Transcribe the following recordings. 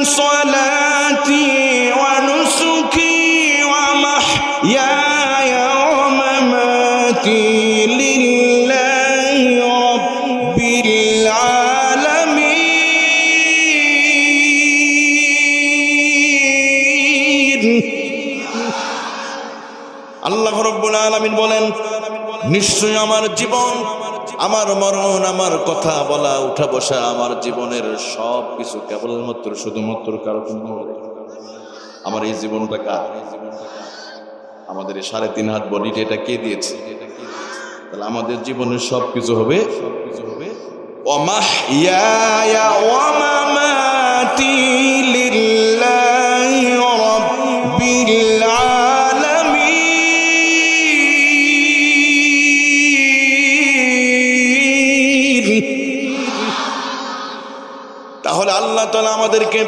صلاتي ونسكي ومحياي ومماتي لله رب العالمين আল্লাহ রাব্বুল আলামিন বলেন, নিশ্চয় আমার জীবন, আমার মরণ, আমার কথা বলা, উঠা বসা, আমার জীবনের সব কিছু কেবলমাত্র শুধুমাত্র কারো জন্য। আমার এই জীবনটা কার? আমাদের এই 3.5 হাত বডিটা এটা কে দিয়েছে? তাহলে আমাদের জীবনের সব কিছু হবে ওয়ামাহইয়ায়া ওয়ামামাতি লিল্লাহি রাব্বিল আলামিন। তাহলে আল্লাহ তাআলা আমাদেরকে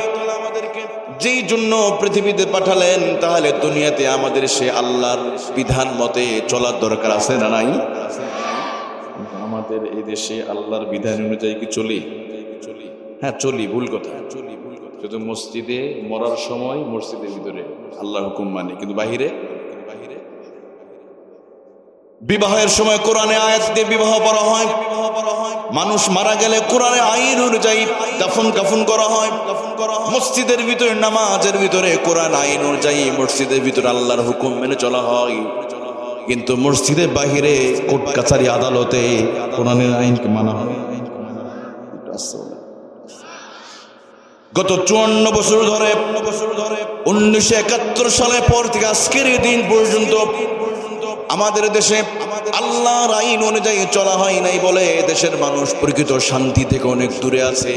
যেই জন্য পৃথিবীতে পাঠালেন, তাহলে দুনিয়াতে আমাদের সে আল্লাহর বিধান মতে চলার দরকার আছে না নাই? আমাদের এই দেশে আল্লাহর বিধান অনুযায়ী কি চলি? হ্যাঁ চলি, ভুল কথা। শুধু মসজিদে মরার সময় মসজিদের ভিতরে আল্লাহর হুকুম মানে, কিন্তু বাহিরে বিবাহের সময় কোরআনে আয়াত দিয়ে বিবাহ করা হয়। মানুষ মারা গেলে কোরআনে আইন অনুযায়ী দাফন কাফন করা হয়। মসজিদের ভিতরে নামাজের ভিতরে কোরআন আইন অনুযায়ী মসজিদের ভিতরে আল্লাহর হুকুম মেনে চলা হয়। কিন্তু মসজিদের বাহিরে কোর্ট কাছারি আদালতে কোরআনের আইনকে মানা হয়। গত 54 বছর ধরে 1971 সালের পর থেকে আজকের এই দিন পর্যন্ত আমাদের দেশে আল্লাহর আইন অনুযায়ী চলা হয় নাই বলে দেশের মানুষ প্রকৃত শান্তি থেকে অনেক দূরে আছে।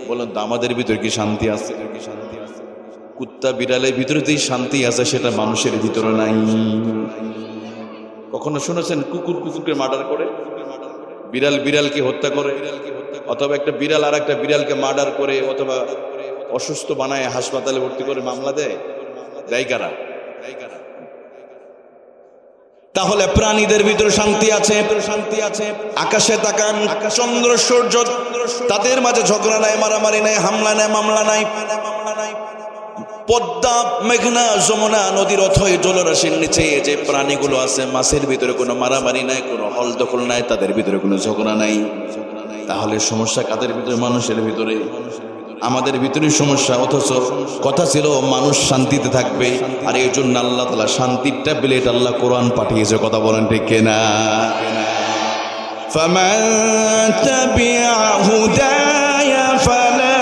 বলেন তো, আমাদের ভিতরে কি শান্তি আছে? কুত্তা বিড়ালের ভিতরে যেই শান্তি আছে সেটা মানুষের ভিতরে নাই। কখনো শুনেছেন কুকুর কুকুরকে মার্ডার করে, বিড়াল বিড়ালকে হত্যা করে, অথবা একটা বিড়াল আর একটা বিড়ালকে মার্ডার করে অথবা অসুস্থ বানায় হাসপাতালে ভর্তি করে মামলা দেয়? দেয় কারা? তাহলে প্রাণীদের ভিতরে শান্তি আছে? আকাশে তাকান, চন্দ্র সূর্য, তাদের মাঝে ঝগড়া নাই, মারামারি নাই, হামলা নাই, মামলা নাই। পদ্মা, মেঘনা, যমুনা নদীর অথই জলরাশির নিচে যে প্রাণীগুলো আছে, মাছের ভিতরে কোনো মারামারি নাই, কোনো হল দখল নাই, তাদের ভিতরে কোনো ঝগড়া নাই। তাহলে সমস্যা কাদের ভিতরে? মানুষের ভিতরে। আমাদের ভিতরে সমস্যা, অথচ কথা ছিল মানুষ শান্তিতে থাকবে। আর এই জন্য আল্লাহ তাআলা শান্তির ট্যাবলেট আল্লাহ কোরআন পাঠিয়েছে। কথা বলেন ঠিক কিনা? ফামান তাবিআ হুদায়া ফালা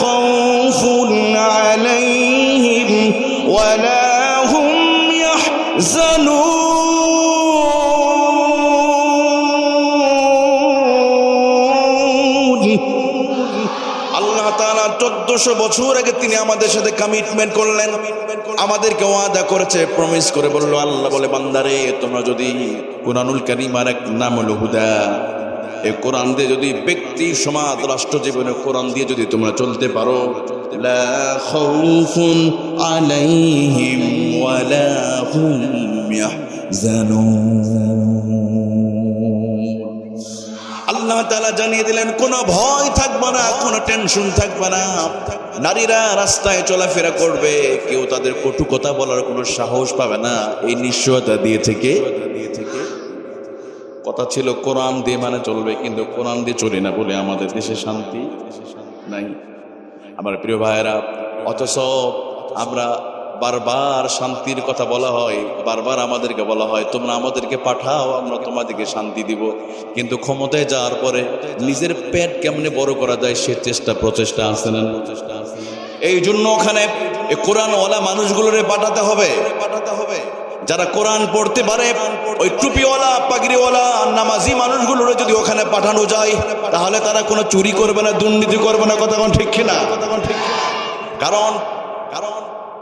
খাউফুন আলাইহিম ওয়ালা হুম ইয়াহজানুন। আল্লাহ তাআলা 1400 বছর আগে তিনি আমাদের সাথে কমিটমেন্ট করলেন, আমাদেরকে ওয়াদা করেছে, প্রমিস করে বলল, আল্লাহ বলে, বান্দারে তোমরা যদি কুরআনুল কারীম আর এক নাম হলো হুদা, এই কোরআন দিয়ে যদি ব্যক্তি সমাজ রাষ্ট্র জীবনে কোরআন দিয়ে যদি তোমরা চলতে পারো, লা খাউফুন আলাইহিম ওয়ালা হুম ইয়াহজানুন। আল্লাহ তাআলা জানিয়ে দিলেন কোনো ভয় থাকবে না, কোনো টেনশন থাকবে না। নারীরা রাস্তায় চলাফেরা করবে, কেউ তাদের কটু কথা বলার কোনো সাহস পাবে না। এই নিশ্চয়তা দিয়েছে কে? কথা ছিল কোরআন দিয়ে মানে চলবে, কিন্তু কোরআন দিয়ে চলি না বলে আমাদের দেশে শান্তি নাই। আমার প্রিয় ভাইয়েরা, অথচ আমরা বারবার শান্তির কথা বলা হয়, বারবার আমাদেরকে বলা হয় তোমরা আমাদেরকে পাঠাও, আমরা তোমাদেরকে শান্তি দিব। কিন্তু ক্ষমতায় যাওয়ার পরে নিজের পেট কেমনে বড় করা যায় সে প্রচেষ্টা আছে না? এই জন্য ওখানে কোরআনওয়ালা মানুষগুলোরে পাঠাতে হবে। যারা কোরআন পড়তে পারে, ওই টুপিওয়ালা, পাগড়িওয়ালা, নামাজি মানুষগুলোরে যদি ওখানে পাঠানো যায়, তাহলে তারা কোনো চুরি করবে না, দুর্নীতি করবে না। কথা কোন ঠিক কিনা? কারণ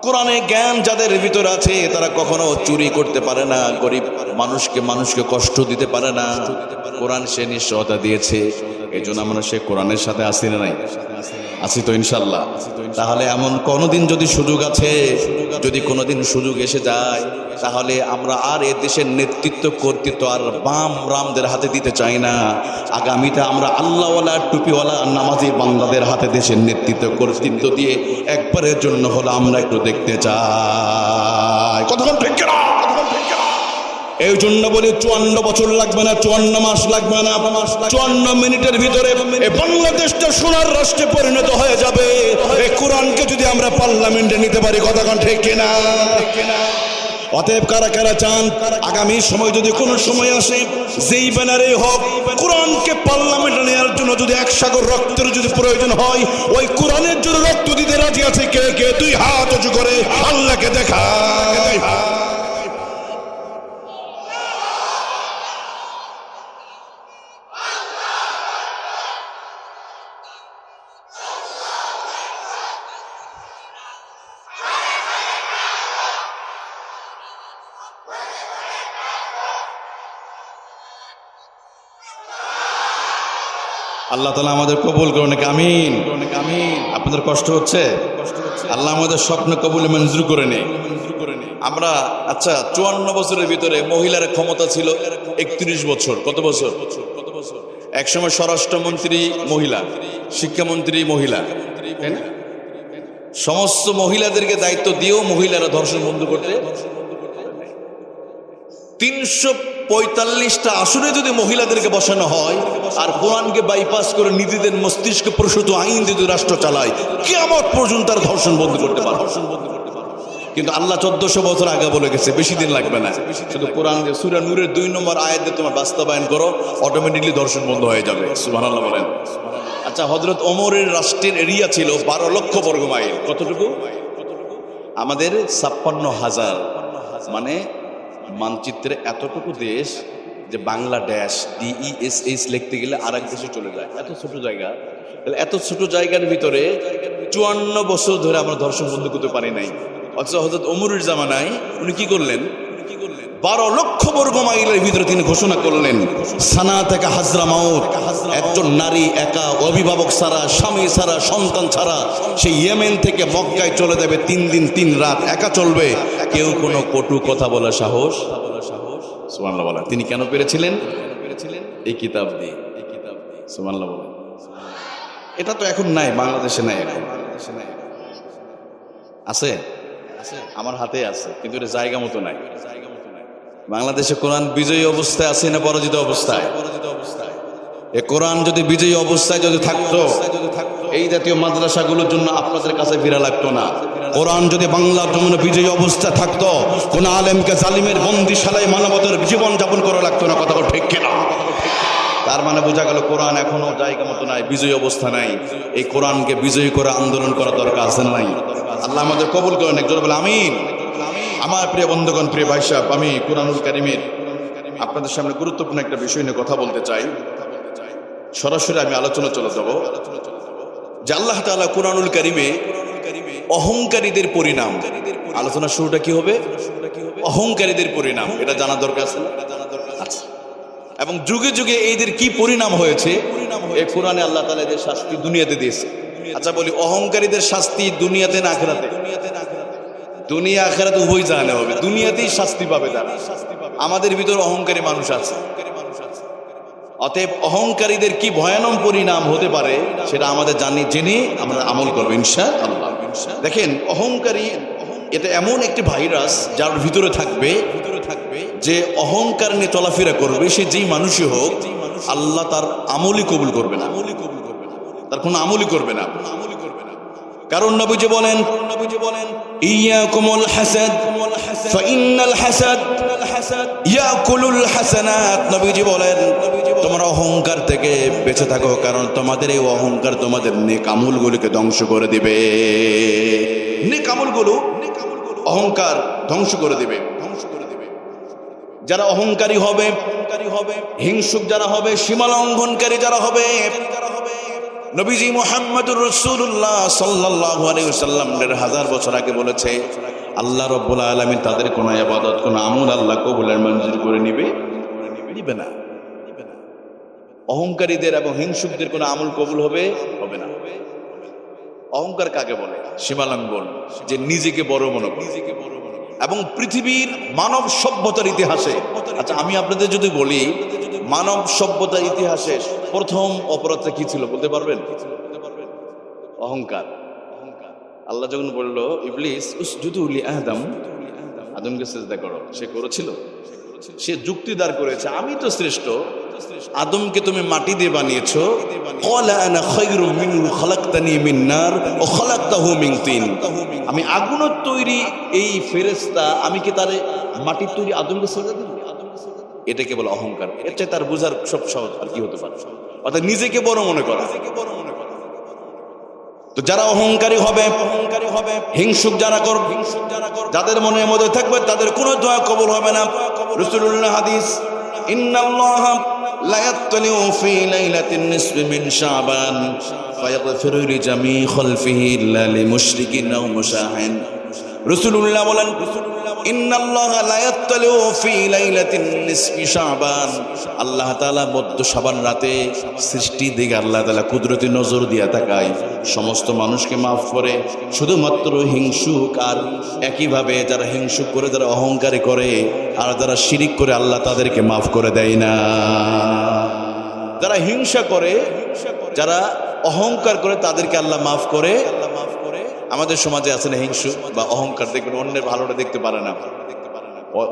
কোরআনে জ্ঞান যাদের ভিতরে আছে তারা কখনো চুরি করতে পারে না, গরিব মানুষকে কষ্ট দিতে পারে না। কোরআন সে নিশ্চয়তা দিয়েছে। এই জন্য আমরা সে কোরআনের সাথে আসি না নাই? আছি তো ইনশাল্লাহ। তাহলে এমন কোনোদিন যদি সুযোগ আছে, যদি কোনোদিন সুযোগ এসে যায়, তাহলে আমরা আর এ দেশের নেতৃত্ব কর্তৃত্ব আর বাম রামদের হাতে দিতে চাই না। আগামীতে আমরা আল্লাহওয়ালা টুপিওয়ালা নামাজি বান্দাদের হাতে দেশের নেতৃত্ব কর্তৃত্ব দিয়ে একবারের জন্য হলো আমরা একটু দেখতে চাই। কতক্ষণ ঠিক না? এই জন্য বলি 54 বছর লাগবে না, 54 মাস লাগবে না, 54 মিনিটের ভিতরে এই বাংলাদেশটা সোনার রাষ্ট্রে পরিণত হয়ে যাবে। এই কোরআনকে যদি আমরা পার্লামেন্টে নিতে পারি, কতক্ষণ ঠিক কিনা? অতএব কারা কারা চান আগামী সময় যদি কোনো সময় আসে, যেই ব্যানারে হোক, কোরআনকে পার্লামেন্টে নেওয়ার জন্য যদি এক সাগর রক্তের যদি প্রয়োজন হয়, ওই কোরআনের জন্য রক্ত দিতে রাজি আছে কে কে? তুই হাত উঁচু করে আল্লাহকে দেখা। আল্লাহ তাআলা আমাদের কবুল করুন, আমিন। আপনাদের কষ্ট হচ্ছে, আল্লাহ আমাদের স্বপ্ন কবুল মঞ্জুর করে নেই। আমরা আচ্ছা 54 বছরের ভিতরে মহিলার ক্ষমতা ছিল 31 বছর। কত বছর? একসময় স্বরাষ্ট্রমন্ত্রী মহিলা, শিক্ষামন্ত্রী মহিলা, তাই না? সমস্ত মহিলাদেরকে দায়িত্ব দিয়েও মহিলারা ধর্ষণ বন্ধ করতে 345টা আসনে যদি মহিলাদেরকে বসানো হয় আর কোরআনকে বাইপাস করে নিজেদের মস্তিষ্কে প্রসূত আইন যদি রাষ্ট্র চালায়, কিয়ামত পর্যন্ত তার ধর্ষণ বন্ধ করতে পারে। কিন্তু আল্লাহ 1400 বছর আগে বলে গেছে, বেশি দিন লাগবে না। শুধু কোরআন সূরা নূরের 2 নম্বর আয়াত দিয়ে তোমার বাস্তবায়ন করো, অটোমেটিকলি ধর্ষণ বন্ধ হয়ে যাবে। সুবহানাল্লাহ বলেন। আচ্ছা, হযরত ওমরের রাষ্ট্রের এরিয়া ছিল 12 লক্ষ বর্গ মাইল। কতটুকু? আমাদের 56,000। মানে মানচিত্রে এতটুকু দেশ যে বাংলাদেশ DESH লিখতে গেলে আর এক দেশে চলে যায়, এত ছোট জায়গা। এত ছোট জায়গার ভিতরে 54 বছর ধরে আমরা ধর্ষণ বন্ধ করতে পারি নাই। অথচ হযরত ওমরের জামানায় উনি কি করলেন? 12 লক্ষ বর্গ মাইলের ভিতরে তিনি ঘোষণা করলেন, সানা থেকে হাজরামাউত, একজন নারী একা, অভিভাবক ছাড়া, স্বামী ছাড়া, সন্তান ছাড়া সে ইয়েমেন থেকে মক্কায় চলে যাবে, 3 দিন 3 রাত একা চলবে, কেউ কোনো কটু কথা বলার সাহস। সুবহানাল্লাহ বলা। তিনি কেন পেরেছিলেন? এই কিতাব দিয়ে। সুবহানাল্লাহ বলা। এটা তো এখন নাই, বাংলাদেশে নাই। এখন আছে, আমার হাতে আছে, কিন্তু এটা জায়গা মতো নাই। বাংলাদেশে কোরআন বিজয়ী অবস্থায় আছে না পরাজিত অবস্থায়? এ কোরআন যদি বিজয়ী অবস্থায় যদি থাকতো, এই জাতীয় মাদ্রাসাগুলোর জন্য আপনাদের কাছে ফিরা লাগতো না। কোরআন যদি বাংলার জন্য বিজয়ী অবস্থায় থাকতো, কোন আলেমকে জালিমের বন্দিশালায় মানবতার জীবন যাপন করা লাগতো না। কথা ঠিক কিনা? তার মানে বোঝা গেল কোরআন এখনো জায়গা মতো নাই, বিজয়ী অবস্থা নাই। এই কোরআনকে বিজয়ী করে আন্দোলন করা দরকার আছে না নাই? আল্লাহ আমাদের কবুল করেন, একজন বলে আমিন। আমার প্রিয় বন্ধুগণ, প্রিয় ভাই সাহেব, আমি কোরআনুল কারীমের আপনাদের সামনে গুরুত্বপূর্ণ একটা বিষয় নিয়ে কথা বলতে চাই। সরাসরি আমি আলোচনা চলে যাব যে আল্লাহ তাআলা কোরআনুল কারীমে অহংকারীদের পরিণাম, আলোচনার শুরুটা কি হবে? অহংকারীদের পরিণাম। এটা জানা দরকার আছে। আচ্ছা, এবং যুগে যুগে এইদের কি পরিণাম হয়েছে এই কোরআনে আল্লাহ তাআলা এদের শাস্তি দুনিয়াতে দিয়েছে। আচ্ছা বলি, অহংকারীদের শাস্তি দুনিয়াতে না আখিরাতে? দুনিয়া আখিরাত উভয় জাহানে হবে। দুনিয়াতেই শাস্তি পাবে তারা। আমাদের ভিতর অহংকারী মানুষ আছে। অতএব অহংকারীদের কি ভয়ানক পরিণাম হতে পারে সেটা আমাদের জেনে আমরা আমল করবো ইনশাআল্লাহ। দেখেন, অহংকারী এটা এমন একটি ভাইরাস যার ভিতরে থাকবে যে অহংকার নিয়ে চলাফেরা করবে, সে যেই মানুষই হোক, আল্লাহ তার আমলই কবুল করবে না, তার কোনো আমলই করবে না। কারণ নবীজি বলেন, ইয়াকুমুল হাসাদ ফাইন্নাল হাসাদ ইয়াকুলুল হাসানাত। নবীজি বলেন, তোমরা অহংকার থেকে বেঁচে থাকো, কারণ তোমাদের এই অহংকার তোমাদের নেক আমলগুলোকে ধ্বংস করে দিবে। নেক আমলগুলো অহংকার ধ্বংস করে দিবে। যারা অহংকারী হবে, হিংসুক যারা হবে, সীমা লঙ্ঘনকারী যারা হবে, নবীজি মুহাম্মদুর রাসূলুল্লাহ সাল্লাল্লাহু আলাইহি ওয়াসাল্লাম 1000 বছর আগে বলেছে, আল্লাহ রাব্বুল আলামিন তাদের কোনো ইবাদত, কোনো আমল আল্লাহ কবুলের মঞ্জুর করে নিবে না। অহংকারীদের এবং হিংসুকদের কোনো আমল কবুল হবে না। অহংকার কাকে বলে? সীমালঙ্ঘন, যে নিজেকে বড় মনে করে। এবং পৃথিবীর মানব সভ্যতার ইতিহাসে, আচ্ছা আমি আপনাদের যদি বলি মানব সভ্যতার ইতিহাসে প্রথম অপরাধটা কি ছিল বলতে পারবেন? অহংকার। আল্লাহ যখন বলল ইবলিস উসজুদু লি আদম, আদমকে সিজদা করো, সে করেছিল? সে যুক্তি দাঁড় করেছে আমি তো শ্রেষ্ঠ, আদমকে তুমি মাটি দিয়ে বানিয়েছো, ক্বালা আনা খায়রুম মিনহু খালাকতানি মিন নার ওয়া খালাকতাহু মিন তিন, আমি আগুনের তৈরি এই ফেরেশতা, আমি কি তারে মাটির তৈরি আদমকে সিজদা দেব? এটাকে বলে অহংকার। এর চাই তার বোঝার সব সহজ আর কি হতে পারে? অর্থাৎ নিজেকে বড় মনে করা। তো যারা অহংকারী হবে, হিংসুক যারা করবে, যাদের মনের মধ্যে থাকবে তাদের কোনো দোয়া কবুল হবে না। রাসূলুল্লাহ হাদিস, ইন্নাল্লাহা লা ইয়াত্তালিউ ফি লাইলাতিন নিসফি মিন শাবান ফায়াগফিরু লিজামি খালফিহি ইল্লা লিমুশরিকিন আও মুশাহিন। রাসূলুল্লাহ বলেন ইন্নাল্লাহা লা ইয়াত্তালিউ ফি লাইলাতিন নিসফি শাবান, আল্লাহ তাআলা মধ্য শাবান রাতে সৃষ্টি দিকে আল্লাহ তাআলা কুদরতি নজর দিয়া তাকায়, সমস্ত মানুষকে মাফ করে, শুধুমাত্র হিংসুক আর একইভাবে যারা হিংসুক করে, যারা অহংকারী করে আর যারা শিরিক করে আল্লাহ তাদেরকে মাফ করে দেয় না। যারা হিংসা করে, যারা অহংকার করে তাদেরকে আল্লাহ মাফ করে। আমাদের সমাজে আছে না হিংসু বা অহংকার, দেখবেন অন্যের ভালোটা দেখতে পারে না।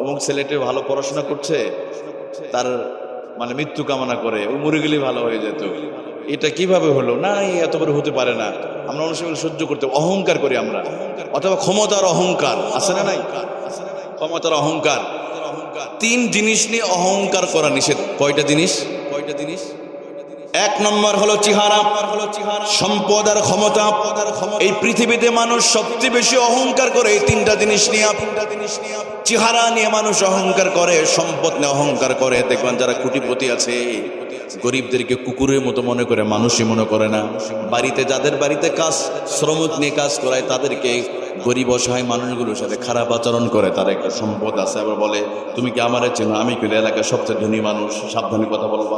অমুক ছেলেটি ভালো পড়াশোনা করছে, তার মানে মৃত্যু কামনা করে, ওই মরে গেলেই ভালো হয়ে যেত। এটা কিভাবে হলো? না, এত বড় হতে পারে না। আমরা অনেক সময় সহ্য করতে অহংকার করি আমরা। অথবা ক্ষমতার অহংকার আছে না নাই? ক্ষমতার অহংকার। তিন জিনিস নিয়ে অহংকার করা নিষেধ। কয়টা জিনিস? এক নম্বর হলো চেহারা, সম্পদ আর ক্ষমতা। এই পৃথিবীতে মানুষ সবচেয়ে বেশি অহংকার করে এই তিনটা জিনিস নিয়ে। চেহারা নিয়ে মানুষ অহংকার করে, সম্পদ নিয়ে অহংকার করে। দেখবেন যারা কোটিপতি আছে গরিবদেরকে কুকুরের মতো মনে করে, মানুষই মনে করে না। বাড়িতে যাদের বাড়িতে কাজ, শ্রমিক নিয়ে কাজ করায় তাদেরকে গরিব অসহায় মানুষগুলোর সাথে খারাপ আচরণ করে। তার একটা সম্পদ আছে, আবার বলে তুমি কি আমারে চেনো, আমি কি এলাকার সবচেয়ে ধনী মানুষ, সাবধানে কথা বলবা।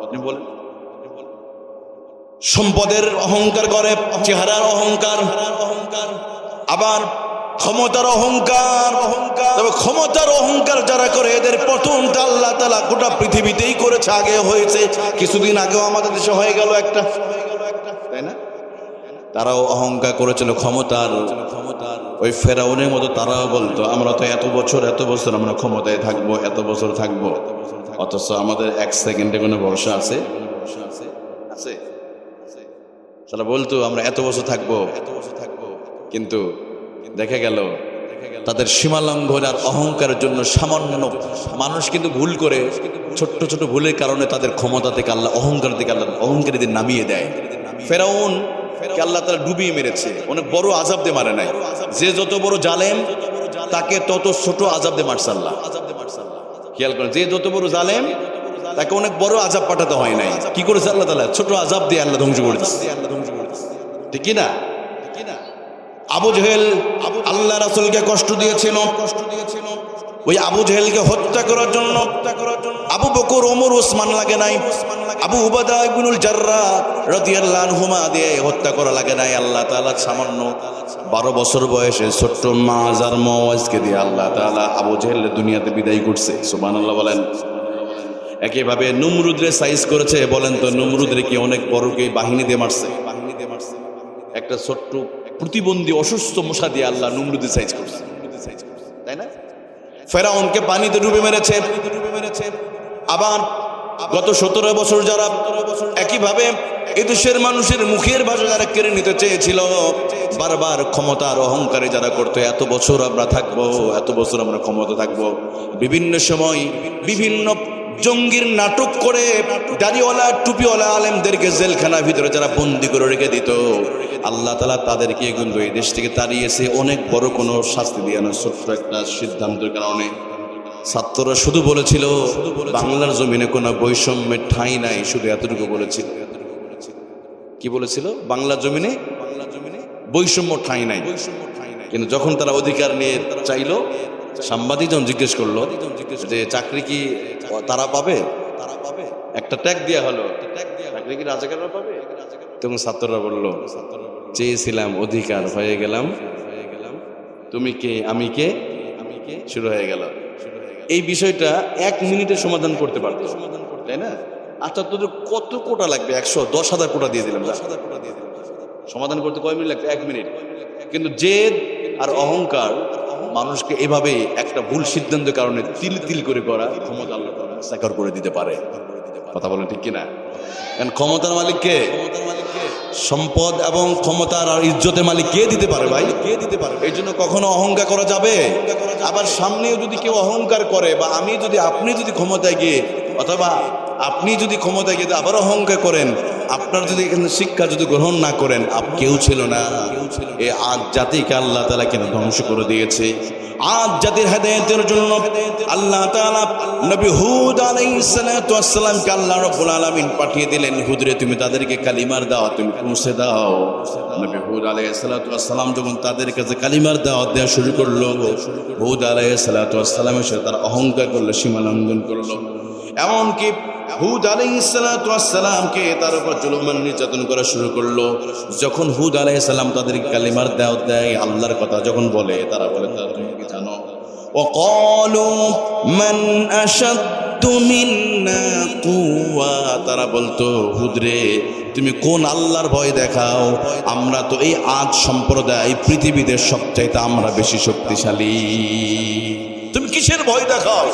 আপনি বলেন সম্পদের অহংকার করে, চেহারার অহংকার, আবার ক্ষমতার অহংকার। তবে ক্ষমতার অহংকার যারা করে এদের পতনটা আল্লাহ তাআলা গোটা পৃথিবীতেই করেছে, আগে হয়েছে, কিছুদিন আগেও আমাদের দেশে হয়ে গেল একটা, তাই না? তারাও অহংকার করেছিল ক্ষমতার। ওই ফেরাউনের মতো তারাও বলতো আমরা তো এত বছর আমরা ক্ষমতায় থাকবো, এত বছর থাকবো, অথচ আমাদের এক সেকেন্ডে কোনো ভরসা আছে? তারা বলতো আমরা এত বছর থাকবো, কিন্তু দেখা গেল তাদের সীমালঙ্ঘন আর অহংকারের জন্য সামান্য মানুষ কিন্তু ভুল করে, ছোট্ট ছোট ভুলের কারণে তাদের ক্ষমতা থেকে আল্লাহ, অহংকার থেকে আল্লাহ অহংকারীদের নামিয়ে দেয়। ফেরাউন কে আল্লাহ তাআলা ডুবিয়ে মেরেছে, অনেক বড় আযাব দিয়ে মারে নাই। যে যত বড় জালেম তাকে তত ছোট আযাব দিয়ে মারছে আল্লাহ। খেয়াল করেন, যে যত বড় জালেম তাকে অনেক বড় আযাব পাঠাতে হয় নাই। কি করেছে আল্লাহ তাআলা? ছোট আযাব দিয়ে আল্লাহ ধ্বংস করেছে। ঠিক কি না? আবু জেহেল আল্লাহ রাসূলকে কষ্ট দিয়েছিল। ওই আবু জেহেলকে হত্যা করার জন্য আবু বকর, ওমর, ওসমান লাগে নাই, আবু উবাদা ইবনুল জাররাহ রাদিয়াল্লাহু আনহুমা দিয়ে হত্যা করা লাগে নাই। আল্লাহ তাআলা সামান্য 12 বছর বয়সে ছোট্ট মায আর মুআযকে দিয়ে আল্লাহ তাআলা আবু জেহেল দুনিয়াতে বিদায় করছে। সুবহানাল্লাহ বলেন। একইভাবে নমরুদরে সাইজ করেছে। বলেন তো নমরুদের কি অনেক বড়কে বাহিনী দিয়ে মারছে? একটা ছোট্ট প্রতিবন্ধী অসুস্থ মশা দিয়ে আল্লাহ নমরুদের সাইজ করছে, তাই না? ফেরাউনকে পানিতে ডুবে মেরেছে। আবার গত 17 বছর যারা একইভাবে এদেশের মানুষের মুখের ভাষা যারা কেড়ে নিতে চেয়েছিল, বারবার ক্ষমতার অহংকারে যারা করতো এত বছর আমরা থাকবো, এত বছর আমরা ক্ষমতা থাকবো, বিভিন্ন সময় বিভিন্ন জঙ্গির নাটক করে দাড়িওয়ালা টুপিওয়ালা আলেমদেরকে জেলখানার ভিতরে যারা বন্দি করে রেখে দিত, আল্লাহ তাআলা তাদেরকে কিন্তু এই দেশ থেকে তাড়িয়েছে অনেক বড় কোনো শাস্তি দিয়ে না, ছোট্ট একটা সিদ্ধান্তের কারণে। ছাত্ররা শুধু বলেছিল বাংলার জমিনে কোনো বৈষম্যের ঠাঁই নাই, শুধু এতটুকু বলেছিল। কি বলেছিল? বাংলার জমিনে বৈষম্য ঠাঁই নাই। কিন্তু যখন তারা অধিকার নিয়ে চাইলো, সাংবাদিক যখন জিজ্ঞেস করলো যে চাকরি কি তারা পাবে, একটা ট্যাগ দেওয়া হলো, চাকরি কি রাজাকাররা পাবে? তখন ছাত্ররা বললো চেয়েছিলাম অধিকার, হয়ে গেলাম তুমি কে আমি কে, শুরু হয়ে গেল। এই বিষয়টা 1 মিনিটে সমাধান করতে পারতো, তাই না? আচ্ছা তোদের কত কোটা লাগবে? 110,000 কোটা দিয়ে দিলাম, সমাধান করতে কয় মিনিট লাগবে? 1 মিনিট। কিন্তু জেদ আর অহংকার মানুষকে এভাবে একটা ভুল সিদ্ধান্তের কারণে তিল তিল করে করা ক্ষমতা আল্লাহ সাকার করে দিতে পারে। কথা বলেন ঠিক কিনা? কারণ ক্ষমতার মালিক কে? সম্পদ এবং ক্ষমতার আর ইজ্জতের মালিক কে দিতে পারে ভাই? কে দিতে পারে? এই জন্য কখনো অহংকার করা যাবে? আবার সামনেও যদি কেউ অহংকার করে, বা আপনি যদি ক্ষমতায় গিয়ে, অথবা আপনি যদি ক্ষমতায় গিয়ে আবার অহংকার করেন, আপনার যদি এখানে শিক্ষা যদি গ্রহণ না করেন, কেউ ছিল না। এই আজ জাতিকে আল্লাহ তাআলা কেন ধ্বংস করে দিয়েছে? আজ জাতির হেদায়েতের জন্য আল্লাহ তাআলা নবী হুদ আলাইহিস সালাতু ওয়াস সালামকে আল্লাহ রাব্বুল আলামিন পাঠিয়ে দিলেন, হুদ রে তুমি তাদেরকে কালিমার দাওয়াত তুমি পৌঁছে দাও। নবী হুদ আলাইহিস সালাতু ওয়াস সালাম যখন তাদের কাছে কালিমার দাওয়াত দেওয়া শুরু করলো, হুদ আলাইহিস সালাতু ওয়াস সালামের সাথে তারা অহংকার করলো, সীমা লঙ্ঘন করলো। এমনকি হুদ আলাইহিস সালাতু ওয়াস সালামকে তার উপর জুলুমান নির্যাতন করা শুরু করলো। যখন হুদ আলাইহিস সালাম তাদেরকে কালিমার দাওয়াত দেয়, আল্লাহর কথা যখন বলে, তারা বলে তুমি কি জানো? ওয়াকালু মান আশাদ্দু মিন্না কুওয়া, তারা বলতো হুদ রে তুমি কোন আল্লাহর ভয় দেখাও? আমরা তো এই আদ সম্প্রদায় পৃথিবীতে সবচাইতে আমরা বেশি শক্তিশালী, তুমি কিসের ভয় দেখাও?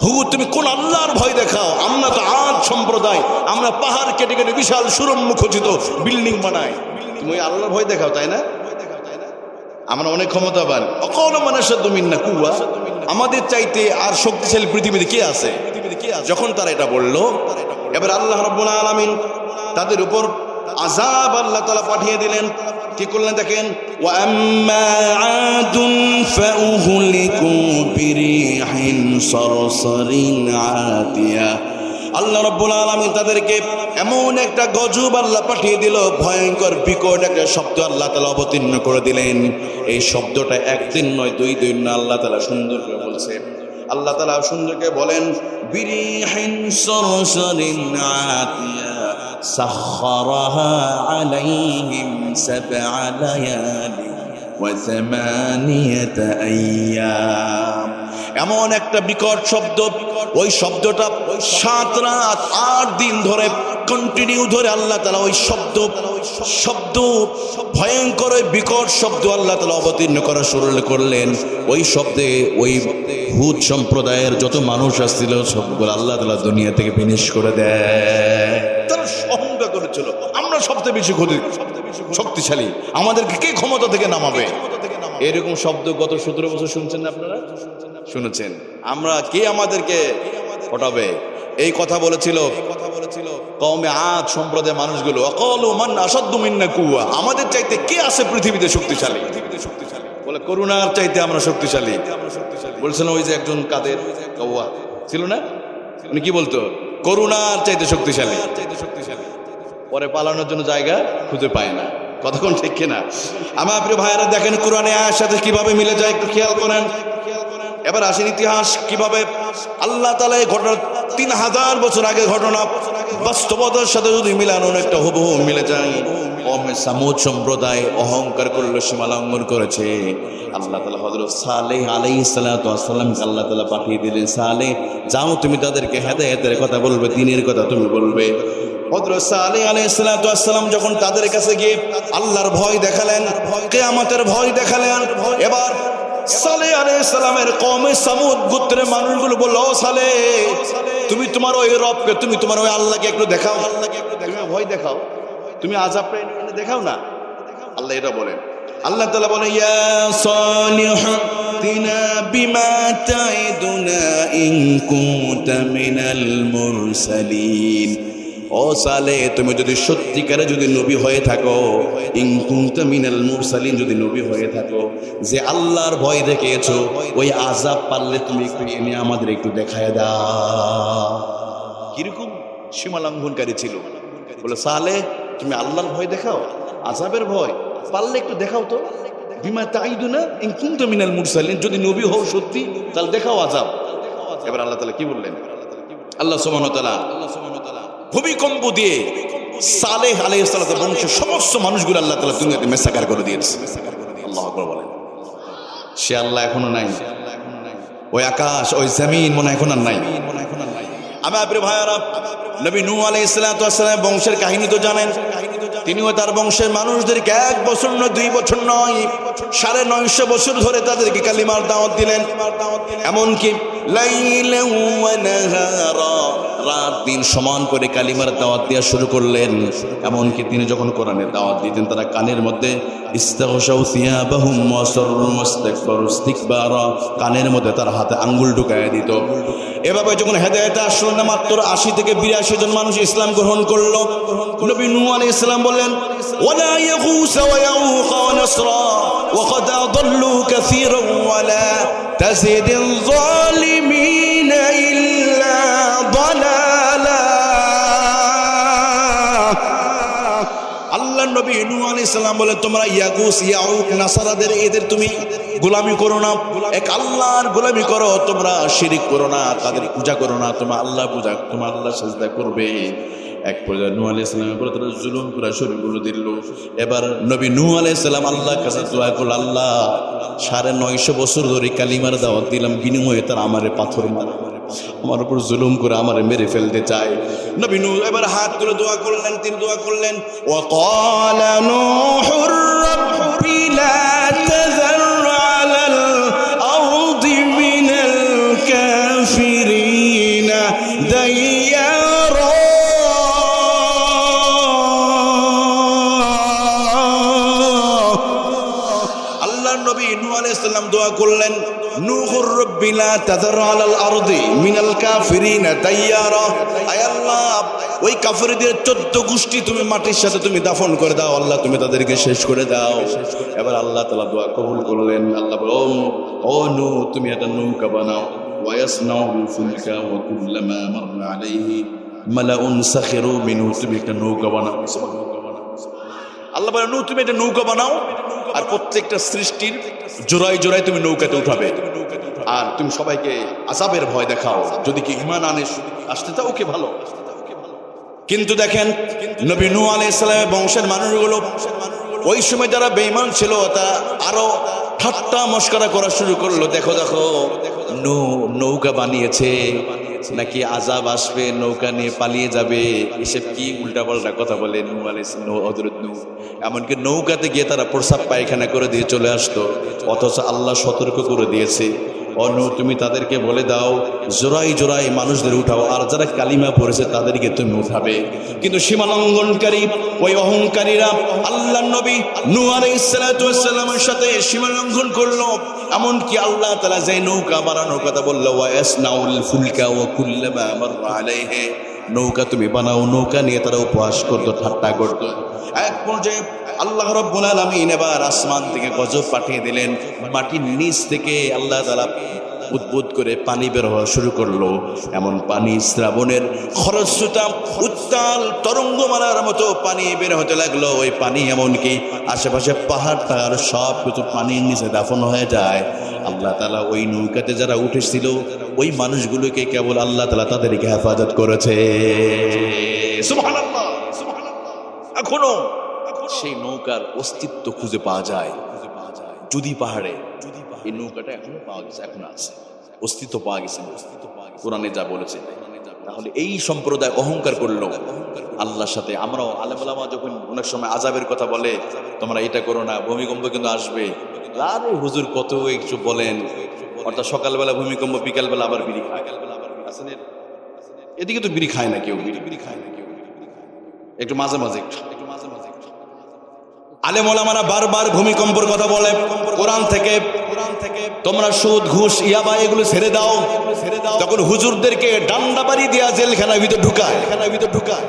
হুদ তুমি কোন আল্লাহর ভয় দেখাও? আমরা তো আদ সম্প্রদায়, আমরা পাহাড় কেটে কেটে বিশাল সুরম্যখচিত বিল্ডিং বানাই, তুমি ওই আল্লাহর ভয় দেখাও, তাই না? আমরা অনেক ক্ষমতাবান। অকল মানাশাদ্দু মিন্না কুওয়া, আমাদের চাইতে আর শক্তিশালী পৃথিবীতে কে আছে? যখন তারা এটা বলল, এবার আল্লাহ রাব্বুল আলামিন তাদের উপর আযাব আল্লাহ তাআলা পাঠিয়ে দিলেন। কি করলেন দেখেন, ওয়া আম্মা আদুন ফাউহলিকু বিরিহিন সরসরিন আতিয়া, আল্লাহ রাব্বুল আলামিন তাদেরকে এমন একটা গজব আল্লাহ পাঠিয়ে দিল, ভয়ঙ্কর বিকট একটা শব্দ আল্লাহ তাআলা অবতীর্ণ করে দিলেন। এই শব্দটা একদিন নয়, 2 দিন না, আল্লাহ তাআলা সুন্দর করে বলছে। আল্লাহ তাআলা সুন্দর করে বলেন, বিরিহিন সরসরিন আতিয়া সাখখারাহা আলাইহিম সাবআ লায়ালি ওয়া সামানিয়াতা আইয়াম, এমন একটা বিকট শব্দ, ওই শব্দটা 7 রাত 8 দিন ধরে কন্টিনিউ ধরে আল্লাহ তাআলা ওই শব্দ ভয়ঙ্কর ওই বিকট শব্দ আল্লাহ তাআলা অবতীর্ণ করা শুরু করলেন। ওই শব্দে ওই হুদ সম্প্রদায়ের যত মানুষ আসছিল সবগুলো আল্লাহ তাআলা দুনিয়া থেকে ফিনিশ করে দেয়। তারা অহংকার করেছিল আমরা সবচেয়ে বেশি শক্তিশালী, আমাদেরকে কে ক্ষমতা থেকে নামাবে? এরকম শব্দ গত 17 বছর শুনছেন না আপনারা? শুনেছেন? আমরা কে আমাদেরকে হটাবে? এই কথা বলেছিল কওমে আদ সম্প্রদায়ের মানুষগুলো, অকালু মান আশাদ্দু মিন্না কুওয়া, আমাদের চাইতে কে আছে পৃথিবীতে শক্তিশালী? বলে করুণার চাইতে আমরা শক্তিশালী। বলছেন ওই যে একজন কাদের কওয়া ছিল না, উনি কি বলতো? করুণার চাইতে শক্তিশালী। পরে পালানোর জন্য জায়গা খুঁজে পায় না। কতক্ষণ ঠিক কিনা? আমার প্রিয় ভাইয়েরা দেখেন কোরআনে আয়ার সাথে কিভাবে মিলে যায় একটু খেয়াল করেন। এবার আসেন ইতিহাস কিভাবে আল্লাহ তাআলা এই ঘটনা 3000 বছর আগে ঘটনা বাস্তবতার সাথে যদি মিলানো একটা হুবহু মিলে যায়। সামুদ সম্প্রদায় অহংকার করলো, সীমা লঙ্ঘন করেছে। আল্লাহ তাআলা হযরত সালেহ আলাইহিস সালাতু ওয়াস সালামকে আল্লাহ তাআলা পাঠিয়ে দিলেন, সালেহ যাও তুমি তাদেরকে হেদায়েতের কথা বলবে, দ্বীনের কথা তুমি বলবে। হযরত সালেহ আলাইহিস সালাতু ওয়াস সালাম যখন তাদের কাছে গিয়ে আল্লাহর ভয় দেখালেন, কিয়ামতের ভয় দেখালেন, এবার সালেহ আলাইহিস সালামের কওমে সামুদ গোত্রের মানুষগুলো বলল, ও সালেহ তুমি তোমার ওই রবকে, তুমি তোমার ওই আল্লাহকে একটু দেখাও, তুমি ভয় দেখাও, তুমি আযাবটা এনে দেখাও না। আল্লাহ এটা বলেন। আল্লাহ তাআলা বলেন, ইয়া সালিহ তিনা বিমা তাইদুনা ইন কুনতা মিনাল মুরসালিন, ও সালেহ তুমি যদি সত্যিকারে যদি নবী হয়ে থাকো, ইন কুনতা মিনাল মুরসালিন, যদি নবী হয়ে থাকো, যে আল্লাহর ভয় দেখিয়েছো, ওই আযাব পারলে তুমি একটু এনে আমাদের একটু দেখায় দাও। কিরকম সীমা লঙ্ঘনকারী ছিল। বলে সালেহ তুমি আল্লাহর ভয় দেখাও, আযাবের ভয় পারলে একটু দেখাও তো। বিমা তাইদুনা ইন কুনতা মিনাল মুরসালিন, যদি নবী হও সত্যি তাহলে দেখাও আযাব। এবার আল্লাহ তাআলা কি বললেন? আল্লাহ সুবহানাহু ওয়া তাআলা ভূমিকম্প দিয়ে সালেহ আলাইহিস সালামের বংশের সমস্ত মানুষগুলো আল্লাহ তাআলা দুনিয়াতে মেসাকার করে দিয়েছে। আল্লাহু আকবার বলেন। সে আল্লাহ এখনো নাই, ওই আকাশ ওই জমিন মনে এখন আর নাই। আমার প্রিয় ভাইয়ারা, নবী নূহ আলাইহিস সালাতু ওয়াস সালামের বংশের কাহিনী তো জানেন। তিনিও তার বংশের মানুষদেরকে 1 বছর নয় 2 বছর নয় 950 বছর ধরে তাদেরকে কালিমার দাওয়াত দিলেন। এমনকি লাইলান ওয়া নাহারা, রাত দিন সমান করে কালিমার দাওয়াত দেওয়া শুরু করলেন। এমনকি তিনি যখন কোরআনের দাওয়াত দিতেন তারা কানের মধ্যে ইস্তাগশাউ সিয়াবাহুম ওয়া সাররু ওয়াস্তাকবারু ইস্তিকবারা, কানের মধ্যে তার হাতে আঙ্গুল ঢুকায় দিত। এভাবে যখন হেদায়েত আসলো না, মাত্র 80 থেকে 82 জন মানুষ ইসলাম গ্রহণ করলো। নবী নূহ আলাইহিস সালাম বলেন, ওয়ালা ইয়াগুস ওয়া ইয়াউক ওয়া নাসরা ওয়া ক্বাদ আদাল্লু কাসীরান ওয়া লা তাজিদিল যালিমিনা ইল্লা দালালা। আল্লাহ নবী নূহ আলাইহিস সালাম বলে, তোমরা ইয়াগুস ইয়াউক নাসারাদের এদের তুমি গোলামি করো না, এক আল্লাহর গোলামি করো, তোমরা শিরিক করো না, তাদের পূজা করো না, তোমরা আল্লাহ পূজা, তোমরা আল্লাহ সাজদা করবে। এক পর্যায়ে নূহ আলাইহিস সালামের উপর তারা জুলুম করে শরীরগুলো দিল। এবার নবী নূহ আলাইহিস সালাম আল্লাহর কাছে দোয়া করল, আল্লাহ 950 বছর ধরে কালিমার দাওয়াত দিলাম, বিনিময়ে তারা আমারে পাথর মারে, আমার উপর জুলুম করে আমারে মেরে ফেলতে চায়। নবী নূহ এবার হাত তুলে দোয়া করলেন, তিনি দোয়া করলেন, ওয়া ক্বালা নূহুর রাব্বি লা তাযার আলাল আরদি মিনাল কাফিরিনা দাইয়ারা। আল্লাহর নবী নূহ আলাইহিস সালাম দোয়া করলেন, নূহুর রাব্বি লা তাযার আলাল আরদি মিনাল কাফিরিনা দাইয়ারা। আয় আল্লাহ, ওই কাফিরদের 14 গোষ্ঠী তুমি মাটির সাথে তুমি দাফন করে দাও, আল্লাহ তুমি তাদেরকে শেষ করে দাও। এবার আল্লাহ তাআলা দোয়া কবুল করলেন। আল্লাহ বলেন, ও নূহ, তুমি একটা নৌকা বানাও, ওয়ায়াসনাউল ফুলকা ওয়া কুল্লামা মাররা আলাইহি মালাউন সাখিরু মিনহু, তুমি একটা নৌকা বানাও। আল্লাহ বলেন, নূহ তুমি একটা নৌকা বানাও, আর প্রত্যেকটা সৃষ্টির জোড়ায় জোড়ায় তুমি নৌকাতে উঠাবে, আর তুমি সবাইকে আযাবের ভয় দেখাও, যদি কি ঈমান আসতে চাও ওকে ভালো। কিন্তু দেখেন নবী নূহ আলাইহিস সালামের বংশের মানুষগুলো ওই সময় যারা বেঈমান ছিল তা আরো ঠাট্টা মস্করা করা শুরু করলো। দেখো দেখো, নূহ নৌকা বানিয়েছে, নাকি আযাব আসবে, নৌকা নিয়ে পালিয়ে যাবে, এসব কি উল্টাপাল্টা কথা বলে নূহ আলাইহিস সালাম, হযরত নূহ। এমনকি নৌকাতে গিয়ে তারা প্রস্রাব পায়খানা করে দিয়ে চলে আসতো, অথচ আল্লাহ সতর্ক করে দিয়েছে, ও নূহ তুমি তাদেরকে বলে দাও জোড়াই জোড়াই মানুষদের উঠাও, আর যারা কালিমা পড়েছে তাদেরকে তুমি উঠাবে। কিন্তু সীমা লঙ্ঘনকারী ওই অহংকারীরা আল্লাহ নবী নূহ আলাইহিস সালাতু ওয়াস সালামের সাথে সীমা লঙ্ঘন করলো। এমনকি আল্লাহ তাআলা যে নৌকা বানানোর কথা বললো, ওয়ায়াসনাউল ফুলকা ওয়া কুল্লামা মাররা আলাইহি, নৌকা তুমি বানাও, নৌকা নিয়ে তারা উপহাস করতো, ঠাট্টা করতো। এক পর্যায়ে আল্লাহ রাব্বুল আলামিন এবার আসমান থেকে গজব পাঠিয়ে দিলেন, মাটির নিচ থেকে আল্লাহ তাআলা উদ্ভুত করে পানি বের হওয়া শুরু করলো। এমন পানি শ্রাবণের খরস্রোতা উত্তাল তরঙ্গমালার মতো পানি বের হতে লাগলো। ওই পানি এমনকি আশেপাশে পাহাড় টাহাড় সব কিছু পানির নিচে দাফন হয়ে যায়। আল্লাহ তাআলা ওই নৌকাতে যারা উঠেছিল ওই মানুষগুলোকে কেবল আল্লাহ তাআলা তাদেরকে হেফাজত করেছে। সুবহানাল্লাহ, এখনো সেই নৌকার অস্তিত্ব খুঁজে পাওয়া যায় যদি পাহাড়ে। এই নৌকাটা এখনো পাওয়া গেছে, এখন আছে, অস্তিত্ব পাওয়া গেছে, কোরআনে যা বলেছে। তাহলে এই সম্প্রদায় অহংকার করলো আল্লাহর সাথে। আমরাও আলেম ওলামা যখন অনেক সময় আযাবের কথা বলে, তোমরা এটা করো না, ভূমিকম্প কিন্তু আসবে, আরে হুজুর কত একটু বলেন, অর্থাৎ সকালবেলা ভূমিকম্প, বিকালবেলা আবার বিড়ি খায়। এদিকে তো বিড়ি খায় না কেউ, বিড়ি খায় না কেউ, একটু মাঝে মাঝে আলেম ওলামারা বারবার ভূমিকম্পের কথা বলে। কোরআন থেকে তোমরা সুদ ঘুষ ইয়াবা এগুলো ছেড়ে দাও, তখন হুজুরদেরকে ডান্ডা বাড়ি দেয়া জেলখানার ভিতর ঢুকায়।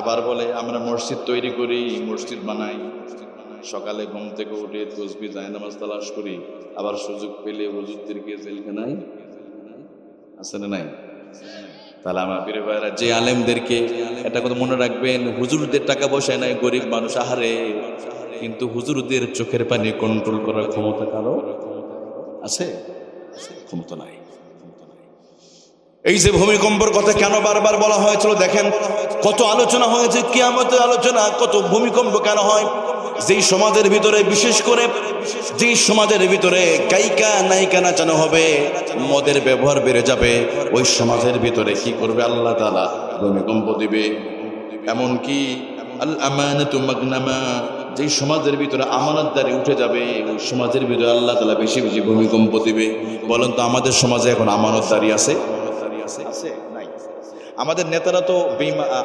আবার বলে আমরা মসজিদ তৈরি করি, মসজিদ বানাই, সকালে ঘুম থেকে উঠে তাসবিহ জায়নামাজ তালাশ করি, আবার সুযোগ পেলে হুজুরদেরকে জেলখানায় আছে না নাই? তাহলে আমার প্রিয় ভাইরা, যে আলেমদেরকে এটা কথা মনে রাখবেন, হুজুরদের টাকা পয়সা নাই, গরিব মানুষ আহারে, কিন্তু হুজুরদের চোখের পানি কন্ট্রোল করার ক্ষমতা কারো আছে? ক্ষমতা নাই। এই যে ভূমিকম্পের কথা কেন বারবার বলা হয়েছিল, দেখেন কত আলোচনা হয়েছে, কিয়ামতের আলোচনা, কত ভূমিকম্প কেন হয়। যেই সমাজের ভিতরে, বিশেষ করে যেই সমাজের ভিতরে গায়িকা নায়িকা নাচানো হবে, মদের ব্যবহার বেড়ে যাবে, ওই সমাজের ভিতরে কি করবে আল্লাহ তাআলা? ভূমিকম্প দিবে। এমনকি আল আমানাতু মাগনামা, যেই সমাজের ভিতরে আমানতদারি উঠে যাবে, ওই সমাজের ভিতরে আল্লাহ তাআলা বেশি বেশি ভূমিকম্প দিবে। বলেন তো আমাদের সমাজে এখন আমানতদারি আছে? আছে নাই? আমাদের নেতারা তো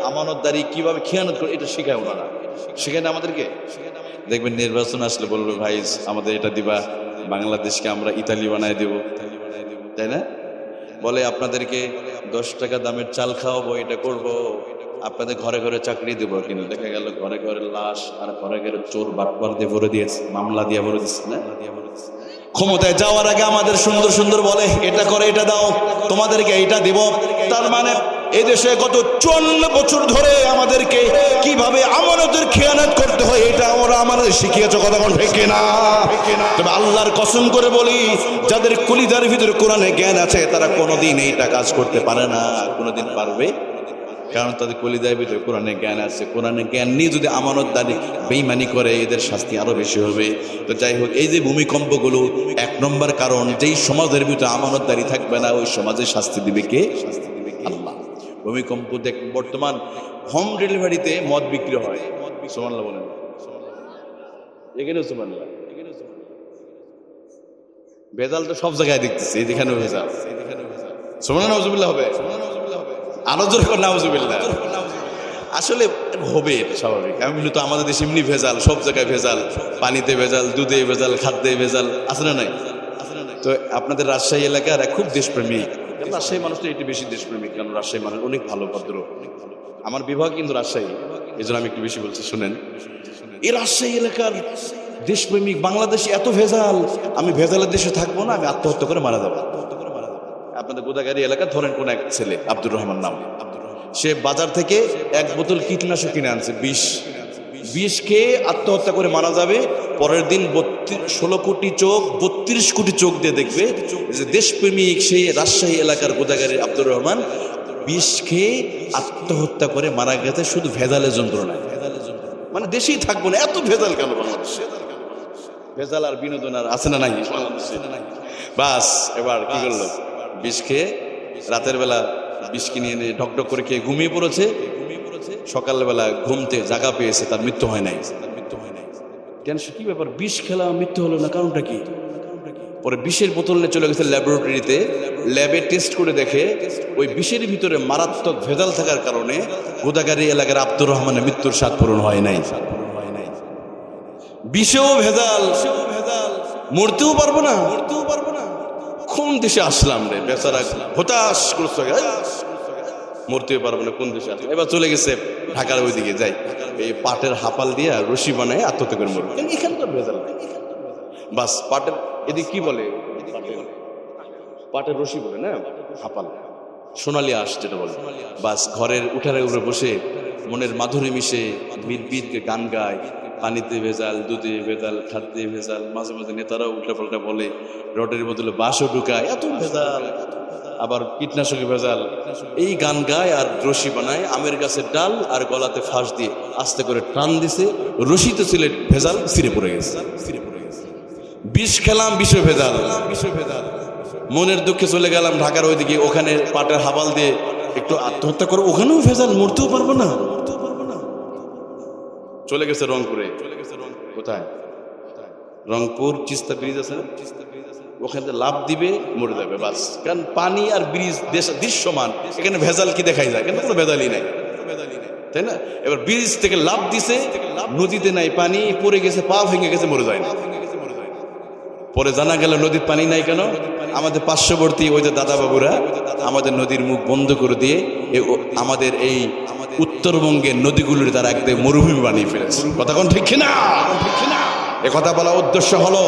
আমানতদারি কিভাবে খেয়ানত করে এটা শেখায় ওনারা, শেখায় না আমাদেরকে। দেখবেন নির্বাচন আসলে বলবে ভাই আমাদের এটা দিবা, বাংলাদেশকে আমরা ইতালি বানায় দেব, তাই না? বলে আপনাদেরকে 10 টাকা দামের চাল খাওয়াবো, এটা করব, আপনাদের ঘরে ঘরে চাকরি দেবো। কিন্তু দেখা গেল ঘরে ঘরে লাশ, আর ঘরে ঘরে চোর বাটপার দিয়ে ভরে দিয়েছে, মামলা দিয়ে ভরে দিচ্ছে না। ক্ষমতায় যাওয়ার আগে আমাদের সুন্দর সুন্দর বলে এটা করে, এটা দাও, তোমাদেরকে এইটা দেব। তার মানে এই দেশে গত 54 বছর ধরে আমাদেরকে কিভাবে আমানতের খেয়ানত করতে হয় এটা ওরা আমাদের শিখিয়েছে। কথা কোন ঠিক না? তবে আল্লাহর কসম করে বলি, যাদের কলিজার ভিতরে কোরআনে জ্ঞান আছে তারা কোনোদিন এইটা কাজ করতে পারে না, কোনোদিন পারবে, কারণ তাদের কলিজার ভিতরে কোরআনে জ্ঞান আছে। কোরআনে জ্ঞান নিয়ে যদি আমানতদারি বেঈমানি করে, এদের শাস্তি আরো বেশি হবে। তো যাই হোক, এই যে ভূমিকম্পগুলো 1 নম্বর কারণ, যেই সমাজের ভিতরে আমানতদারি থাকবে না ওই সমাজে শাস্তি দিবে কে? আল্লাহ। ভূমিকম্প দেখ, বর্তমান হোম ডেলিভারিতে মদ বিক্রি হয়, সুবহানাল্লাহ বলেন, এখানেও সুবহানাল্লাহ। ভেজাল তো সব জায়গায় দেখতেছি, এখানেও ভেজাল, সুবহানাল্লাহ নাউজুবিল্লাহ হবে, আরো জোর করে নাউজুবিল্লাহ। আসলে হবে, এটা স্বাভাবিক। আমি বলি তো আমাদের দেশে এমনি ভেজাল, সব জায়গায় ভেজাল, পানিতে ভেজাল, দুধে ভেজাল, খাদ্যে ভেজাল, আছে না নাই? তো আপনাদের রাজশাহী এলাকার খুব দেশপ্রেমিক, রাজশাহী মানুষটা একটু বেশি দেশপ্রেমিক, কারণ রাজশাহী মানুষ অনেক ভালো ভদ্র। আমার বিভাগ কিন্তু রাজশাহী, এই জন্য আমি একটু বেশি বলছি। শুনেন, এই রাজশাহী এলাকার দেশপ্রেমিক। বাংলাদেশে এত ভেজাল, আমি ভেজালের দেশে থাকবো না, আমি আত্মহত্যা করে মারা যাবো। আপনাদের গোদাগাড়ি এলাকা ধরেন কোন এক ছেলে, আব্দুর রহমান নাম, সে বাজার থেকে 1 বোতল কীটনাশক কিনে আনছে, বিষ খেয়ে আত্মহত্যা করে মারা যাবে। পরের দিন 16 কোটি চোখ, 32 কোটি চোখ দিয়ে দেখবে যে দেশপ্রেমিক সেই রাজশাহী এলাকার গোদাগাড়ির আব্দুর রহমান বিষ খেয়ে আত্মহত্যা করে মারা গেছে, শুধু ভেজালের যন্ত্রণায়। মানে দেশেই থাকবো না, এত ভেজাল কেন বাংলাদেশে? ভেজাল আর বিনোদন আর আছে না নাই? বাস এবার কি করলো, বিষ খেয়ে রাতের বেলা বিষ কিনে এনে ঢকঢক করে খেয়ে ঘুমিয়ে পড়েছে। সকালবেলা ঘুমতে জায়গা পেয়েছে, তার মৃত্যু হয় নাই। টেনশন, কি ব্যাপার, বিষ খেলা মৃত্যু হলো না, কারণটা কি? পরে বিষের বোতল নিয়ে চলে গেছে ল্যাবরেটরিতে, ল্যাবে টেস্ট করে দেখে ওই বিষের ভিতরে মারাত্মক ভেজাল থাকার কারণে গোদাগাড়ি এলাকার আব্দুর রহমানের মৃত্যুর স্বাদ পূরণ হয় নাই। বিষেও ভেজাল, মরতেও পারবো না। কোন দেশে আসলাম রে বেচারা, হতাশ করছে, মরতেও পারবো না, কোন দেশে আসলাম। এবার চলে গেছে ঢাকার ওইদিকে, যাই এই পাটের হাপাল দিয়ে রশি বানায় আত্মহত্যা করে মরবে। এখানকার ভেজাল বাস। পাটের এদিকে কি বলে, পাটের রশি বলে না, হাপাল, সোনালি আঁশ যেটা বলে। বাস ঘরের উঠানের উপরে বসে মনের মাধুরী মিশে বিদ গান গায়, পানিতে ভেজাল, দুধে ভেজাল, খাদ্যে ভেজাল, মাঝে মাঝে নেতারাও উল্টাপাল্টা বলে, রডের বদলে বাঁশও ঢুকায়, এত ভেজাল, আবার কীটনাশকের ভেজাল। এই গান গায় আর রশি বানায়, আমের গাছের ডাল আর গলাতে ফাঁস দিয়ে আস্তে করে টান দিছে, রশিতে ছিল ভেজাল, ছিঁড়ে পড়ে গেছে। বিষ খেলাম, বিষে ভেজাল। মনের দুঃখে চলে গেলাম ঢাকার ওইদিকে, ওখানে পাটের হাবাল দিয়ে একটু আত্মহত্যা করে, ওখানেও ভেজাল, মরতেও পারবো না। চলে গেছে রংপুরে, কোথায়, রংপুর চিস্তা ব্রিজ আছে না, ওখানে লাভ দিবে, মরে যাবে বাস। কারণ পানি আর ব্রিজ দৃশ্যমান, এখানে ভেজাল কি দেখাই যায়? কেন কোনো ভেজালই নাই, তাই না? এবার ব্রিজ থেকে লাভ দিছে, নদীতে নাই পানি, পড়ে গেছে, পা ভেঙে গেছে, মরে যায় না। পরে জানা গেল নদীর পানি নাই কেন? আমাদের পার্শ্ববর্তী ওই যে দাদা বাবুরা আমাদের নদীর মুখ বন্ধ করে দিয়ে আমাদের এই উত্তরবঙ্গের নদীগুলোর তারা একদম মরুভূমি বানিয়ে ফেলেছে। কথা কোন ঠিক না? এ কথা বলা উদ্দেশ্য হলো,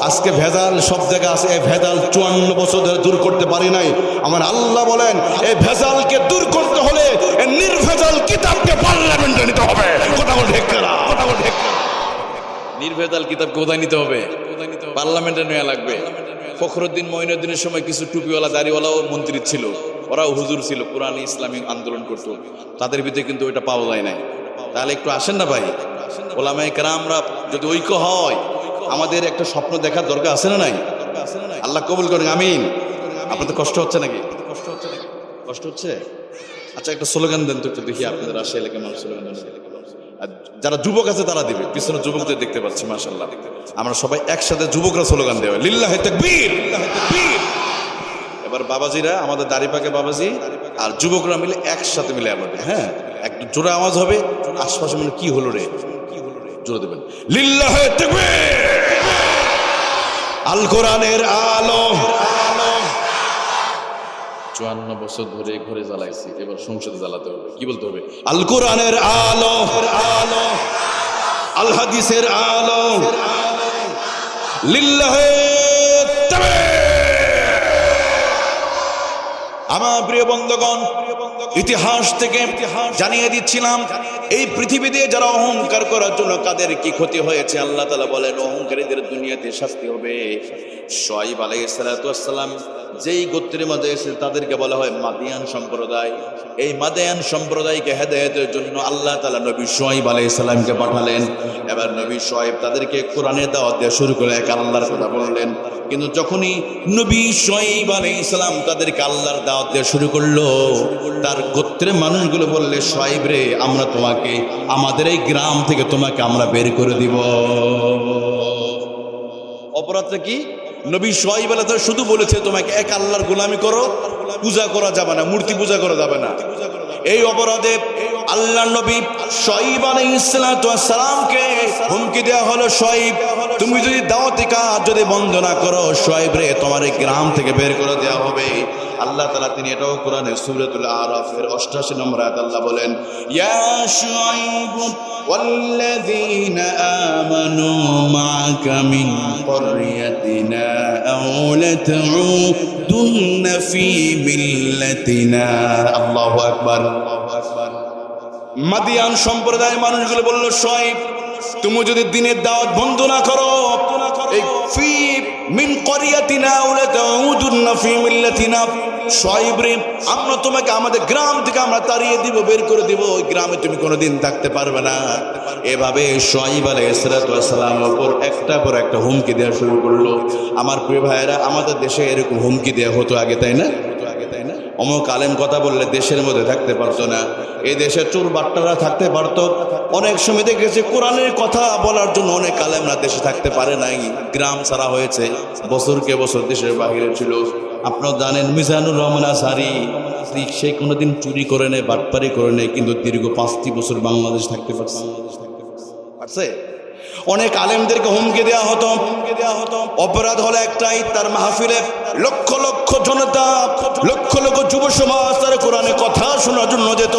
আজকে ভেজাল সব জায়গায় আছে, এই ভেজাল 54 বছর ধরে দূর করতে পারি নাই। আমার আল্লাহ বলেন, এই ভেজালকে দূর করতে হলে এই নির্ভেজাল কিতাবকে পার্লামেন্টে নিতে হবে। কথা কোন ঠিক না? নির্ভেজাল কিতাব কোথায় নিতে হবে? পার্লামেন্টে নেওয়া লাগবে। ফখরুদ্দিন মঈনুদ্দিনের সময় কিছু টুপিওয়ালা দাড়িওয়ালাও মন্ত্রী ছিল, ওরাও হুজুর ছিল, কোরআনী ইসলামিক আন্দোলন করতো, তাদের ভিতরে কিন্তু ওইটা পাওয়া যায় নাই। তাহলে একটু আসেন না ভাই, ওলামায়ে কেরামরা যদি ঐক্য হয়, আমাদের একটা স্বপ্ন দেখার দরকার আছে না নাই? আল্লাহ কবুল করেন, আমিন। আপনাদের কষ্ট হচ্ছে নাকি? কষ্ট হচ্ছে? আচ্ছা, একটা স্লোগান দেন তো একটু দেখি, আপনাদের আসে এলাকায় মানুষ স্লোগান দেন। আর যারা যুবক আছে তারা দিবে, পিছনে যুবকদের দেখতে পাচ্ছি মাশাআল্লাহ। আমরা সবাই একসাথে যুবকরা স্লোগান দেবে, লিল্লাহি তাকবীর, লিল্লাহি তাকবীর। এবার বাবাজিরা, আমাদের দাড়িপাকে বাবাজি আর যুবকরা মিলে একসাথে মিলে আবার, হ্যাঁ, একটু জোরে আওয়াজ হবে, আশপাশে মানে কি হলো রে, জোরে দেবেন, লিল্লাহি তাকবীর। আল কোরআনের আলো। 54 বছর ধরে ঘরে জ্বালাইছি, এবার সংসদে জ্বালাতে হবে। কি বলতে হবে? আল কোরআনের আলো, আল হাদিসের আলো, লিল্লাহি তাকবীর। আমার প্রিয় বন্ধুগণ, ইতিহাস থেকে জানিয়ে দিচ্ছিলাম, এই পৃথিবীতে যারা অহংকার করার জন্য কাদের কি ক্ষতি হয়েছে আল্লাহ তাআলা বলেন, অহংকারীদের দুনিয়াতে শাস্তি হবে। শুআয়ব আলাইহিস সালাতু ওয়াস সালাম যেই গোত্রের মধ্যে এসে তাদেরকে বলা হয় মাদিয়ান সম্প্রদায়। এই মাদিয়ান সম্প্রদায়কে হেদায়েতের জন্য আল্লাহ তাআলা নবী শুআয়ব আলাইহিস সালামকে পাঠালেন। এবার নবী শুআয়ব তাদেরকে কোরআনের দাওয়াত দেওয়া শুরু করে এক আল্লাহর কথা বললেন। কিন্তু যখনই নবী শুআয়ব আলাইহিস সালাম তাদেরকে আল্লাহর দাওয়াত দেওয়া শুরু করলো, তার গোত্রের মানুষগুলো বললে, শুআয়ব রে, আমরা তোমাকে আমাদের এই গ্রাম থেকে তোমাকে আমরা বের করে দিব। অপরাধটা কি? নবী শুআয়ব আলাইহিস সালাম শুধু বলেছে তোমাকে এক আল্লাহর গোলামি করো, পূজা করা যাবে না, মূর্তি পূজা করা যাবে না। এই অপরাধে আল্লাহ নবী শুআয়ব আলাইহিস সালামকে হুমকি দেওয়া হলো, শুআয়ব তুমি যদি দাওয়াতি কাজ যদি বন্ধ না করো, শুআয়ব রে, তোমার এই গ্রাম থেকে বের করে দেওয়া হবে। আল্লাহ তাআলা তিনি এটাও কোরআনের সূরাতুল আরাফের 88 নম্বর আয়াত আল্লাহ বলেন, ইয়া শুআয়ব ওয়াল্লাযীনা আমানু মা'আকা মিন ক্বরয়াতিনা আও লাতাউদুন্না ফী মিল্লাতিনা। আল্লাহু আকবার। মাদিয়ান সম্প্রদায়ের মানুষগুলো বলল, শুআয়ব তুমি যদি দিনের দাওয়াত বন্ধ না করো, এই ফী মিন ক্বরয়াতিনা আও লাতাউদুন্না ফী মিল্লাতিনা, শুআয়ব রে, আমরা তোমাকে আমাদের গ্রাম থেকে আমরা তাড়িয়ে দিব, বের করে দিব, ওই গ্রামে তুমি কোনোদিন থাকতে পারবে না। এভাবে শুআয়ব আলাইহিস সালামের উপর একটা পর একটা হুমকি দেওয়া শুরু করলো। আমার প্রিয় ভাইয়েরা, আমাদের দেশে এরকম হুমকি দেওয়া হতো আগে, তাই না? অমুক আলেম কথা বললে দেশের মধ্যে থাকতে পারতো না, এই দেশে চোর বাট্টারা থাকতে পারতো। অনেক সময় দেখেছি কোরআনের কথা বলার জন্য অনেক আলেমরা দেশে থাকতে পারে নাই, গ্রাম ছাড়া হয়েছে, বছরকে বছর দেশের বাহিরে ছিল। আপনারা জানেন মিজানুর রহমান আজহারি, সে কোনোদিন চুরি করে নেয়, বাটপারি করে নেয়, কিন্তু দীর্ঘ 5টি বছর বাংলাদেশ থাকতে পারছে। অনেক আলেমদেরকে হুমকি দেওয়া হতো। অপরাধ হলো একটাই, তার মাহফিলে লক্ষ লক্ষ জনতা, লক্ষ লক্ষ যুব সমাজ তার কোরআনে কথা শোনার জন্য যেত।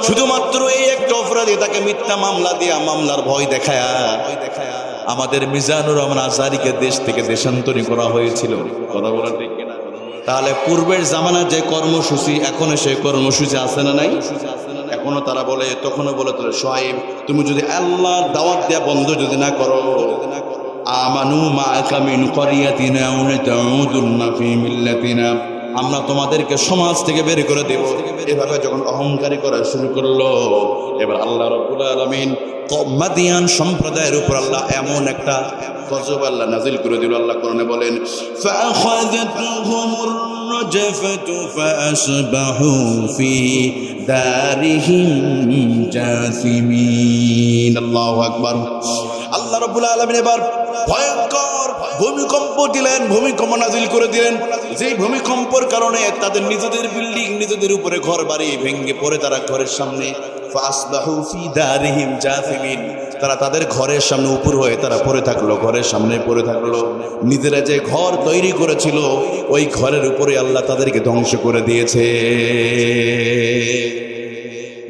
শুধুমাত্র এই একটা অপরাধে তাকে মিথ্যা মামলা দিয়ে, মামলার ভয় দেখায় আমাদের মিজানুর রহমান আজহারিকে দেশ থেকে দেশান্তরী করা হয়েছিল। কথা বলা ঠিক কিনা? তাহলে পূর্বের জামানার যে কর্মসূচি, এখনো সেই কর্মসূচি আছে না নাই? এখনো তারা বলে, তখনও বলে, তোর শুআয়ব তুমি যদি আল্লাহর দাওয়াত দেয়া বন্ধ যদি না করো, আমানু মা'আকা মিন ক্বরয়াতিনা আও লাতাউদুন্না ফী মিল্লাতিনা, আমরা তোমাদেরকে সমাজ থেকে বের করে দেব। এভাবে যখন অহংকারী করা শুরু করলো, এবার আল্লাহ রাব্বুল আলামিন মাদিয়ান সম্প্রদায়ের উপর আল্লাহ এমন একটা গজব আল্লাহ নাজিল করে দিল। আল্লাহ কোরআনে বলেন, ফাআখাযাতহুমুর রাজফাতু ফাআসবাহু ফী দারিহিম জাসিমিন। আল্লাহু আকবার। আল্লাহ রাব্বুল আলামিন এবার ভয়ঙ্কর ভূমিকম্প দিলেন, ভূমিকম্প নাজিল করে দিলেন। যেই ভূমিকম্পের কারণে তাদের নিজেদের বিল্ডিং, নিজেদের উপরে ঘর বাড়ি ভেঙে পড়ে, তারা ঘরের সামনে ফাসবাহু ফি দারিহিম জাসিমিন, তারা তাদের ঘরের সামনে উপর হয়ে তারা পড়ে থাকলো, ঘরের সামনে পড়ে থাকলো। নিজেরা যে ঘর তৈরি করেছিল ওই ঘরের উপরে আল্লাহ তাদেরকে ধ্বংস করে দিয়েছে।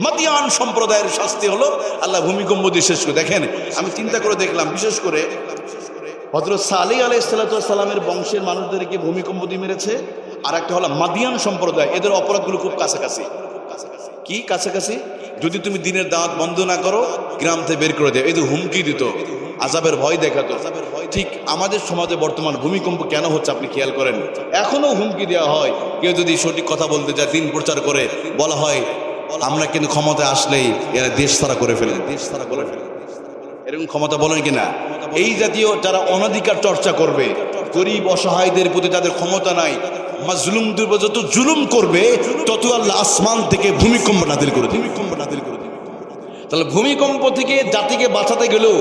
মাদিয়ান সম্প্রদায়ের শাস্তি হলো আল্লাহ ভূমিকম্প দিয়ে শেষ করে। দেখেন, আমি চিন্তা করে দেখলাম, বিশেষ করে হযরত সালেহ আলাইহিস সালামের বংশের মানুষদেরকে ভূমিকম্প দিয়ে মেরেছে। আর একটা হলো মাদিয়ান সম্প্রদায়, এদের অপরাধগুলো খুব কাছাকাছি। কি কাছাকাছি? যদি তুমি দিনের দাওয়াত বন্ধ না করো, গ্রাম থেকে বের করে দেয়, এদের হুমকি দিত। আযাবের ভয় দেখাতো। ঠিক আমাদের সমাজে বর্তমান ভূমিকম্প কেন হচ্ছে আপনি খেয়াল করেন, এখনো হুমকি দেওয়া হয়। কেউ যদি সঠিক কথা বলতে যায়, দিন প্রচার করে, বলা হয় আমরা কিন্তু ক্ষমতায় আসলেই এরা দেশ ছাড়া করে ফেলে, দেশ ছাড়া করে ফেলে। এরকম ক্ষমতা বলেন কিনা? এই জাতীয় যারা অনাধিকার চর্চা করবে, গরিব অসহায়দের প্রতি যাদের ক্ষমতা নাই, মাজলুমদের উপর যত জুলুম করবে, তত আল্লাহ আসমান থেকে ভূমিকম্প নাযিল করে দিবে। তাহলে ভূমিকম্প থেকে জাতিকে বাঁচাতে গেলেও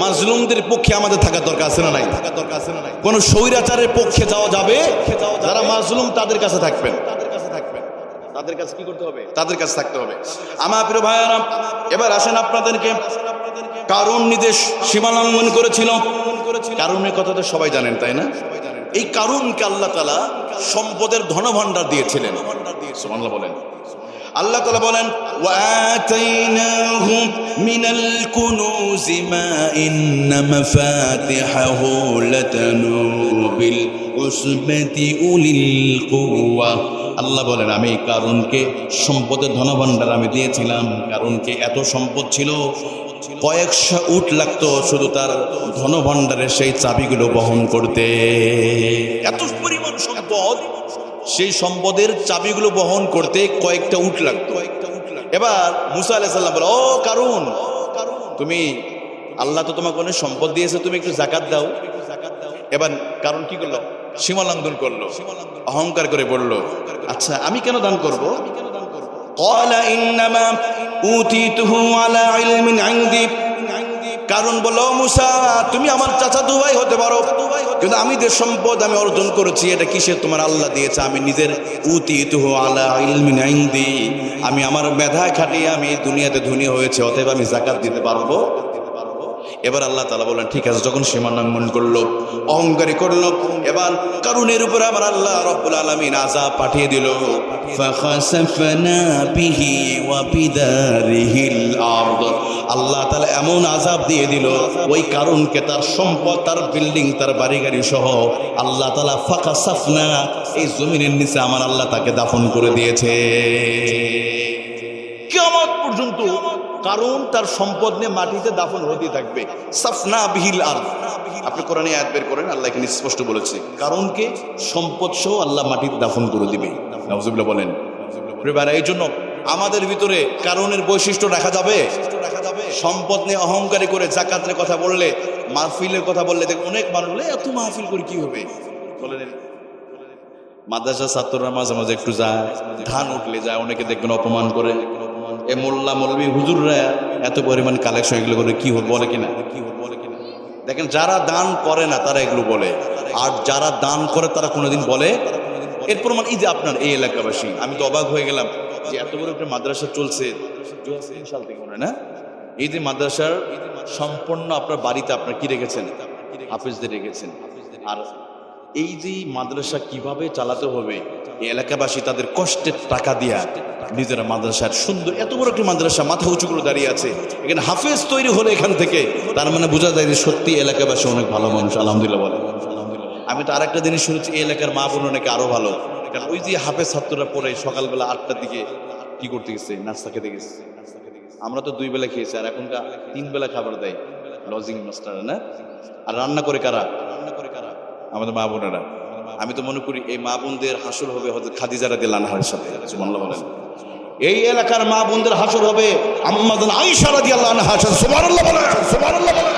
মাজলুমদের পক্ষে আমাদের থাকা দরকার আছে না নাই? কোন স্বৈরাচারের পক্ষে যাওয়া যাবে? যারা মাজলুম তাদের কাছে থাকবেন, তাদের কাছে কি করতে হবে? তাদের কাছে থাকতে হবে। আমার প্রিয় ভাইয়েরা, এবার আসেন আপনাদেরকে, কারুন নিজে সীমা লঙ্ঘন করেছিল। কারুনের কথা তো সবাই জানেন, তাই না? এই কারুনকে আল্লাহ তাআলা সম্পদের ধনভাণ্ডার দিয়েছিলেন। সুবহানাল্লাহ বলেন। আল্লাহ তাআলা বলেন, ওয়াতাইনাহু মিনাল কুনুজি মা ইন্না মাফাতিহাহু লাতানু বিল উসবাতি উলিল কুওয়া। আল্লাহ বলেন, আমি কারুনকে সম্পদের ধনভাণ্ডার আমি দিয়েছিলাম। কারুনকে এত সম্পদ ছিল, কয়েকশো উট লাগতো শুধু তার ধনভাণ্ডারের সেই চাবিগুলো বহন করতে। এত পরিমাণ সম্পদ, সেই সম্পদের চাবিগুলো বহন করতে কয়েকটা উট লাগতো। এবার মুসা আলাইহিস সালাম বলে, ও কারুন, তুমি, আল্লাহ তো তোমাকে অনেক সম্পদ দিয়েছে, তুমি একটু যাকাত দাও। এবার কারুন কি করলো? সীমা লঙ্ঘন করলো, অহংকার করে বলল, আচ্ছা আমি কেন দান করব? ক্বালা ইন্নামা উতিতুহু আলা ইলমিন ইনদি। কারণ বলো, মুসা তুমি আমার চাচাতো ভাই হতে পারো, কিন্তু আমি যে সম্পদ আমি অর্জন করেছি এটা কিসের? তোমার আল্লাহ দিয়েছে। আমি নিজের উতিতুহু আলা ইলমিন ইনদি, আমি আমার মেধা খাটিয়ে আমি দুনিয়াতে ধনী হয়েছে, অতএব আমি যাকাত দিতে পারবো। এবার আল্লাহ তাআলা বলেন, ঠিক আছে। যখন সীমা লঙ্ঘন করলো, অহংকারী করলো, এবার কারুনের উপরে আমার আল্লাহ রাব্বুল আলামিন আযাব পাঠিয়ে দিল। ফাখাসাফনা বিহি ওয়া বিদারিহিল আরদ। আল্লাহ তাআলা এমন আযাব দিয়ে দিল ওই কারুনকে, তার সম্পদ, তার বিল্ডিং, তার বাড়ি গাড়ি সহ আল্লাহ তাআলা ফাখাসাফনা, এই জমিনের নিচে আমার আল্লাহ তাকে দাফন করে দিয়েছে। কিয়ামত পর্যন্ত কারুন তার সম্পদ নিয়ে মাটিতে দাফন হতে থাকবে। সাফনা বিহিল আরদ। আপনি কোরআনে আয়াত বের করেন, আল্লাহ এখানে স্পষ্ট বলেছে কারুনকে সম্পদ সহ আল্লাহ মাটিতে দাফন করে দিবে। নাউজুবিল্লাহ বলেন। এই জন্য আমাদের ভিতরে কারুনের বৈশিষ্ট্য রাখা যাবে। সম্পদ নিয়ে অহংকারী করে যাকাতের কথা বললে, মাহফিলের কথা বললে, দেখ অনেক মানুষ বলে এত মাহফিল করে কি হবে? বলেন, মাদ্রাসা ছাত্ররা মাঝে মাঝে একটু যায়, ধান উঠলে যায়, অনেকে দেখবেন অপমান করে। এ মোল্লা মৌলবী হুজুররা এত পরিমাণ কালেকশন এগুলো করে কি হবে? বলে কিনা? দেখেন, যারা দান করে না তারা এগুলো বলে, আর যারা দান করে তারা কোনোদিন বলে। এর প্রমাণ এই যে আপনার এই এলাকাবাসী, আমি তো অবাক হয়ে গেলাম যে এত বড় একটা মাদ্রাসা চলছে 2003 সাল থেকে, মনে হয় না? এই যে মাদ্রাসার সম্পূর্ণ আপনার বাড়িতে আপনার কি রেখেছেন? হাফেজদের রেখেছেন। আর এই যে মাদ্রাসা কিভাবে চালাতে হবে, এই এলাকাবাসী তাদের কষ্টের টাকা দিয়া নিজেরা মাদ্রাসার সুন্দর এত বড় একটি মাদ্রাসা মাথা উঁচু করে দাঁড়িয়ে আছে, এখানে হাফেজ তৈরি হলো এখান থেকে, তার মানে বোঝা যায় যে সত্যি এলাকাবাসী অনেক ভালো মানুষ। আলহামদুলিল্লাহ বলে। আমি তো আরেকটা জিনিস শুনেছি, এই এলাকার মা বোন অনেকে আরো ভালো, কারণ ওই যে হাফেজ ছাত্ররা পড়ে সকালবেলা 8টার দিকে কি করতে গেছে? নাস্তা খেতে গেছে। আমরা তো 2 বেলা খেয়েছি, আর এখনকার 3 বেলা খাবার দেয় লজিং মাস্টার, না? আর রান্না করে কারা? আমাদের মা বোনেরা। আমি তো মনে করি এই মা বোনদের হাসর হবে হযরত খাদিজা রাদিয়াল্লাহু আনহার সাথে। সুবহানাল্লাহ বলেন। এই এলাকার মা বোনদের হাসর হবে আম্মা জান আয়েশা রাদিয়াল্লাহু আনহার সাথে। সুবহানাল্লাহ বলেন, সুবহানাল্লাহ বলেন।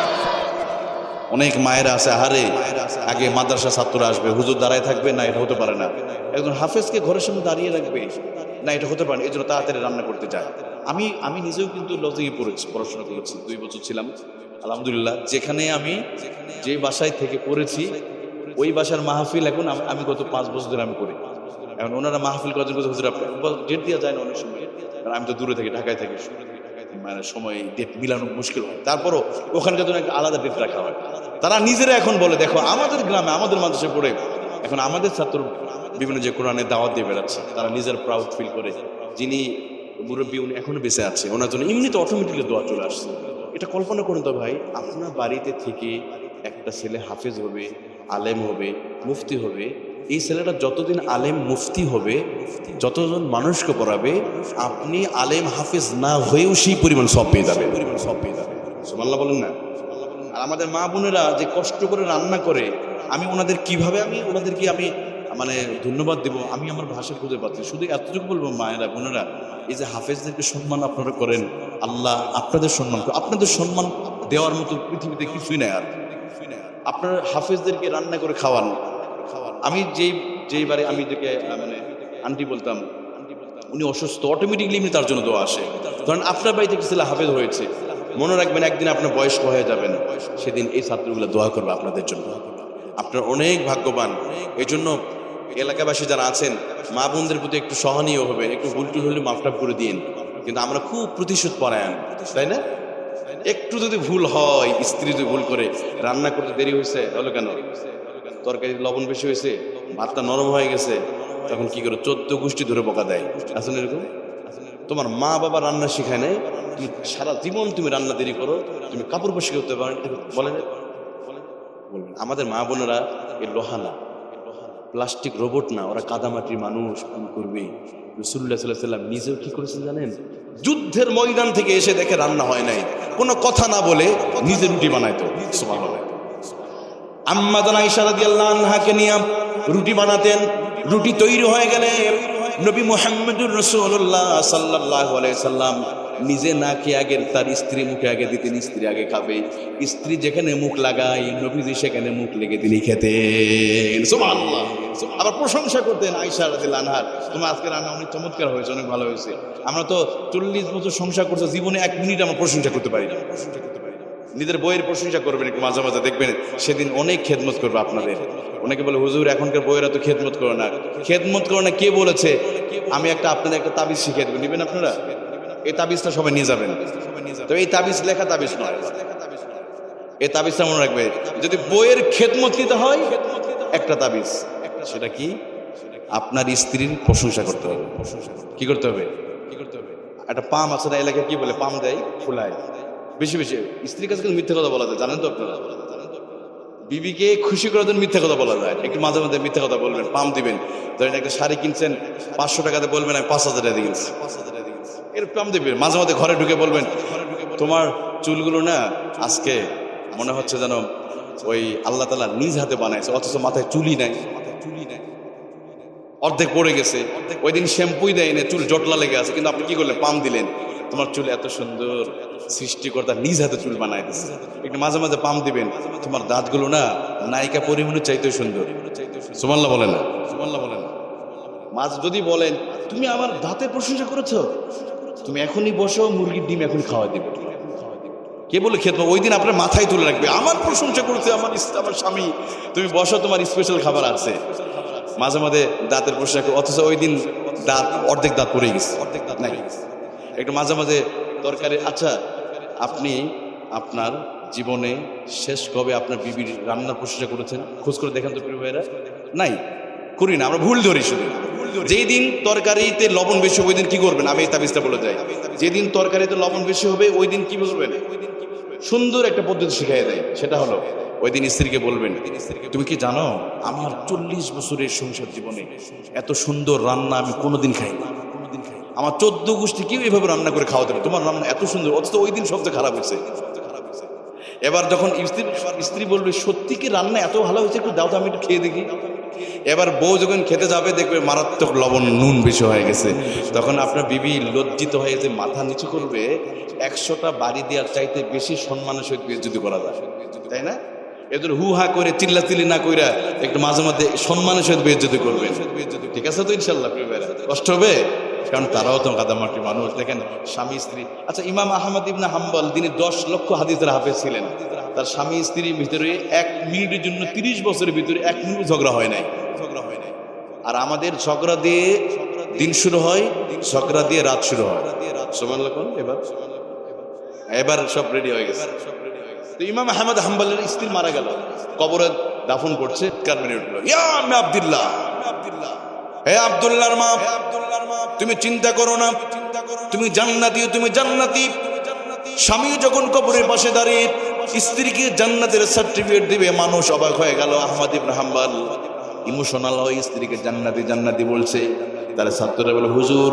অনেক মায়েরা আছে, আহারে আগে মাদ্রাসা ছাত্র আসবে, হুজুর দাঁড়ায় থাকবে না, এটা হতে পারে না। একজন হাফেজকে ঘরের সামনে দাঁড়িয়ে রাখবে না, এটা হতে পারে না। এই জন্য তাড়াতাড়ি রান্না করতে চায়। আমি নিজেও কিন্তু লজিংয়ে পড়াশোনা করেছি, 2 বছর ছিলাম। আলহামদুলিল্লাহ, যেখানে আমি যে বাসায় থেকে পড়েছি ওই বাসার মাহফিল এখন আমি গত 5 বছর ধরে আমি করি। এখন ওনারা মাহফিল করার জন্য হুজুর ডেট দেওয়া যায় না অনেক সময়, কারণ আমি তো দূরে থেকে, ঢাকায় থাকি, মানে সময় ডেট মিলানো মুশকিল হয়। তারপরও ওখানকার জন্য একটা আলাদা ডেট রাখা হয়। তারা নিজেরা এখন বলে, দেখো আমাদের গ্রামে, আমাদের মাদ্রাসায় পড়ে এখন আমাদের ছাত্র বিভিন্ন যে কোরআনের দাওয়াত দিয়ে বেড়াচ্ছে, তারা নিজের প্রাউড ফিল করে। যিনি মুরব্বী উনি এখনো বেঁচে আছে, ওনার জন্য এমনিতে অটোমেটিকলি দোয়া চলে আসছে। এটা কল্পনা করুন তো ভাই, আপনার বাড়িতে থেকে একটা ছেলে হাফেজ হবে, আলেম হবে, মুফতি হবে। এই ছেলেটা যতদিন আলেম মুফতি হবে, যতজন মানুষকে পড়াবে, আপনি আলেম হাফেজ না হয়েও সেই পরিমাণ সব পেয়ে যাবে। সুবহানাল্লাহ বলেন না? আর আমাদের মা বোনেরা যে কষ্ট করে রান্না করে, আমি ওনাদেরকে আমি মানে ধন্যবাদ দেব, আমি আমার ভাষা খুঁজে পাচ্ছি। শুধু এতটুকু বলবো, মায়েরা বোনেরা, এই যে হাফেজদেরকে সম্মান আপনারা করেন, আল্লাহ আপনাদের সম্মান করে। আপনাদের সম্মান দেওয়ার মতো পৃথিবীতে কিছুই নাই। আর আপনার হাফেজদেরকে রান্না করে খাওয়ান। আমি যেইবারে আমি দেখে মানে আন্টি বলতাম, উনি অসুস্থ, অটোমেটিকলি এমনি তার জন্য দোয়া আসে। ধরেন আপনার বাড়িতে কিছু হাফেজ হয়েছে, মনে রাখবেন একদিন আপনার বয়স্ক হয়ে যাবেন, সেদিন এই ছাত্রগুলো দোয়া করবে আপনাদের জন্য। আপনার অনেক ভাগ্যবান। এই জন্য এলাকাবাসী যারা আছেন, মা বোনদের প্রতি একটু সহনীয় হবে, একটু ভুলটুল হলে মাফটাপ করে দিন। কিন্তু আমরা খুব প্রতিশোধ পরায়ণ, তাই না? একটু যদি ভুল হয়, স্ত্রী যদি ভুল করে, রান্না করতে দেরি হয়েছে, হলো কেন? তরকারি লবণ বেশি হয়েছে, ভাতটা নরম হয়ে গেছে, তখন কি করে 14 গোষ্ঠী ধরে বকা দেয়। আসলে এরকম তোমার মা বাবা রান্না শিখায় নাই, তুমি সারা জীবন তুমি রান্না দেরি করো, তুমি কাপড় বসে করতে পারো, বলেন? আমাদের মা বোনেরা এই লোহা না, প্লাস্টিক রোবট না, ওরা কাদামাটির মানুষ, কি করবে? রাসূলুল্লাহ সাল্লাল্লাহু আলাইহি ওয়াসাল্লাম নিজেও কি করেছেন জানেন? যুদ্ধের ময়দান থেকে এসে দেখে রান্না হয় নাই, কোনো কথা না বলে নিজে রুটি বানাইতো। সুবহানাল্লাহ। আম্মা জান আয়েশা রাদিয়াল্লাহু আনহাকে নিয়ে রুটি বানাতেন। রুটি তৈরি হয়ে গেলে নবী মুহাম্মদুর রাসূলুল্লাহ সাল্লাল্লাহু আলাইহি সাল্লাম নিজে না খেয়ে আগে তার স্ত্রী মুখে আগে দিতেন, স্ত্রী আগে খাবে। স্ত্রী যেখানে মুখ লাগায়, নবীজি সেখানে মুখ লেগে তিনি খেতেন। সুবহানাল্লাহ। আবার প্রশংসা করতেন আয়েশা রাদিয়াল্লাহু আনহা, তোমার আজকে রান্না অনেক চমৎকার হয়েছে, অনেক ভালো হয়েছে। আমরা তো 40 বছর সংসার করছি, জীবনে 1 মিনিট আমরা প্রশংসা করতে পারি না। নিজের বইয়ের প্রশংসা করবেন একটু মাঝে মাঝে, দেখবেন সেদিন অনেক খেদমত করবে আপনাদের। অনেকে বলে, হুজুর এখনকার বইয়েরা তো খেদমত করে না। খেদমত করে না কে বলেছে? আমি আপনাদের একটা তাবিজ শিখিয়ে দেবো, নেবেন আপনারা? এই তাবিজটা সবাই নিয়ে যাবেন। তো এই তাবিজ লেখা তাবিজ নয়, এই তাবিজটা মনে রাখবে। যদি বইয়ের খেদমত নিতে হয়, একটা তাবিজ, সেটা কি? আপনার স্ত্রীর প্রশংসা করতে হবে। কি করতে হবে? একটা পাম আছে না এলাকায়, কি বলে? পাম দেয়, ফুলায় বেশি বেশি। স্ত্রীর কাছে কিন্তু মিথ্যা কথা বলা যায়, জানেন তো আপনারা? বিবিকে খুশি করার জন্য মিথ্যা কথা বলা যায়। একটু মাঝে মাঝে মিথ্যা কথা বলবেন, পাম দিবেন। ধরেন একটা শাড়ি কিনছেন 500 টাকাতে, বলবেন আমি 5000 টাকা দিয়ে কিনছি, এর পাম দিবেন। মাঝে মাঝে ঘরে ঢুকে বলবেন, তোমার চুলগুলো না আজকে মনে হচ্ছে যেন ওই আল্লাহ তাআলা নিজ হাতে বানাইছে, অথচ মাথায় চুলই নাই, অর্ধেক পড়ে গেছে। ওই দিন শ্যাম্পুই দেয় না, চুল জটলা লেগে আছে, কিন্তু আপনি কি করলেন? পাম দিলেন। তোমার চুল এত সুন্দর, সৃষ্টিকর্তা নিজ হাতে চুল বানাই দিচ্ছে। একটু মাঝে মাঝে পাম দিবেন। তোমার দাঁতগুলো না নায়িকা পরিমণির চাইতে সুন্দর। সুবহানাল্লাহ বলেন না? সুবহানাল্লাহ বলেন না? মাঝে যদি বলেন, তুমি আমার দাঁতের প্রশংসা করেছো, তুমি এখনই বসো, মুরগির ডিম এখন খাওয়া দিবে। কে বলে খেতবা? ওই দিন আপনার মাথায় তুলে রাখবে, আমার প্রশংসা করছে আমার স্বামী, তুমি বসো, তোমার স্পেশাল খাবার আছে। মাঝে মাঝে দাঁতের প্রশংসা, অথচ ওই দিন দাঁত অর্ধেক দাঁত পড়ে গেছে, অর্ধেক দাঁত নাই। একটু মাঝে মাঝে তরকারি। আচ্ছা, আপনি আপনার জীবনে শেষ কবে আপনার বিবির রান্নার প্রশংসা করেছেন? খোঁজ করে দেখেন তো প্রিয় ভাইয়েরা। নাই, করি না, আমরা ভুল ধরি শুধু। যেই দিন তরকারিতে লবণ বেশি হবে, ওই দিন কি করবেন? আমি এই তাবিজটা বলে যাই, যেদিন তরকারিতে লবণ বেশি হবে ওই দিন কি করবেন? সুন্দর একটা পদ্ধতি শিখিয়ে দেয়, সেটা হলো ওই দিন স্ত্রীকে বলবেন, তুমি কি জানো আমার 40 বছরের সংসার জীবনে এত সুন্দর রান্না আমি কোনোদিন খাইনি। আমার 14 গোষ্ঠী কেউ এভাবে রান্না করে খাওয়াতে পারে, তোমার রান্না এত সুন্দর, অথচ ওই দিন সবচেয়ে খারাপ হয়েছে। এবার যখন স্ত্রী বলবে, সত্যি কি রান্না এত ভালো হয়েছে, একটু দাও তো, আমি একটু খেয়ে দেখি। এবার বউ যখন খেতে যাবে, দেখবে মারাত্মক লবণ, নুন বেশি হয়ে গেছে। তখন আপনার বিবি লজ্জিত হয়ে যে মাথা নিচু করবে, 100টা বাড়ি দেওয়ার চাইতে বেশি সম্মানের সহিত বেইজ্জতি করা যায়, তাই না? এদের হু হা করে চিল্লাচিল্লি না কইরা একটু মাঝে মাঝে সম্মানের সহিত বেইজ্জতি করবেন। ঠিক আছে তো ইনশাল্লাহ? কষ্ট হবে, কারণ তারাও তো কাদামাটি মানুষ। দেখেন স্বামী স্ত্রী। আচ্ছা, ইমাম আহমদ ইবনে হাম্বল, তিনি 10 লক্ষ হাদিসের হাফেজ ছিলেন। তার স্বামী স্ত্রীর ভিতরে 1 মিনিটের জন্য 30 বছরের ভিতরে 1 মিনিট ঝগড়া হয় নাই। আর আমাদের ঝগড়া দিয়ে দিন শুরু হয়, ঝগড়া দিয়ে রাত শুরু হয়। সুবহানাল্লাহ। এবার সব রেডি হয়ে গেছে। তো ইমাম আহমদ হাম্বলের স্ত্রী মারা গেল, কবরে দাফন করছে, কার মেরে উঠলো, ইয়া আম্মে আব্দুল্লাহ, হে আব্দুল্লাহর মা, তুমি চিন্তা করো না, তুমি জান্নাতি, তুমি জান্নাতি। স্বামী যখন কবরের পাশে দাঁড়িয়ে স্ত্রীকে জান্নাতের সার্টিফিকেট দিবে, মানুষ অবাক হয়ে গেল। আহমদ ইবনে হাম্বল ইমোশনাল হয়ে স্ত্রীকে জান্নাতি জান্নাতি বলছে। তার ছাত্ররা বলে, হুজুর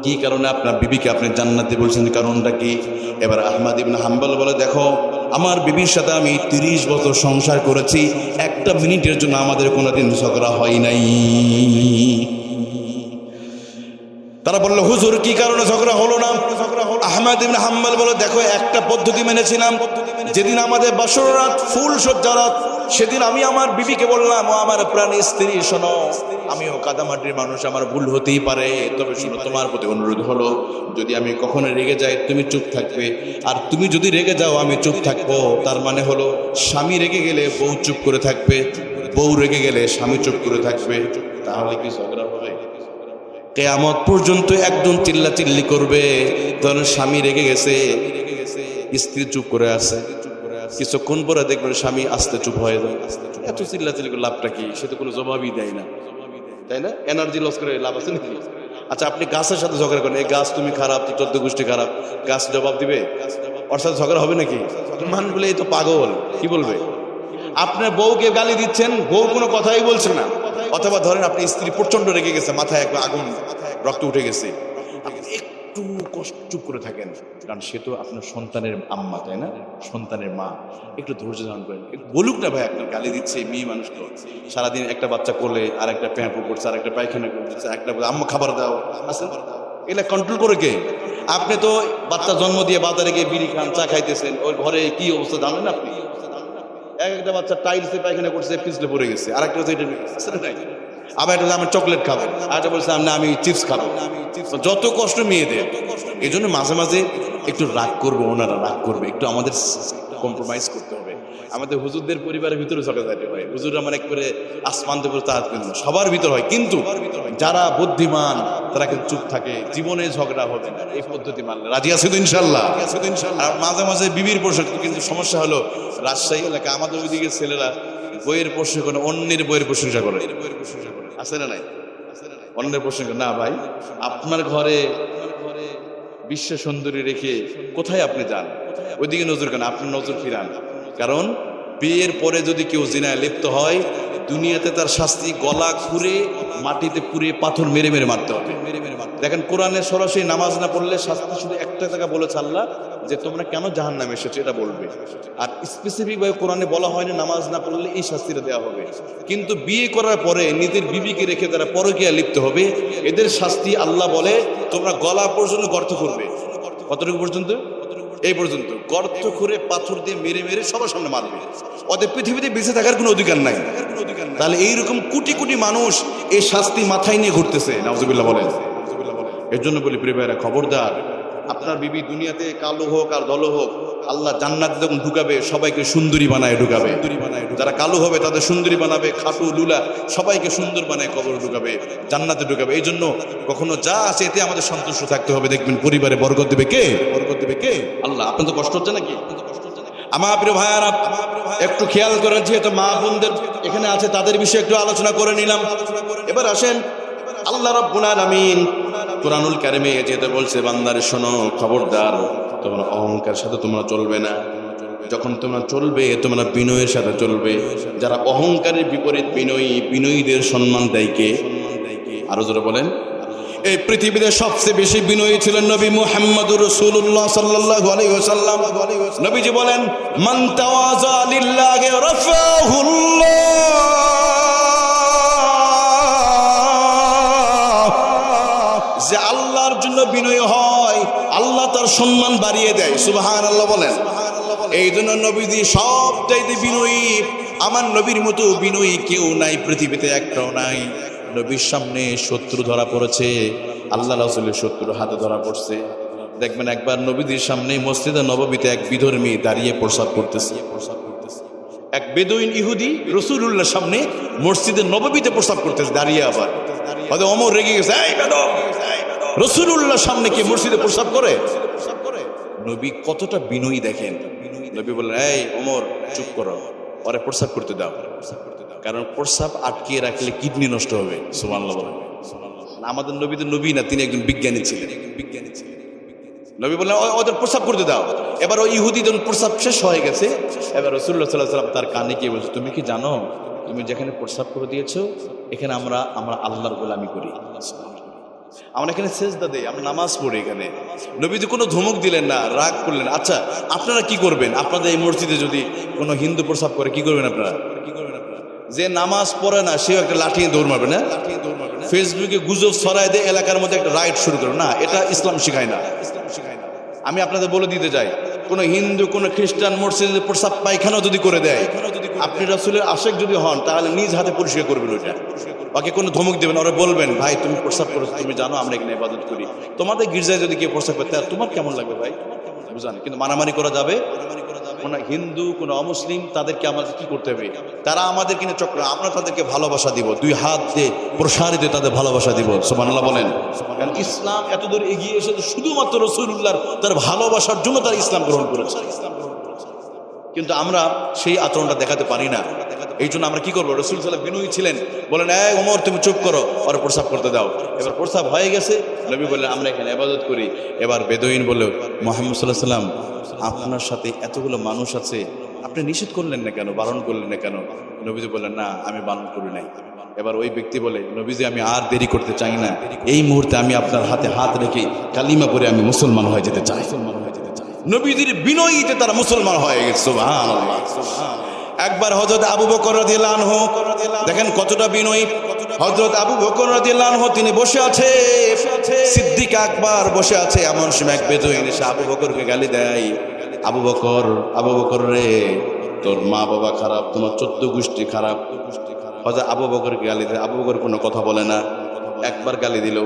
কি কারণে আপনার বিবিকে আপনি জান্নাতি বলছেন, কারণটা কি? এবার আহমদ ইবনে হাম্বল বলে, দেখো আমার বিবির সাথে আমি 30 বছর সংসার করেছি, একটা মিনিটের জন্য আমাদের কোনোদিন ঝগড়া হয় নাই। তারা বললো হুজুর কি কারণে ঝগড়া হলো না? আহমদ ইবনে হাম্বল বলে, দেখো একটা পদ্ধতি মেনেছিলাম। যেদিন আমাদের বাসর রাত, ফুল সজ্জা রাত, সেদিন আমি আমার বিবিকে বললাম, ও আমার প্রাণী স্ত্রী, শোনো, আমিও কাদামাটির মানুষ, আমার ভুল হতেই পারে, তবে শোনো, তোমার প্রতি অনুরোধ হলো, যদি আমি কখনো রেগে যাই তুমি চুপ থাকবে, আর তুমি যদি রেগে যাও আমি চুপ থাকবো। তার মানে হলো স্বামী রেগে গেলে বউ চুপ করে থাকবে, বউ রেগে গেলে স্বামী চুপ করে থাকবে। তাহলে কি ঝগড়া হবে? কিয়ামত পর্যন্ত একজন চিল্লাচিল্লি করবে, ধরেন স্বামী রেগে গেছে, স্ত্রী চুপ করে আছে, কিছুক্ষণ পরে দেখবেন স্বামী আস্তে চুপ হয়ে যায়। এত চিল্লাচিল্লি করে লাভটা কি? সে তো কোনো জবাবই দেয় না, তাই না? এনার্জি লস করে লাভ আছে নাকি? আচ্ছা, আপনি গাছের সাথে ঝগড়া করেন, এই গাছ তুমি খারাপ, তো 14 গোষ্ঠী খারাপ, গাছ জবাব দিবে? ওর সাথে ঝগড়া হবে নাকি? মানুষ বলে এই তো পাগল, কি বলবে? আপনার বউকে গালি দিচ্ছেন, বউ কোনো কথাই বলছে না। অথবা ধরেন আপনি স্ত্রী প্রচন্ড রেগে গেছে, মাথায় একবার আগুন, রক্ত উঠে গেছে, আপনি একটু কষ্ট চুপ করে থাকেন, কারণ সে তো আপনার সন্তানের আম্মা, তাই না? সন্তানের মা, একটু ধৈর্য ধারণ করেন, বলুক না ভাই, আপনার গালি দিচ্ছে, মেয়ে মানুষ তো সারাদিন একটা বাচ্চা করলে আর একটা প্যাঁপু করছে, আর একটা পায়খানা করছে, একটা আম্মা খাবার দাও আছে, এগুলা কন্ট্রোল করে কে? আপনি তো বাচ্চা জন্ম দিয়ে বাজারে গিয়ে বিড়ি খান, চা খাইতেছেন, ওই ঘরে কি অবস্থা জানেন আপনি? একটা বাচ্চা টাইলসে পায়খানা করছে, পিছলে পড়ে গেছে, আর একটা হচ্ছে আবার একটা আমি চকলেট খাবো, আর একটা বলছে আমি চিপস খাবো। যত কষ্ট মেয়েদের, এই জন্য মাঝে মাঝে একটু রাগ করবো, ওনারা রাগ করবে, একটু আমাদের কম্প্রোমাইজ করতে হবে। আমাদের হুজুরদের পরিবারের ভিতরে ঝগড়াঝাটি হয়, হুজুররা মানে করে আসমান দেব তাহাত, কিন্তু সবার ভিতর হয়, কিন্তু যারা বুদ্ধিমান তারা কিন্তু চুপ থাকে, জীবনে ঝগড়া হবে না। এই পদ্ধতি মানলে রাজি আছে তো ইনশাল্লাহ? আর মাঝে মাঝে বিবির প্রশ্ন, কিন্তু সমস্যা হলো রাজশাহী এলাকা আমাদের ওইদিকে ছেলেরা বইয়ের প্রশ্ন করে, অন্যের বইয়ের প্রশংসা করে, আছে না নাই? অন্যের প্রশংসা না ভাই, আপনার ঘরে বিশ্ব সুন্দরী রেখে কোথায় আপনি যান? ওইদিকে নজর কেন? আপনি নজর ফিরান। কারণ বিয়ের পরে যদি কেউ জিনায় লিপ্ত হয়, দুনিয়াতে তার শাস্তি গলা খুঁড়ে মাটিতে পুড়ে পাথর মেরে মেরে মারতে হবে। দেখেন কোরআনে সরাসরি নামাজ না পড়লে শাস্তি শুধু একটা জায়গা বলেছে আল্লাহ, যে তোমরা কেন জাহান্নামে এসেছো এটা বলবে। আর স্পেসিফিক ভাবে কোরআনে বলা হয়নি নামাজ না পড়লে এই শাস্তিটা দেওয়া হবে। কিন্তু বিয়ে করার পরে নিজের বিবিকে রেখে তারা পরকীয়া লিপ্ত হবে, এদের শাস্তি আল্লাহ বলে তোমরা গলা পর্যন্ত গর্ত করবে। কতটুকু পর্যন্ত? এই পর্যন্ত গর্ত করে পাথর দিয়ে মেরে মেরে সবার সামনে মারবে। ওদের পৃথিবীতে বেঁচে থাকার কোনো অধিকার নাই। তাহলে এইরকম কোটি কোটি মানুষ এই শাস্তি মাথায় নিয়ে ঘুরতেছে, নাউজুবিল্লাহ বলেন। এর জন্য বলি প্রিয় ভাইরা, খবরদার, আপনার বিবি দুনিয়াতে কালো হোক আর দল হোক, আল্লাহ জান্নাতে যখন ঢুকাবে সবাইকে সুন্দরী বানায় ঢুকাবে। যারা কালো হবে তাদের সুন্দরী বানাবে, খাটু লুলা সবাইকে সুন্দর বানায় কবর ঢুকাবে, জান্নাতে ঢুকাবে। এই জন্য কখনো যা আছে এতে আমাদের সন্তুষ্ট থাকতে হবে। দেখবেন পরিবারে বরকত দেবে কে? বরকত দেবে কে? আল্লাহ। আপনার তো কষ্ট হচ্ছে নাকি? আমার প্রিয় ভাইয়ারা, একটু খেয়াল করেন, যেহেতু মা বোনদের এখানে আছে তাদের বিষয়ে একটু আলোচনা করে নিলাম। এবার আসেন, আল্লাহ রাব্বুল আলামিন কুরআনুল কারীমে যেটা বলছে, বান্দারে শোনো, খবরদার, তোমরা অহংকার সাথে তোমরা চলবে না। যখন তোমরা চলবে তোমরা বিনয়ের সাথে চলবে। যারা অহংকারের বিপরীত বিনয়ী, বিনয়ীদের সম্মান দেয় কে? আরো জোরে বলেন। এই পৃথিবীতে সবচেয়ে বেশি বিনয়ী ছিলেন নবী মুহাম্মদুর রাসূলুল্লাহ সাল্লাল্লাহু আলাইহি ওয়াসাল্লাম। নবীজি বলেন, মান তাওয়াযা লিল্লাহি রাফাহুল্লাহ। যে আল্লাহর জন্য বিনয়ী হয়, আল্লাহ তার সম্মান বাড়িয়ে দেয়। সুবহানাল্লাহ বলেন। এই জন্য নবীজি সবচাইতে বিনয়ী। আমার নবীর মতো বিনয়ী কেউ নাই পৃথিবীতে, একটাও নাই। নবীর সামনে শত্রু ধরা পড়েছে, আল্লাহ রাসূলের শত্রু হাতে ধরা পড়ছে। দেখবেন একবার নবীজির সামনে মসজিদে নববীতে এক বিধর্মী দাঁড়িয়ে প্রসাব করতেছে। এক বেদুইন ইহুদি রাসূলুল্লাহর সামনে মসজিদে নববীতে প্রসাব করতেছে দাঁড়িয়ে। আবার হয়তো ওমর রেগে গেছে, এই বেদব, রাসূলুল্লাহর সামনে কি মসজিদে প্রসাব করে? নবী কতটা বিনয়ী দেখেন। নবী বললেন, এই ওমর চুপ করো, ওরে প্রসাব করতে দাও, কারণ প্রসাব আটকিয়ে রাখলে কিডনি নষ্ট হবে। সুবহানাল্লাহ বলেন। আমাদের নবী তো নবী না, তিনি একজন বিজ্ঞানী ছিলেন। নবী বললেন, ওদের প্রসাব করতে দাও। এবার ওই ইহুদি যখন প্রসাব শেষ হয়ে গেছে, এবার রাসূলুল্লাহ সাল্লাল্লাহু আলাইহি ওয়াসাল্লাম তার কানে গিয়ে বলছে, তুমি কি জানো, তুমি যেখানে প্রসাব করে দিয়েছো এখানে আমরা আল্লাহর গোলামি করি। আমরা এখানে সেজদা দেই, আমরা নামাজ পড়ি এখানে। নবীজি কোনো ধমক দিলেন না, রাগ করলেন। আচ্ছা আপনারা কি করবেন? আপনাদের এই মসজিদে যদি কোনো হিন্দু প্রস্রাব করে কি করবেন আপনারা? যে নামাজ পড়ে না সেও একটা লাঠি নিয়ে দৌড় মারবে না? ফেসবুকে গুজব ছড়ায় দিয়ে এলাকার মধ্যে একটা রাইট শুরু করবে না, এটা ইসলাম শিখায় না। আমি আপনাদের বলে দিতে চাই, কোনো হিন্দু কোনো খ্রিস্টান মসজিদে প্রস্রাব পায়খানা যদি করে দেয়, আপনি রাসূলের আশেক যদি হন তাহলে নিজ হাতে পরিষ্কার করবেন ওইটা। বাকি কোনো ধমক দেবেন, ওরা বলবেন ভাই তুমি প্রস্রাব করেছো, তুমি জানো আমরা এখানে ইবাদত করি, তোমাদের গির্জায় যদি কেউ প্রস্রাব করতে হয় তোমার কেমন লাগবে ভাই? বুঝান। কিন্তু মারামারি করা যাবে? কোন হিন্দু কোন অমুসলিম তাদেরকে আমাদের কি করতে হবে? তারা আমাদের কিনে চক্র, আমরা তাদেরকে ভালোবাসা দিব, দুই হাত দিয়ে প্রসারিত তাদের ভালোবাসা দিব। সুবহানাল্লাহ বলেন। কারণ ইসলাম এত দূর এগিয়ে এসেছে শুধুমাত্র রাসূলুল্লাহর তার ভালোবাসার জন্য তারা ইসলাম গ্রহণ করেছে। কিন্তু আমরা সেই আচরণটা দেখাতে পারি না। এই জন্য আমরা কি করবো? রাসূল সাল্লাল্লাহু আলাইহি ওয়াসাল্লাম বিনয়ী ছিলেন, বলেন এই ওমর তুমি চুপ করো, ওর প্রস্রাব করতে দাও। এবার প্রস্রাব হয়ে গেছে, নবী বললেন আমরা এখানে ইবাদত করি। এবার বেদুইন বলল মুহাম্মদ সাল্লাল্লাহু আলাইহি ওয়াসাল্লাম আপনার সাথে এতগুলো মানুষ আছে, আপনি নিষেধ করলেন না কেন, বারণ করলেন না কেন? নবীজি বললেন না আমি বারণ করি নাই। এবার ওই ব্যক্তি বলে নবীজি আমি আর দেরি করতে চাই না, এই মুহূর্তে আমি আপনার হাতে হাত রেখে কালিমা পড়ে আমি মুসলমান হয়ে যেতে চাই। নবীজির বিনয়ীতে তারা মুসলমান হয়ে গেছে। সুবহানাল্লাহ। একবার হযরত আবু বকর রাদিয়াল্লাহু আনহু, দেখেন কতটা বিনয়ী। হযরত আবু বকর রাদিয়াল্লাহু আনহু তিনি বসে আছে, সিদ্দিক আকবর বসে আছে, এমন সময় এক বেদুইন এসে আবু বকরকে গালি দেয়। আবু বকর রে তোর মা বাবা খারাপ, তোমার 14 গোষ্ঠী খারাপ। হযরত আবু বকরকে গালি দেয়, আবু বকর কোনো কথা বলে না। একবার গালি দিল,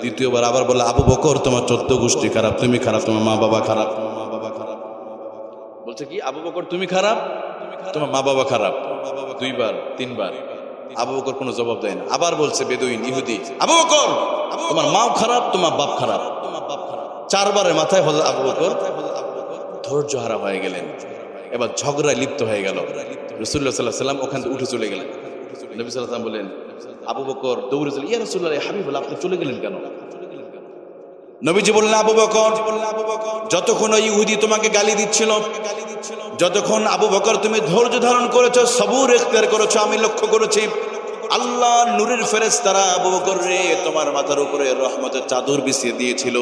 দ্বিতীয়বার আবার বলে আবু বকর তোমার 14 গোষ্ঠী খারাপ, তুমি খারাপ, তোমার মা বাবা খারাপ। বলছে কি আবু বকর তুমি খারাপ, তোমার মা বাবা খারাপ। দুইবার তিনবার আবু বকর কোনো জবাব দেয় না। আবার বলছে বেদুইন ইহুদি, আবু বকর তোমার মাও খারাপ, তোমার বাপ খারাপ। চারবারের মাথায় হযরত আবু বকর ধৈর্য হারা হয়ে গেলেন। এবার ঝগড়ায় লিপ্ত হয়ে গেল। রাসূলুল্লাহ সাল্লাল্লাহু আলাইহি ওয়াসাল্লাম ওখান থেকে উঠে চলে গেলেন। নবী সাল্লাল্লাহু আলাইহি ওয়াসাল্লাম বলেন, আবু বকর দৌড়ে চলে, ইয়া রাসূলুল্লাহ হাবিবুল্লাহ আপনি চলে গেলেন কেন? নবীজি বললেন আবু বকর যতক্ষণ ওই ইহুদি তোমাকে গালি দিচ্ছিল, যতক্ষণ আবু বকর তুমি ধৈর্য ধারণ করেছো, সবুর ইখতিয়ার করেছো, আমি লক্ষ্য করেছি আল্লাহ নূরের ফেরেশতারা আবু বকর রে তোমার মাথার উপরে রহমতের চাদর বিছিয়ে দিয়েছিল।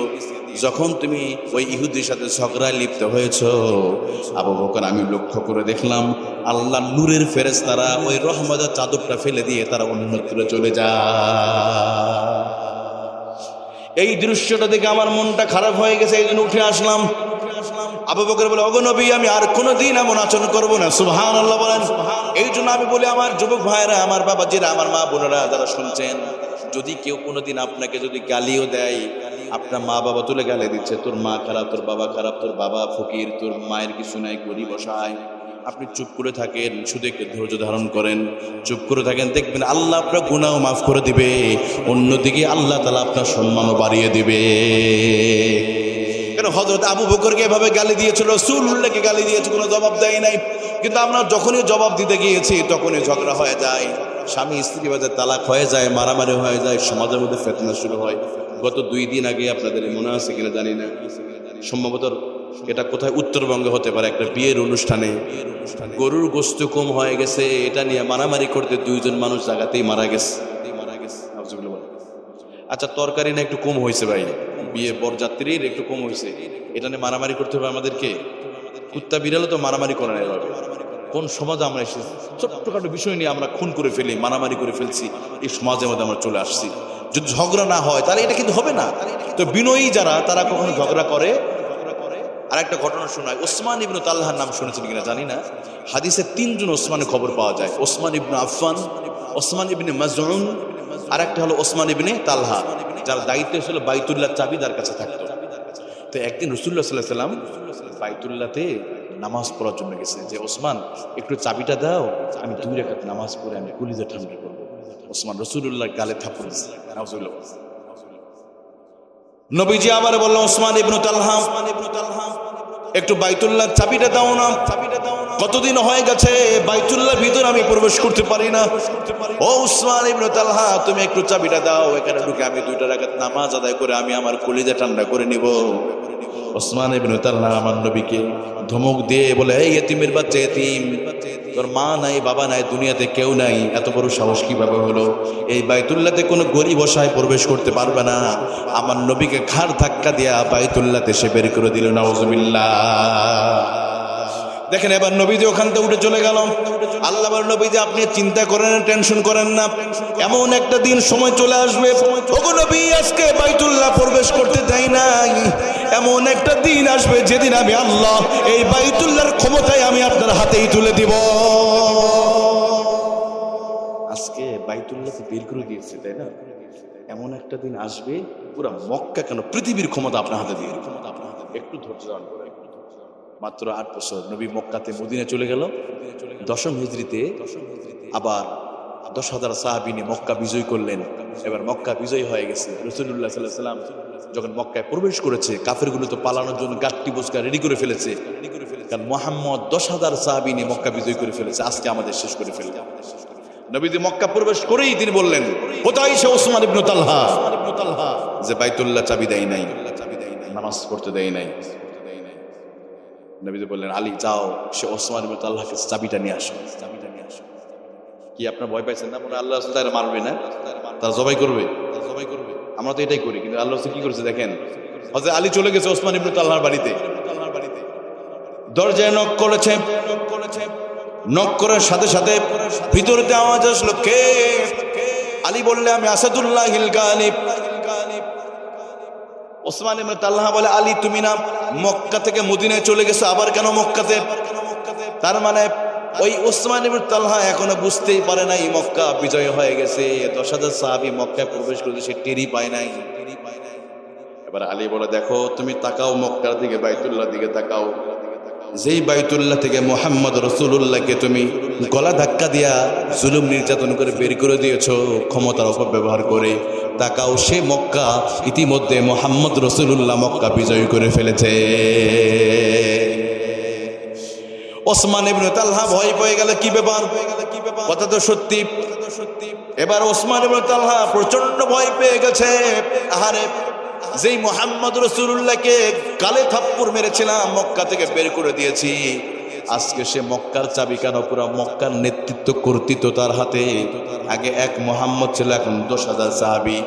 যখন তুমি ওই ইহুদির সাথে ঝগড়ায় লিপ্ত হয়েছো আবু বকর আমি লক্ষ্য করে দেখলাম আল্লাহ নূরের ফেরেশতারা ওই রহমতের চাদরটা ফেলে দিয়ে তারা অন্যত্র চলে যায়। এই দৃশ্যটা দেখে আমার মনটা খারাপ হয়ে গেছে, এই জন্য উঠে আসলাম। আবু বকর বলে ওগো নবী আমি আর কোনোদিন এমন আচরণ করবো না। সুবহানাল্লাহ বলেন। এই জন্য আমি বলি আমার যুবক ভাইরা, আমার বাবাজিরা, আমার মা বোনেরা যারা শুনছেন, যদি কেউ কোনোদিন আপনাকে যদি গালিও দেয়, আপনার মা বাবা তুলে গালি দিচ্ছে, তোর মা খারাপ, তোর বাবা খারাপ, তোর বাবা ফকির, তোর মায়ের কিছু নাই, গরিব অসহায়, আপনি চুপ করে থাকেন, শুধু একটু ধৈর্য ধারণ করেন, চুপ করে থাকেন, দেখবেন আল্লাহ আপনার গুনাহ মাফ করে দিবে, অন্যদিকে আল্লাহ তাআলা আপনার সম্মানও বাড়িয়ে দিবে। কেন হযরত আবু বকরকে এভাবে গালি দিয়েছিল, রাসূলুল্লাহকে গালি দিয়েছে, কোনো জবাব দেয় নাই। কিন্তু আমরা যখনই জবাব দিতে গিয়েছি তখনই ঝগড়া হয়ে যায়, স্বামী স্ত্রী মাঝে তালাক হয়ে যায়, মারামারি হয়ে যায়, সমাজের মধ্যে ফিতনা শুরু হয়। গত 2 দিন আগে আপনাদের মনে আছে কিনা জানি না, সম্ভবত এটা কোথায় উত্তরবঙ্গে হতে পারে, একটা বিয়ের অনুষ্ঠানে গরুর গোশত কম হয়ে গেছে, এটা নিয়ে মারামারি করতে 2 জন মানুষ জায়গাতেই মারা গেছে। আচ্ছা তরকারি না একটু কম হয়েছে ভাই, বিয়ে বরযাত্রীর একটু কম হয়েছে, এটা নিয়ে মারামারি করতে হবে আমাদেরকে? কুত্তা বিড়ালও তো মারামারি করে না এভাবে। কোন সমাজে আমরা এসেছি? ছোট্টখাটো বিষয় নিয়ে আমরা খুন করে ফেলি, মারামারি করে ফেলছি, এই সমাজের মধ্যে আমরা চলে আসছি। যদি ঝগড়া না হয় তাহলে এটা কিন্তু হবে না। তো বিনয়ী যারা তারা কখনো ঝগড়া করে। আর একটা ঘটনা শোনায়, ওসমান ইবনে তালহার নাম শুনেছেন কিনা জানি না, হাদিসে 3 জন ওসমানের খবর পাওয়া যায়। ওসমান ইবনে আফফান, ওসমান ইবনে মাজউন, আর একটা হলো ওসমান ইবনে তালহা, যার দায়িত্ব ছিল বাইতুল্লাহর চাবি তার কাছে থাকতো। তো একদিন রাসূলুল্লাহ সাল্লাল্লাহু আলাইহি ওয়াসাল্লাম বাইতুল্লাহতে নামাজ পড়ার জন্য গেছে, যে ওসমান একটু চাবিটা দাও, আমি 2 রাকাত নামাজ পড়ে আমি কলিজা ঠান্ডা করবো। ওসমান রাসূলুল্লাহর গালে থাপ্পড় দিয়েছে। নাউজুবিল্লাহ। নবীজি আবার বললেন ওসমান ইবনে তালহা একটু বাইতুল্লাহর চাবিটা দাও না, কতদিন হয়ে গেছে বাইতুল্লাহর ভিতর আমি প্রবেশ করতে পারি না। ও ওসমান ইবনে তালহা তুমি একটু চাবিটা দাও, এখানে ঢুকে আমি 2 রাকাত নামাজ আদায় করে আমি আমার কলিজা ঠান্ডা করে নিব। ওসমান ইবনে তালহা আমার নবীকে ধমক দিয়ে বলে, এই এতিমের বাচ্চা, এতিম, তোর মা নাই, বাবা নাই, দুনিয়াতে কেউ নাই, এত বড় সাহস কিভাবে হলো? এই বাইতুল্লাহতে কোনো গরিব অসহায় প্রবেশ করতে পারবে না। আমার নবীকে ঘাড় ধাক্কা দিয়া বাইতুল্লাহতে সে বের করে দিল। নাউজুবিল্লাহ। দেখেন, এবার নবীজি ওখান থেকে উঠে চলে গেল। আল্লাহ বলেন, নবীজি আপনি চিন্তা করেন না, টেনশন করেন না, এমন একটা দিন সময় চলে আসবে, ওগো নবী আজকে বাইতুল্লাহ প্রবেশ করতে দেয় নাই, এমন একটা দিন আসবে যেদিন আমি আল্লাহ এই বাইতুল্লাহর ক্ষমতায় আমি আপনার হাতেই তুলে দিব। আজকে বাইতুল্লাহ বের করে দিয়েছে, তাই না? এমন একটা দিন আসবে পুরো মক্কা কেন পৃথিবীর ক্ষমতা আপনার হাতে দিয়ে। একটু ধৈর্য ধারণ করে, মাত্র 8 বছর নবী মক্কাতে মদিনা চলে গেল। 10ম হিজরিতে আবার 10,000 সাহাবী নিয়ে মক্কা বিজয় করলেন। এবার মক্কা বিজয় হয়ে গেছে। রাসূলুল্লাহ সাল্লাল্লাহু আলাইহি ওয়াসাল্লাম যখন মক্কায় প্রবেশ করেছে, কাফেরগুলো তো পালানোর জন্য গাট্টি বোঝকা রেডি করে ফেলেছে, কারণ মুহাম্মদ 10,000 সাহাবী নিয়ে মক্কা বিজয় করে ফেলেছে, আজকে আমাদের শেষ করে ফেলবে। নবীজি মক্কা প্রবেশ করেই তিনি বললেন, কোথায় সে ওসমান ইবনে তালহা যে বাইতুল্লাহ চাবি দেয় নাই, নামাজ পড়তে দেয় নাই? নবীজি বললেন, আলী যাও, সে ওসমান ইবনে তালহাকে চাবিটা নিয়ে আসো। কি আপনার ভয় পাইছেন না? মনে আল্লাহ তারা মারবে না, তারা জবাই করবে। আমরা তো এটাই করি, কিন্তু আল্লাহ কি করেছে দেখেন। হযরত আলী চলে গেছে ওসমান ইবনে তালহার বাড়িতে, দরজায় নক করেছে। নক করার সাথে সাথে ভিতরতে আওয়াজ আসলো, কে? আলী বললে, আমি আসাদুল্লাহিল গালিব। ওসমান ইবনে তালহা বলে, আলী তুমি না মক্কা থেকে মদিনায় চলে গেছো, আবার কেন মক্কাতে? তার মানে ওই ওসমান ইবনে তালহা এখনো বুঝতেই পারে নাই মক্কা বিজয় হয়ে গেছে। 10,000 সাহাবী মক্কায় প্রবেশ করেছে, সে টেরই পায় নাই। এবার আলী বলে, দেখো তুমি তাকাও মক্কার দিকে, বাইতুল্লাহ দিকে তাকাও। যেই বাইতুল্লাহ থেকে মুহাম্মদ রাসূলুল্লাহকে তুমি গলা ধাক্কা দিয়া জুলুম নির্যাতন করে বের করে দিয়েছো ক্ষমতার অপব্যবহার করে, তাকাও সে মক্কা ইতিমধ্যে মুহাম্মদ রাসূলুল্লাহ মক্কা বিজয় করে ফেলেছে। ওসমান ইবনে তালহা ভয় পেয়ে গেল, কি ব্যাপার? কথা তো সত্যি। এবার ওসমান ইবনে তালহা প্রচন্ড ভয় পেয়ে গেছে। আহারে, যেই মুহাম্মদ রাসূলুল্লাহকে গালে থাপ্পড় মেরেছিলাম, মক্কা থেকে বের করে দিয়েছি, আজকে সে মক্কার চাবি কেন? পুরো মক্কার নেতৃত্ব কর্তৃত্ব তার হাতে। আগে এক মুহাম্মদ ছিল, এখন 10,000 সাহাবী।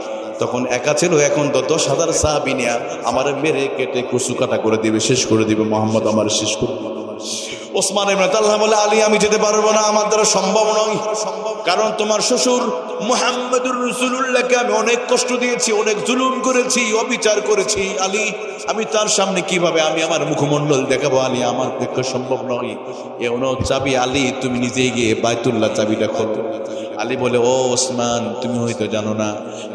তখন একা ছিল, এখন তো 10,000 সাহাবী নিয়ে আমার মেরে কেটে কুচু কাটা করে দিবে, শেষ করে দিবে। মুহাম্মদ আমার শেষ করে দিবে। ওসমান ইবনে তালহা বলে, আলী আমি যেতে পারবো না, আমার দ্বারা সম্ভব নয়, কারণ তোমার শ্বশুর মুহাম্মদুর রাসূলুল্লাহকে আমি অনেক কষ্ট দিয়েছি, অনেক জুলুম করেছি, অবিচার করেছি। আলী আমি তার সামনে কিভাবে আমি আমার মুখমণ্ডল দেখাবো? আলী আমার পক্ষে সম্ভব নয়। এমন চাবি, আলী তুমি নিজেই গিয়ে বাইতুল্লাহ চাবিটা খোলো। আলী বলে, ও ওসমান, তুমি হয়তো জানো না,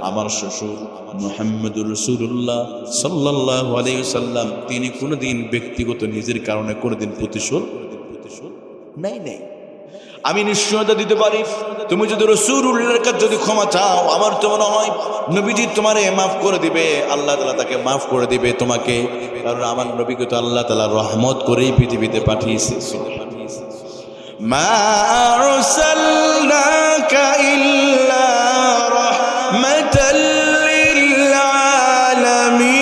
আমার শ্বশুর মুহাম্মদুর রাসূলুল্লাহ সাল্লাল্লাহু আলাইহি ওয়াসাল্লাম তিনি কোনোদিন ব্যক্তিগত নিজের কারণে কোনোদিন প্রতিশোধ নেই। আমি নিশ্চয়তা দিতে পারি, তুমি যদি রাসূলুল্লাহর কাছে যদি ক্ষমা চাও, আমার তো মনে হয় নবীজি তোমারে মাফ করে দিবে, আল্লাহ তাআলা তাকে মাফ করে দিবে তোমাকে, কারণ আমার নবীকে তো আল্লাহ তাআলা রহমত করেই পৃথিবীতে পাঠিয়েছে। মা আরসালনাকা ইল্লা রাহমাতাল লিল আলামিন।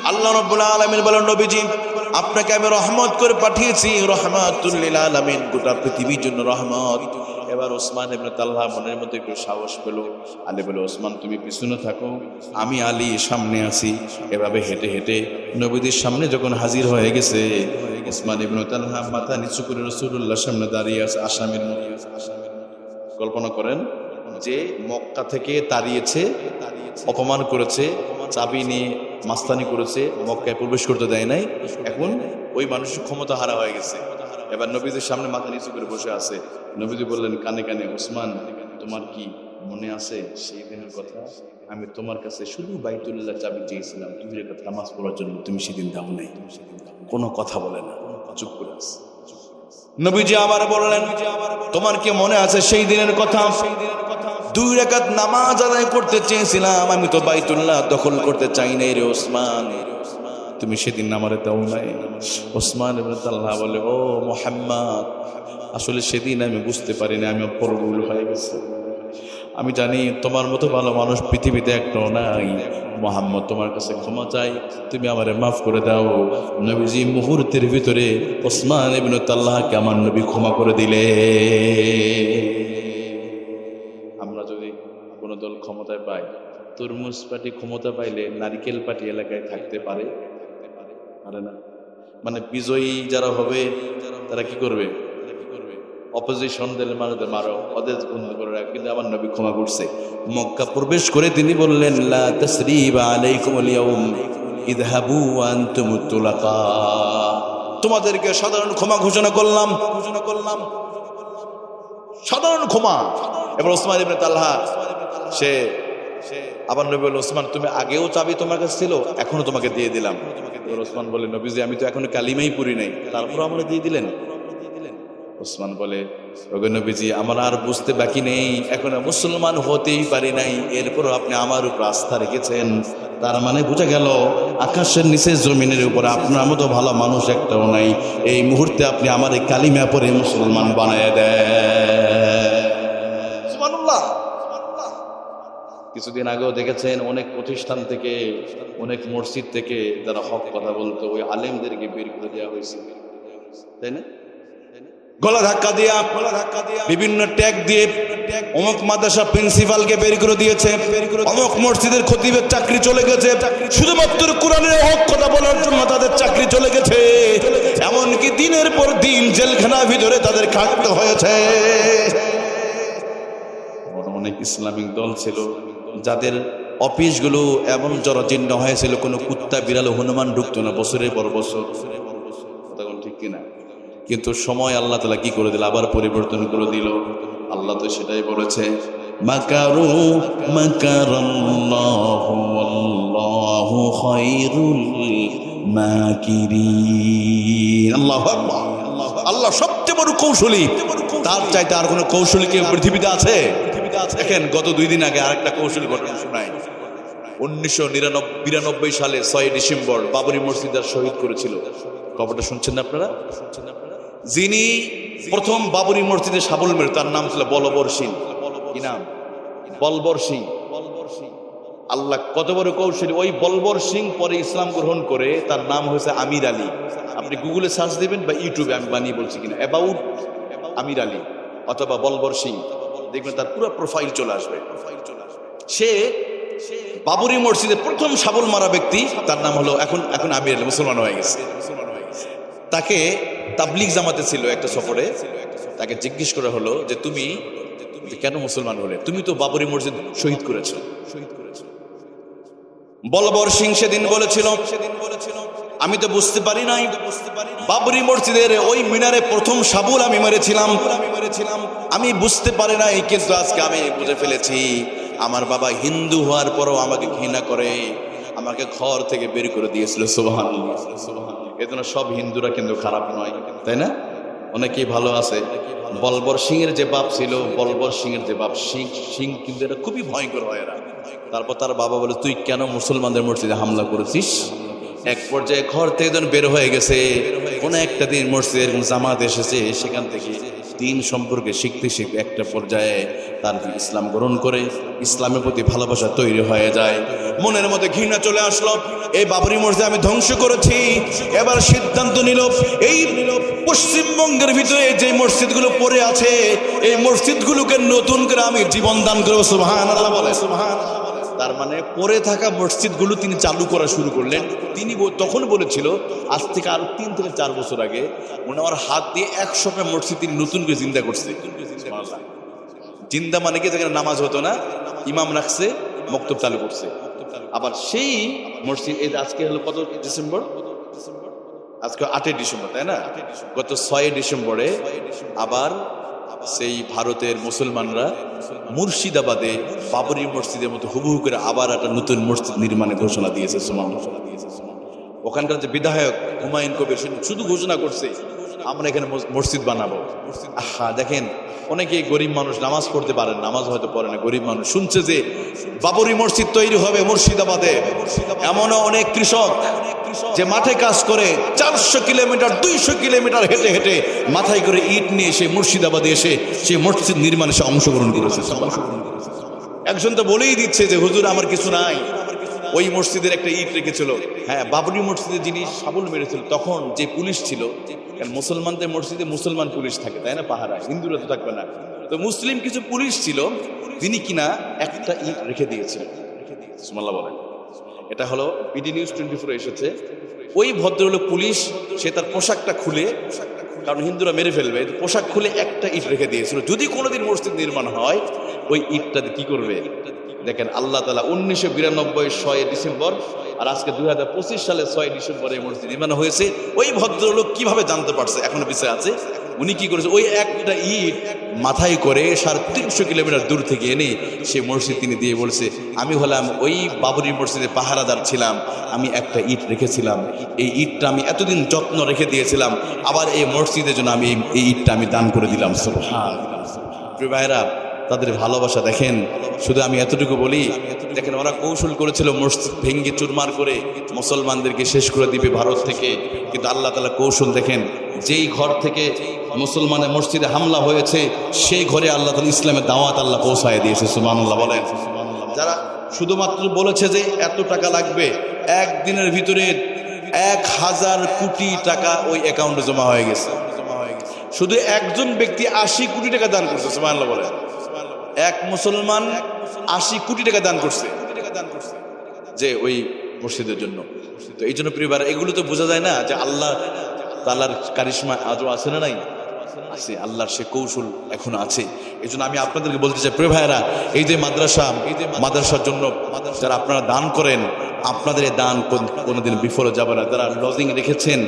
আল্লাহ রাব্বুল আলামিন বলেন, নবীজি আপনাকে আমি রহমত করে পাঠিয়েছি, রহমাতুল লিল আলামিন, গোটা পৃথিবীর জন্য রহমত। এবার ওসমান ইবনে তালহা মনের মধ্যে একটু সাহস পেল। আলী বলে, ওসমান তুমি পিছনে থাকো, আমি আলী সামনে আছি। এভাবে হেঁটে হেঁটে নবীদের সামনে যখন হাজির হয়ে গেছে, ওসমান ইবনে তালহা মাথা নিচু করে রাসূলুল্লাহর সামনে দাঁড়িয়ে আছে আসামির মতো। কল্পনা করেন যে মক্কা থেকে তাড়িয়েছে, অপমান করেছে, চাবি নিয়ে মাস্তানি করেছে, মক্কায় প্রবেশ করতে দেয় নাই, এখন ওই মানুষের ক্ষমতা হারা হয়ে গেছে। এবার নবীদের সামনে মাথা নিচু করে বসে আছে। নবীজি বললেন কানে কানে, ওসমান তোমার কি মনে আছে সেই দিনের কথা? আমি তোমার কাছে শুধু বাইতুল্লাহ চাবি চেয়েছিলাম, তুমি একটা নামাজ পড়ার জন্য, তুমি সেদিন দাও নাই। কোনো কথা বলে না, চুপ করে আছে। নবীজি আবার বললেন, তোমার কি মনে আছে সেই দিনের কথা? 2 রাকাত নামাজ আদায় করতে চেয়েছিলাম, আমি তো বাইতুল্লাহ দখল করতে চাই নাই রে ওসমান, তুমি সেদিন আমারে দাও নাই। ওসমান ইবনে তালহা বলে, ও মুহাম্মদ, আসলে সেদিন আমি বুঝতে পারি না, আমি অপরগুল হয়ে গেছি। আমি জানি তোমার মতো ভালো মানুষ পৃথিবীতে একটাও নাই। মুহাম্মদ তোমার কাছে ক্ষমা চাই, তুমি আমারে মাফ করে দাও। নবীজি মুহূর্তের ভিতরে ওসমান ইবনে তালহাকে আমার নবী ক্ষমা করে দিলে। আমরা যদি কোনো দল ক্ষমতায় পাই, তরমুজ পার্টি ক্ষমতা পাইলে নারিকেল পার্টি এলাকায় থাকতে পারে? পারে না। মানে বিজয়ী যারা হবে তারা কি করবে? অপোজিশন দিলে মানুষদের মারো, ওদের বন্ধ করে রাখ। কিন্তু আমার নবী ক্ষমা করছে। মক্কা প্রবেশ করে তিনি বললেন, লা তাসরিবা আলাইকুমুল ইয়াউম ইযহাবু ওয়া আনতুমুত তুলাকা। তোমাদেরকে সাধারণ ক্ষমা ঘোষণা করলাম, সাধারণ ক্ষমা। এবার ওসমান ইবনে তালহা সে আবার নবী বলল, ওসমান তুমি আগেও চাবি তোমার কাছে ছিল, এখনো তোমাকে দিয়ে দিলাম। এবার ওসমান বলে, নবীজি আমি তো এখনো কালিমাই পড়ি নাই, তারপর আমরা দিয়ে দিলেন। ওসমান বলে, ওগো নবীজি আমার আর বুঝতে বাকি নেই, এখনো মুসলমান হতেই পারি নাই, এরপরও আপনি আমার উপর আস্থা রেখেছেন। তার মানে বোঝা গেল আকাশের নিচে জমিনের উপরে আপনার মতো ভালো মানুষ একটাও নাই। এই মুহূর্তে আপনি আমার এই কালিমা পড়ে মুসলমান বানায় দেন। সুবহানাল্লাহ। কিছুদিন আগেও দেখেছেন অনেক প্রতিষ্ঠান থেকে, অনেক মসজিদ থেকে যারা হক কথা বলতো, ওই আলেমদেরকে বের করে দেওয়া হয়েছে, তাই না? গলা ধাক্কা দিয়া, বিভিন্ন ট্যাগ দিয়ে অমুক মাদ্রাসা প্রিন্সিপালকে বের করে দিয়েছে, অমুক মসজিদের খতিবের চাকরি চলে গেছে, শুধুমাত্র কোরআনের হক কথা বলার জন্য তাদের চাকরি চলে গেছে। এমনকি দিনের পর দিন জেলখানার ভিতরে তাদের কাটতে হয়েছে। অনেক ইসলামিক দল ছিল যাদের অফিসগুলো এমন জরাজীর্ণ হয়েছিল, কোনো কুত্তা বিড়াল হনুমান ঢুকতো না বছরের পর বছর। তখন ঠিক কিনা? কিন্তু সময় আল্লাহ তাআলা কি করে দিল, আবার পরিবর্তন করে দিল। আল্লাহ তো সেটাই বলেছে, মাকারু মাকারাল্লাহু ওয়াল্লাহু খায়রুল মাকিরিন। আল্লাহু আকবার। আল্লাহ সবচেয়ে বড় কৌশলী, তার চাইতে আর কোনো কৌশলী কি পৃথিবীতে আছে? দেখেন গত 2 দিন আগে আরেকটা কৌশলী ঘটনা শোনায়। 1992 সালে 6 ডিসেম্বর বাবরি মসজিদ শহীদ করেছিল। খবরটা শুনছেন না আপনারা? যিনি প্রথম বাবরি মসজিদে শাবল মেরে, তার নাম ছিল বলবর সিং। কি নাম? বলবর সিং। আল্লাহ কত বড় কৌশলী! ওই বলবর সিং পরে ইসলাম গ্রহণ করে, তার নাম হয়েছে আমির আলী। আপনি গুগলে সার্চ দিবেন বা ইউটিউবে, আমি বানিয়ে বলছি কিনা, অ্যাবাউট আমির আলী অথবা বলবর সিং, দেখবেন তার পুরো প্রোফাইল চলে আসবে। সে বাবরি মসজিদে প্রথম শাবল মারা ব্যক্তি, তার নাম হলো এখন আমির আলী, মুসলমান হয়ে গেছে। তাকে তাবলিগ জামাতে ছিল একটা সফরে, তাকে জিজ্ঞেস করা হলো যে তুমি কেন মুসলমান হলে, তুমি তো বাবরি মসজিদ শহীদ করেছো। বলবর সিং সেদিন বলেছিল, আমি তো বুঝতে পারি নাই, বাবরি মসজিদের ওই মিনারে প্রথম শাবল আমি মেরেছিলাম, আমি বুঝতে পারি নাই, কিন্তু আজকে আমি বুঝে ফেলেছি আমার বাবা হিন্দু হওয়ার পরও আমাকে ঘৃণা করে, আমাকে ঘর থেকে বের করে দিয়েছিল। সুবহানাল্লাহ। এজন্য সব হিন্দুরা কিন্তু খারাপ নয়, তাই না? অনেকেই ভালো আছে। বলবর সিং এর যে বাপ ছিল, বলবর সিং এর যে বাপ সিং কিন্তু এটা খুবই ভয়ঙ্কর হয় এরা। তারপর তার বাবা বলে, তুই কেন মুসলমানদের মসজিদে হামলা করেছিস? এক পর্যায়ে ঘর থেকে যখন বের হয়ে গেছে, কোন একটা দিন মসজিদের জামাত এসেছে, সেখান থেকে দিন সম্পর্কে শিখতে একটা পর্যায়ে তার ইসলাম গ্রহণ করে, ইসলামের প্রতি ভালোবাসা তৈরি হয়ে যায়। মনের মধ্যে ঘৃণা চলে আসলো, এই বাবরি মসজিদ আমি ধ্বংস করেছি। এবার সিদ্ধান্ত নিল, এই পশ্চিমবঙ্গের ভিতরে যে মসজিদগুলো পড়ে আছে, এই মসজিদগুলোকে নতুন করে আমি জীবন দান করবো। সুবহানাল্লাহ বলে। সুবহানাল্লাহ। তার মানে পড়ে থাকা মসজিদগুলো তিনি চালু করা শুরু করলেন। তিনি তখন বলেছিল, আজ থেকে আরো 3 থেকে 4 বছর আগে ওনার হাত দিয়ে 100টা মসজিদ তিনি নতুন করে জিন্দা করছে। জিন্দা মানে কি, যেখানে নামাজ হতো না, ইমাম রাখছে, মক্তব চালু করছে। আবার সেই মসজিদ, এই আজকে হলো কত ডিসেম্বর? আজকে 8 ডিসেম্বর, তাই না? গত 6 ডিসেম্বরে আবার সেই ভারতের মুসলমানরা মুর্শিদাবাদে বাবরি মসজিদের মতো হুবহু করে আবার একটা নতুন মসজিদ নির্মাণের ঘোষণা দিয়েছে। ওখানকার যে বিধায়ক হুমায়ুন কবির শুধু ঘোষণা করছে, আমরা এখানে মসজিদ বানাবো। আহা, দেখেন অনেকেই গরিব মানুষ, নামাজ পড়তে পারেন, নামাজ হয়তো পড়ে না, গরিব মানুষ শুনছে যে বাবরি মসজিদ তৈরি হবে মুর্শিদাবাদে। এমনও অনেক কৃষক যে মাঠে কাজ করে 400 কিলোমিটার 200 কিলোমিটার হেঁটে হেঁটে মাথায় করে ইট নিয়ে এসে মুর্শিদাবাদে এসে সেই মসজিদ নির্মাণে সে অংশগ্রহণ করেছে। একজন তো বলেই দিচ্ছে যে হুজুর আমার কিছু নাই, ওই মসজিদের একটা ইট রেখেছিল। হ্যাঁ, বাবরি মসজিদে যিনি শাবল মেরেছিল তখন যে পুলিশ ছিল, কারণ মুসলমানদের মসজিদে মুসলমান পুলিশ থাকে তাই না, পাহারা, হিন্দুরা তো থাকবে না, তো মুসলিম কিছু পুলিশ ছিল তিনি কিনা একটা ইট রেখে দিয়েছিলেন। সুবহানাল্লাহ বলেন। এটা হলো বিডি নিউজ 24 এসেছে। ওই ভদ্রলোক পুলিশ, সে তার পোশাকটা খুলে, কারণ হিন্দুরা মেরে ফেলবে, পোশাক খুলে একটা ইট রেখে দিয়েছিল, যদি কোনোদিন মসজিদ নির্মাণ হয় ওই ইটটাতে কি করবে। দেখেন আল্লাহ তাআলা 1992 6 ডিসেম্বর আর আজকে 2025 সালে 6 ডিসেম্বর এই মসজিদ নির্মাণ হয়েছে। ওই ভদ্রলোক কিভাবে জানতে পারছে এখনো বিষয় আছে, উনি কি করেছে, ওই একটা ইট মাথায় করে 350 কিলোমিটার দূর থেকে এনে সে মসজিদ তিনি দিয়ে বলছে, আমি হলাম ওই বাবরি মসজিদে পাহারাদার ছিলাম, আমি একটা ইট রেখেছিলাম, এই ইটটা আমি এতদিন যত্ন রেখে দিয়েছিলাম, আবার এই মসজিদের জন্য আমি এই ইটটা আমি দান করে দিলাম। সুবহানাল্লাহ। প্রিয় ভাইরা, তাদের ভালোবাসা দেখেন। শুধু আমি এতটুকু বলি, দেখেন ওরা কৌশল করেছিল মসজিদ ভেঙ্গে চুরমার করে মুসলমানদেরকে শেষ করে দিবে ভারত থেকে, কিন্তু আল্লাহ তাআলা কৌশল দেখেন, যেই ঘর থেকে মুসলমানের মসজিদে হামলা হয়েছে সেই ঘরে আল্লাহ তাআলা ইসলামের দাওয়াত আল্লাহ পৌঁছায় দিয়েছে। সুবহানাল্লাহ বলেন। যারা শুধুমাত্র বলেছে যে এত টাকা লাগবে, একদিনের ভিতরে 1000 কোটি টাকা ওই অ্যাকাউন্টে জমা হয়ে গেছে। শুধু একজন ব্যক্তি 80 কোটি টাকা দান করছে। সুবহানাল্লাহ বলেন। এক মুসলমান 80 কোটি টাকা দান করছে যে ওই মসজিদের জন্য। তো এই জন্য প্রিয় ভাইরা, এগুলো তো বোঝা যায় না যে আল্লাহ তাআলার কারিশমা আজও আছে না নাই? আছে, আল্লাহর সে কৌশল এখনো আছে। এই জন্য আমি আপনাদেরকে বলতে চাই প্রিয় ভাইরা, এই যে মাদ্রাসার জন্য যারা আপনারা দান করেন, আপনাদের এই দান কোনোদিন বিফল যাবে না। যারা লজিং রেখেছেন,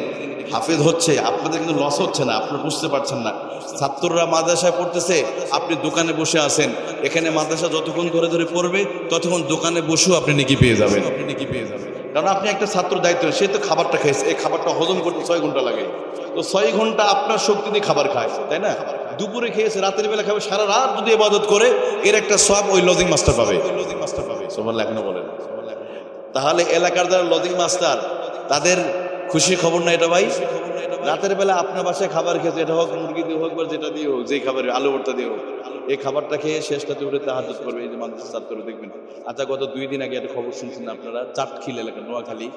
হাফেজ হচ্ছে, আপনাদের কিন্তু লস হচ্ছে না, আপনারা বুঝতে পারছেন না। ছাত্ররা মাদ্রাসায় পড়তেছে, আপনি দোকানে বসে আছেন, এখানে মাদ্রাসা যতক্ষণ ধরে ধরে পড়বে ততক্ষণ দোকানে বসেও আপনি নেকি পেয়ে যাবেন। কারণ আপনি একটা ছাত্র দায়িত্ব, সে তো খাবারটা খাইছে, এই খাবারটা হজম করতে 6 ঘন্টা লাগে, তো 6 ঘন্টা আপনার শক্তি দিয়ে খাবার খায়, তাই না? দুপুরে খেয়েছে, রাতের বেলা খাবে, সারা রাত যদি ইবাদত করে এর একটা সওয়াব ওই লজিং মাস্টার পাবে। সুবহানাল্লাহ এখনো বলেন। তাহলে এলাকার যারা লজিং মাস্টার তাদের খুশি খবর না এটা ভাই? রাতের বেলা আপনার বাসায় খাবার খেয়েছে, এটা হোক মুরগি দিয়ে হোক বা যেটা দিয়ে হোক, যেই খাবার, আলু ভর্তা দিয়ে হোক, এই খাবারটা খেয়ে শেষটাতে উঠে তাহাজ্জুদ করবে। এই যে মাদ্রাসা ছাত্ররা দেখবেন, আচ্ছা গত 2 দিন আগে একটা খবর শুনছেন আপনারা, চাটখিল এলাকা, নোয়াখালী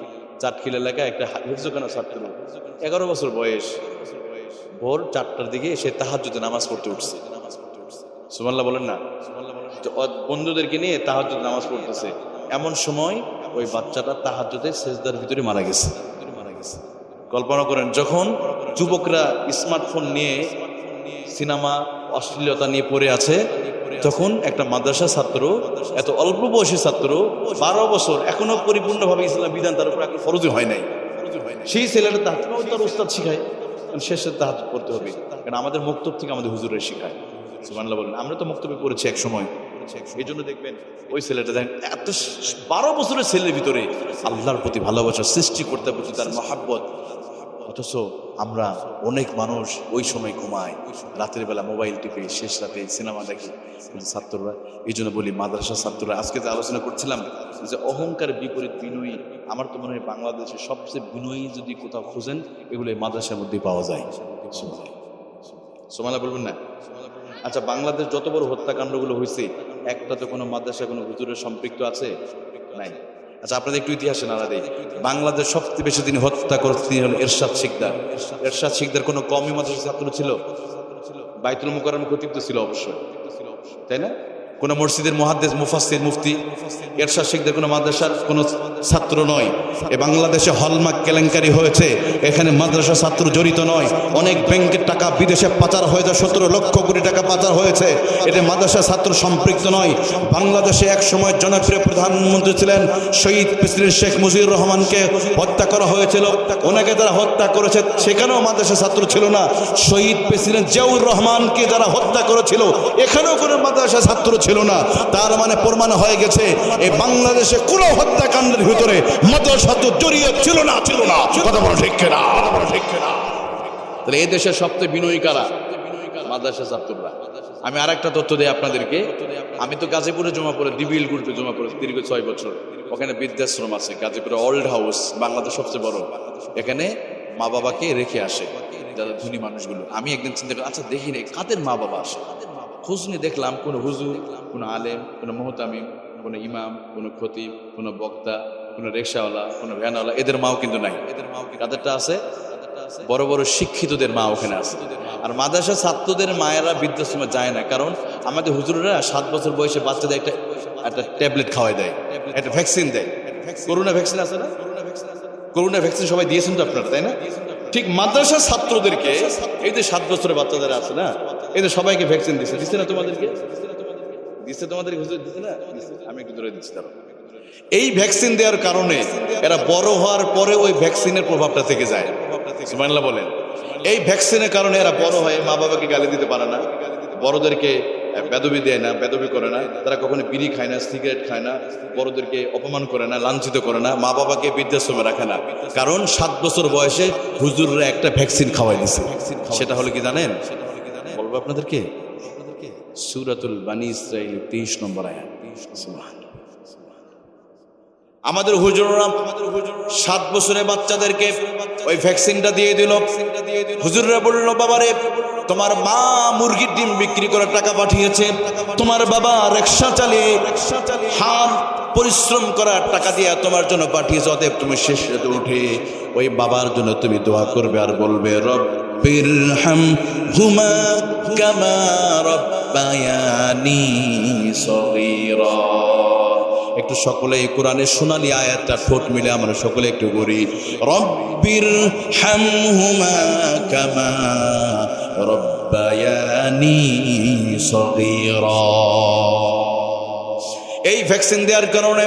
চাটখিল এলাকায় একটা হিফজখানা ছাত্র, 11 বছর বয়স, ভোর 4টার দিকে সে তাহাজ্জুদে নামাজ পড়তে উঠছে। সুবহানাল্লাহ বলেন না? তো বন্ধুদেরকে নিয়ে তাহাজ্জুদ নামাজ পড়তেছে, এমন সময় ওই বাচ্চাটা তাহাজ্জুদে সেজদার ভিতরে মারা গেছে। কল্পনা করেন, যখন যুবকরা স্মার্টফোন নিয়ে সিনেমা অশ্লীলতা নিয়ে পড়ে আছে, তখন একটা মাদ্রাসা ছাত্র, এত অল্প বয়সী ছাত্র, 12 বছর, এখনো পরিপূর্ণভাবে ইসলাম বিধান তার উপর এখন ফরজ হয় নাই, সেই ছেলেটা তার উস্তাদ শিখায়, শেষে তাহাজ্জুদ পড়তে হবে, কারণ আমাদের মক্তব থেকে আমাদের হুজুরে শিখায়। সুবহানাল্লাহ বলেন। আমরা তো মক্তবে পড়েছি এক সময়, এই জন্য দেখবেন ওই ছেলেটা দেখেন, এত 12 বছরের ছেলের ভিতরে আল্লাহর প্রতি ভালোবাসা, সৃষ্টি করতে প্রতি তার মহাব্বত। অথচ আমরা অনেক মানুষ ওই সময় ঘুমায়, রাতের বেলা মোবাইল টিপে, শেষ রাতে সিনেমা দেখে। ছাত্ররা, এই জন্য বলি মাদ্রাসা ছাত্ররা, আজকে যে আলোচনা করছিলাম যে অহংকার বিপরীত বিনয়ী, আমার তো মনে হয় বাংলাদেশের সবচেয়ে বিনয়ী যদি কোথাও খোঁজেন, এগুলো এই মাদ্রাসার মধ্যেই পাওয়া যায়। সুবহানাল্লাহ বলবেন না? আচ্ছা, বাংলাদেশ যত বড় হত্যাকাণ্ডগুলো হয়েছে, একটা তো কোনো মাদ্রাসা কোনো হুজুরের সম্পৃক্ত আছে? নাই। আচ্ছা, আপনাদের একটু ইতিহাসে নাড়া দেয়, বাংলাদেশ সবচেয়ে বেশি তিনি হত্যা করেছেন তিনি হলেন এরশাদ শিকদার। এরশাদ শিকদার কোনো কমই মাদ্রাসা ছাত্র ছিল? বাইতুল মুকাররম খতিব তো ছিল অবশ্যই, তাই না? কোন মসজিদের মুহাদ্দিস, মুফাসসির, মুফতি এরশাদ শিকদার কোনো মাদ্রাসার কোনো ছাত্র নয়। এ বাংলাদেশে হলমার্ক কেলেঙ্কারি হয়েছে, এখানে মাদ্রাসা ছাত্র জড়িত নয়। অনেক ব্যাংকের টাকা বিদেশে পাচার হয়েছে, 17 লক্ষ কোটি টাকা পাচার হয়েছে, এতে মাদ্রাসা ছাত্র সম্পৃক্ত নয়। বাংলাদেশে এক সময় জনপ্রিয় প্রধানমন্ত্রী ছিলেন শহীদ প্রেসিডেন্ট শেখ মুজিবুর রহমানকে হত্যা করা হয়েছিল, ওনাকে যারা হত্যা করেছে সেখানেও মাদ্রাসা ছাত্র ছিল না। শহীদ প্রেসিডেন্ট জিয়াউর রহমানকে যারা হত্যা করেছিল এখানেও কোনো মাদ্রাসা ছাত্র ছিল না। তার মানে প্রমাণ হয়ে গেছে এই বাংলাদেশে কোনো হত্যাকাণ্ডের ভিতরে মাদ্রাসা ছাত্র জড়িয়ে ছিল না। কথা বলো ঠিক কিনা? তাহলে এই দেশের সবচেয়ে বিনয়ী কারা? মাদ্রাসা ছাত্ররা। আমি আরেকটা তথ্য দিই আপনাদেরকে, আমি তো গাজীপুরে জমা পড়ে, ডিবিএল গ্রুপে জমা পড়ে দীর্ঘ 6 বছর। ওখানে বৃদ্ধাশ্রম আছে গাজীপুরে, ওল্ড হাউস, বাংলাদেশ সবচেয়ে বড়। এখানে মা বাবাকে রেখে আসে, যারা ধনী মানুষগুলো। আমি একদিন চিন্তা করি, আচ্ছা দেখি রে কাদের মা বাবা আসে, খোঁজ নিয়ে দেখলাম কোনো হুজুর, কোনো আলেম, কোনো মোহতামিম, কোনো ইমাম, কোনো খতিব, কোনো বক্তা, কোনো রিকশাওয়ালা, কোনো ভ্যানওয়ালা, এদের মাও কিন্তু নাই। এদের মাও কাদেরটা আছে? বড় বড় শিক্ষিতদের মা ওখানে আছে। আর মাদ্রাসা ছাত্রদের মায়েরা বৃদ্ধাশ্রমে যায় না, কারণ আমাদের হুজুররা 7 বছর বয়সে বাচ্চাদের একটা ট্যাবলেট খাওয়াই দেয়, একটা ভ্যাকসিন দেয়। করোনা ভ্যাকসিন আছে না? করোনা ভ্যাকসিন সবাই দিয়েছেন তো আপনারা, তাই না? ঠিক মাদ্রাসা ছাত্রদেরকে এই যে 7 বছরের বাচ্চাদের আছে না, এই যে সবাইকে ভ্যাকসিন দিচ্ছে না তোমাদেরকে? দিচ্ছে তোমাদেরকে হুজুর দিচ্ছে না? আমি একটু ধরে দিচ্ছি তারা। এই ভ্যাকসিন দেওয়ার কারণে এরা বড় হওয়ার পরে ওই ভ্যাকসিনের প্রভাবটা থেকে যায়। সুবহানাল্লাহ বলেন। এই ভ্যাকসিনের কারণে এরা বড় হয়ে মা বাবাকে গালি দিতে পারে না, বড়দেরকে বেদবি দেয় না, বেদবি করে না, তারা কখনো বিড়ি খায় না, সিগারেট খায় না, বড়দেরকে অপমান করে না, লাঞ্ছিত করে না, মা বাবাকে বৃদ্ধাশ্রমে রাখে না। কারণ 7 বছর বয়সে হুজুররা একটা ভ্যাকসিন খাওয়াই দিছে। সেটা হলো কি জানেন? বলবো আপনাদেরকে, সূরাতুল বানী ইসরাঈল 23 নম্বর আয়াত। আমাদের হুজুররা 7 বছরের বাচ্চাদেরকে ওই ভ্যাকসিনটা দিয়ে দিল। হুজুররা বলল, বাবারে তোমার মা মুরগির ডিম বিক্রি করে টাকা পাঠিয়েছে, তোমার বাবা রিকশা চালিয়ে হাত পরিশ্রম করার টাকা দিয়ে তোমার জন্য পাঠিয়েছে, অতএব তুমি শেষ রাতে উঠে ওই বাবার জন্য তুমি দোয়া করবে আর বলবে, রব্বিরহামহুমা কামা রব্বায়ানি সগীরা। একটু সকলে এই কোরআনের সোনালী আয়াতটা ঠোঁট মিলে আমরা সকলে একটু করি, রব্বিরহামহুমা কামা রব্বায়ানি সগীরা। এই ভ্যাকসিন দেওয়ার কারণে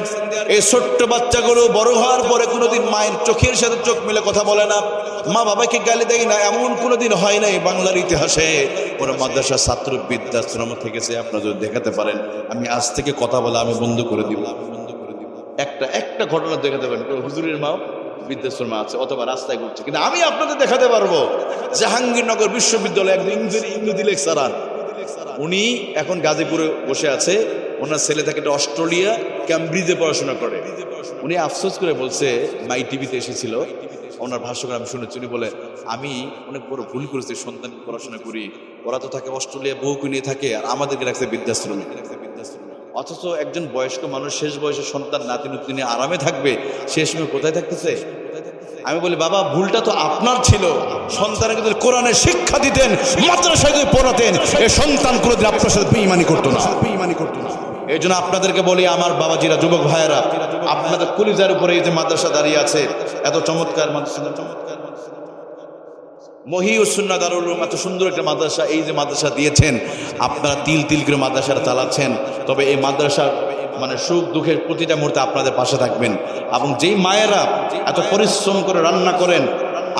এই ছোট্ট বাচ্চাগুলো বড় হওয়ার পরে কোনোদিন মায়ের চোখের সাথে চোখ মিলে কথা বলে না, মা বাবাকে গালি দেয় না, এমন কোনোদিন হয় নাই বাংলার ইতিহাসে। ওরা মাদ্রাসা ছাত্র বৃদ্ধাশ্রম থেকেছে। আপনারা যদি দেখাতে পারেন, আমি আজ থেকে কথা বলা আমি বন্ধ করে দিব। একটা ঘটনা দেখাতে পারেন হুজুরের মা বৃদ্ধাশ্রমে আছে অথবা রাস্তায় ঘুরছে, কিন্তু আমি আপনাদের দেখাতে পারবো জাহাঙ্গীরনগর বিশ্ববিদ্যালয় একজন ইংরেজি লেকচারার, উনি এখন গাজীপুরে বসে আছে। ওনার ছেলে থাকে অস্ট্রেলিয়া ক্যামব্রিজে পড়াশোনা করে। উনি আফসোস করে বলছে, মাই টিভিতে এসেছিল, ওনার ভাষ্যকার আমি শুনেছি, উনি বলে, আমি অনেক বড় ভুল করেছি, সন্তান পড়াশোনা করি, ওরা তো থাকে অস্ট্রেলিয়া, বউকে নিয়ে থাকে, আর আমাদেরকে রাখছে বৃদ্ধাশ্রমে। অথচ একজন বয়স্ক মানুষ শেষ বয়সে সন্তান নাতি নাতনি নিয়ে আরামে থাকবে, শেষ সময় কোথায় থাকতেছে? আমি বলি, বাবা ভুলটা তো আপনার ছিল, সন্তানকে যদি কোরআনের শিক্ষা দিতেন, মাদ্রাসায় যদি পড়াতেন, এই সন্তান কোনোদিন আপনার সাথে বেঈমানি করতো না। এই জন্য আপনাদেরকে বলি, আমার বাবাজিরা, যুবক ভাইয়েরা, আপনাদের কলিজার উপরে এই যে মাদ্রাসা দাঁড়িয়ে আছে, এত চমৎকার মাদ্রাসা, মহিউসুন্নাহ দারুল উলুম, এত সুন্দর একটা মাদ্রাসা, এই যে মাদ্রাসা দিয়েছেন, আপনারা তিল তিল করে মাদ্রাসাটা চালাচ্ছেন। তবে এই মাদ্রাসার মানে সুখ দুঃখের প্রতিটা মুহূর্তে আপনাদের পাশে থাকবেন। এবং যেই মায়েরা এত পরিশ্রম করে রান্না করেন,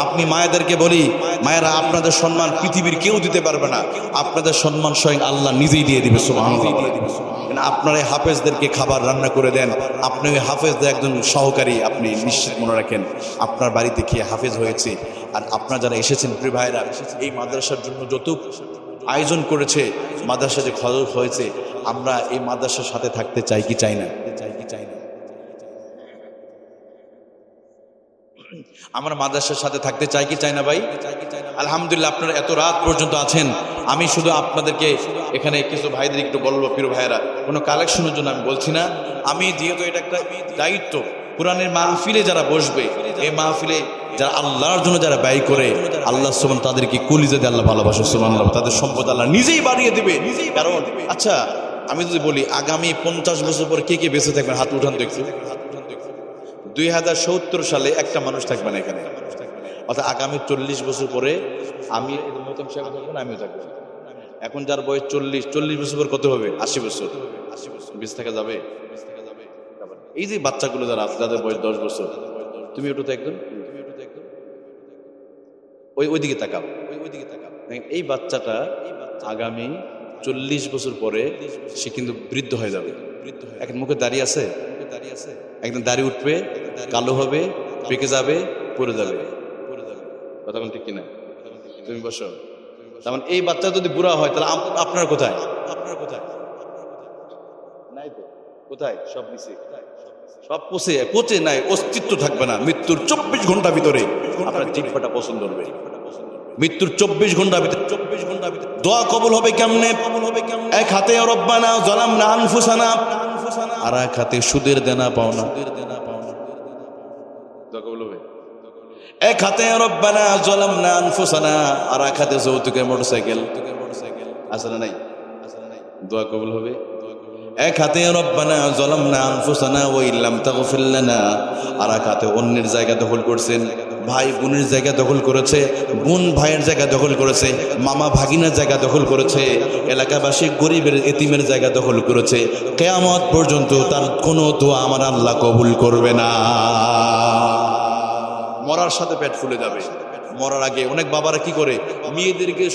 আপনি মায়েদেরকে বলি, মায়েরা আপনাদের সম্মান পৃথিবীর কেউ দিতে পারবে না, আপনাদের সম্মান স্বয়ং আল্লাহ নিজেই দিয়ে দিবে। সুবহানাল্লাহ। আপনারা হাফেজদেরকে খাবার রান্না করে দেন, আপনি ওই হাফেজদের একজন সহকারী, আপনি নিশ্চিত মনে রাখেন আপনার বাড়িতে খেয়ে হাফেজ হয়েছে। আর আপনারা যারা এসেছেন প্রিয় ভাইরা, এই মাদ্রাসার জন্য যত আয়োজন করেছে, মাদ্রাসা যে খরচ হয়েছে, আমরা এই মাদ্রাসার সাথে থাকতে চাই কি চাই না? আমরা মাদ্রাসার সাথে থাকতে চাই কি চাই না ভাই? আলহামদুলিল্লাহ আপনারা এত রাত পর্যন্ত আছেন। আমি শুধু আপনাদেরকে এখানে কিছু ভাইদের একটু বলবো, প্রিয় ভাইয়েরা, কোনো কালেকশনের জন্য আমি বলছি না। আমি যেহেতু এটা একটা দায়িত্ব, কোরআনের মাহফিলে যারা বসবে, এই মাহফিলে যারা আল্লাহর জন্য যারা ব্যয় করে, আল্লাহ সুবহান তাদেরকে কলিজা দিয়ে আল্লাহ ভালোবাসে। সুবহানাল্লাহ। তাদের সম্পদ আল্লাহ নিজেই বাড়িয়ে দিবে। কারণ আচ্ছা আমি যদি বলি, আগামী 50 বছর পর কে কে বেঁচে থাকবেন? হাত উঠান তো একটু। 2070 সালে একটা মানুষ থাকবে না এখানে, অর্থাৎ আগামী 40 বছর পরে আমি মহতাম সাহেব থাকবেন, আমিও থাকবো। এখন যার বয়স 40 বছর পর কত হবে? 80 বছর। 80 বছর বেঁচে থাকা যাবে? এই যে বাচ্চাগুলো যারা আছে, যাদের বয়স 10 বছর, তুমি ওটা তো একদম ওইদিকে তাকাও, ওইদিকে তাকাও। এই বাচ্চাটা আগামী 40 বছর পরে সে কিন্তু বৃদ্ধ হয়ে যাবে। এখন মুখে দাঁড়িয়ে আছে, একদিন দাঁড়িয়ে উঠবে, কালো হবে, পেকে যাবে, পড়ে যাবে। কথা ঠিক কিনা? তুমি বসো। তেমন এই বাচ্চা যদি বুড়া হয়, তাহলে আপনার কোথায়? নাই তো, কোথায়? সব নিচে, সব পচে নাই, অস্তিত্ব থাকবে না। মৃত্যুর 24 ঘন্টা ভিতরে আপনার জিহ্বাটা পছন্দ করবে। মৃত্যুর 24 ঘন্টা ভিতরে দোয়া কবুল হবে কেমনে? এক হাতে রব্বানা যালামনা আনফুসানা, আর এক হাতে সুদের দেনা পাওনা। দোয়া কবুল হবে। এক হাতে রব্বানা যালামনা আনফুসানা, আর এক হাতে যৌতুকের মোটরসাইকেল। আছে না নাই? দোয়া কবুল হবে। এক হাতে রব্বানা যালামনা আনফুসানা ওয়া ইল্লাম তাগফির লানা, আর এক হাতে অন্যের জায়গা দখল করছেন। ভাই বোনের জায়গা দখল করেছে, বোন ভাইয়ের জায়গা দখল করেছে, মামা ভাগিনার জায়গা দখল করেছে, এলাকাবাসী গরিবের এতিমের জায়গা দখল করেছে। কিয়ামত পর্যন্ত তার কোনো দোয়া আমার আল্লাহ কবুল করবে না। মরার সাথে পেট ফুলে যাবে। মরার আগে অনেক বাবারা কি করে, মেয়েদেরকে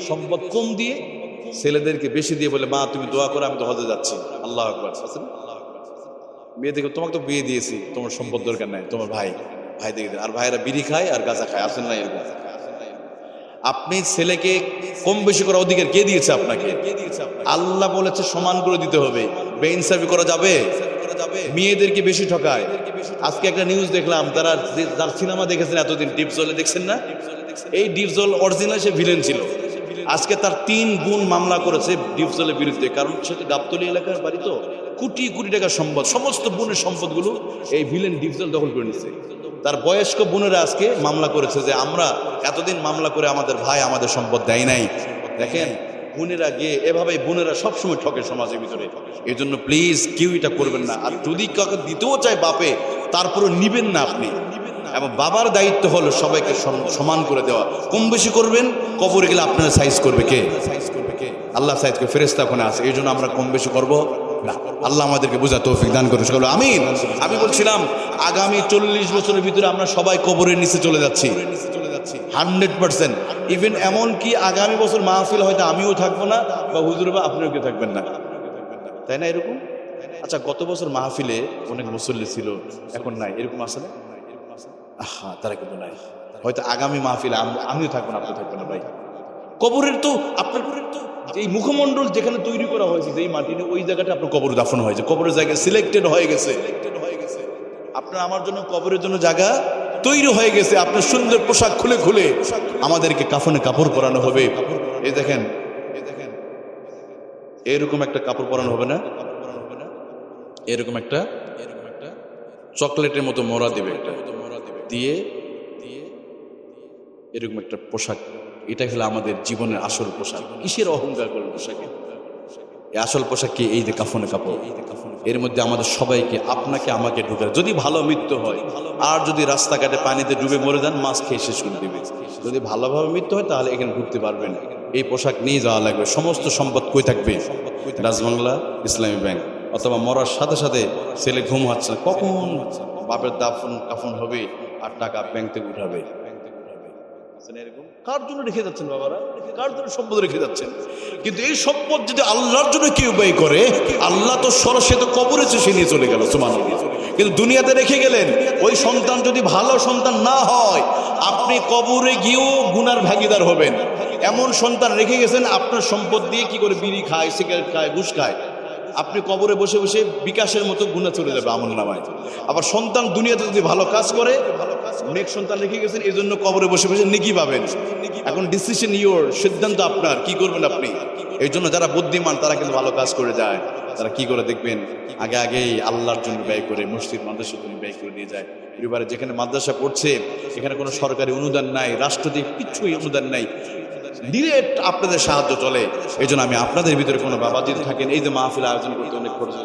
সম্পদ কম দিয়ে ছেলেদেরকে বেশি দিয়ে বলে, মা তুমি দোয়া করে আমি তো হজে যাচ্ছি। আল্লাহ আকবার। মেয়েদেরকে তোমাকে তো বিয়ে দিয়েছি, তোমার সম্পদ দরকার নাই, তোমার ভাই দেখে। আর ভাইয়েরা বিড়ি খায় আর গাঁজা খায়, আসেন না এরকম? আপনি ছেলেকে কম বেশি করার অধিকার কে দিয়েছে আপনাকে? আল্লাহ বলেছে সমান করে দিতে হবে। বেইনসাফি করা যাবে? মেয়েদেরকে বেশি ঠকায়। আজকে একটা নিউজ দেখলাম, যার সিনেমা দেখেছেন এতদিন, ডিপজলে দেখছেন না? এই ডিপজল অরিজিনাল সে ভিলেন ছিল। আজকে তার 3 গুণ মামলা করেছে ডিপজলের বিরুদ্ধে, কারণ সে তো গাবতলী এলাকার বাড়ি, তো কোটি কোটি টাকার সম্পদ, সমস্ত বোনের সম্পদগুলো এই ভিলেন ডিপজল দখল করে নিচ্ছে। তার বয়স্ক বোনেরা আজকে মামলা করেছে যে আমরা এতদিন মামলা করে আমাদের ভাই আমাদের সম্পদ দেয় নাই। দেখেন বোনেরা গিয়ে এভাবে, বোনেরা সবসময় ঠকে সমাজের ভিতরে। এই জন্য প্লিজ কেউ এটা করবেন না। আর যদি কাউকে দিতেও চায় বাপে, তারপরে নিবেন না আপনি। এবং বাবার দায়িত্ব হলো সবাইকে সমান করে দেওয়া। কম বেশি করবেন, কবরে গেলে আপনারা সাইজ করবে কে? আল্লাহ সাইজ করে, ফেরেশতা ওখানে আছে। এই জন্য আমরা কম বেশি করবো না। আল্লাহ আমাদেরকে বুঝা তৌফিক দান করুন, সকলে আমিন। আমি বলছিলাম আগামী 40 বছরের ভিতরে আমরা সবাই কবরের নিচে চলে যাচ্ছি 100%। ইভেন এমন কি আগামী বছর মাহফিল হয়তো আমিও থাকবো না, বা হুজুর বা আপনিও কেউ থাকবেন না, তাই না? এরকম। আচ্ছা, গত বছর মাহফিলে অনেক মুসল্লি ছিল, এখন নাই, এরকম আছে না? আহা, তারা কিন্তু নাই। হয়তো আগামী মাহফিলে আমিও থাকবো না, আপনি থাকবেন না। ভাই কবরের তো আপনার এই মুখমণ্ডল যেখানে তৈরি করা হয়েছে, যেই মাটি নিয়ে, ওই জায়গাটা আপনার কবর দাফন হয়েছে, কবরের জায়গা সিলেক্টেড হয়ে গেছে। আপনার আমার জন্য কবরের জন্য জায়গা তৈরি হয়ে গেছে। আপনার সুন্দর পোশাক খুলে খুলে আমাদেরকে কাফনে কাপড় পরানো হবে। এই দেখেন, এরকম একটা কাপড় পরানো হবে না, এরকম একটা চকলেটের মতো মোড়া দিবে, একটা দিয়ে এরকম একটা পোশাক। এটা হলো আমাদের জীবনের আসল পোশাক। কিসের অহংকার করেন পোশাকে? এই আসল পোশাক কি? এই যে কাফনে কাপড়। এর মধ্যে আমাদের সবাইকে, আপনাকে আমাকে ঢুকে, যদি ভালো মৃত্যু হয়, আর যদি রাস্তাঘাটে পানিতে ডুবে মরে যান, মাছ খেয়ে শেষ করে দিবে। যদি ভালোভাবে মৃত্যু হয় তাহলে এখানে ঢুকতে পারবেন। এই পোশাক নিয়ে যাওয়া লাগবে। সমস্ত সম্পদ কই থাকবে? রাজবাংলা ইসলামী ব্যাংক। অথবা মরার সাথে সাথে ছেলে ঘুম হচ্ছে, কখন বাপের দাফন কাফন হবে আর টাকা ব্যাংক থেকে উঠাবে। এরকম কার জন্য রেখে যাচ্ছেন বাবারা? কার জন্য সম্পদ রেখে যাচ্ছেন? কিন্তু এই সম্পদ যদি আল্লাহর জন্য কেউ ব্যয় করে, আল্লাহ তো সরাসরি তো কবরে সে নিয়ে চলে গেল, সুবহানাল্লাহ। কিন্তু দুনিয়াতে রেখে গেলেন, ওই সন্তান যদি ভালো সন্তান না হয়, আপনি কবরে গিয়েও গুনার ভাগীদার হবেন। এমন সন্তান রেখে গেছেন, আপনার সম্পদ দিয়ে কি করে বিড়ি খায়, সিগারেট খায়, ঘুষ খায়। আপনি কবরে বসে বসে বিকাশের মতো গুনাহ চলে যাবে আমল নামায়। আবার সন্তান দুনিয়াতে যদি ভালো কাজ করে, নেক সন্তান রেখে গেছেন, এই জন্য কবরে বসে বসে নেকি পাবেন। এখন ডিসিশন ইওর, সিদ্ধান্ত আপনার, কি করবেন আপনি। এই জন্য যারা বুদ্ধিমান তারা কিন্তু ভালো কাজ করে যায়। তারা কি করে দেখবেন, আগেই আল্লাহর জন্য ব্যয় করে, মসজিদ মাদ্রাসার জন্য ব্যয় করে দিয়ে যায়। পরিবারে যেখানে মাদ্রাসা পড়ছে, এখানে কোনো সরকারি অনুদান নাই, রাষ্ট্র থেকে কিচ্ছুই অনুদান নাই, ডিরেক্ট আপনাদের সাহায্য চলে। এই জন্য আমি আপনাদের ভিতরে কোনো বাবা যদি থাকেন, এই যে মাহফিল আয়োজন করতে অনেক খরচ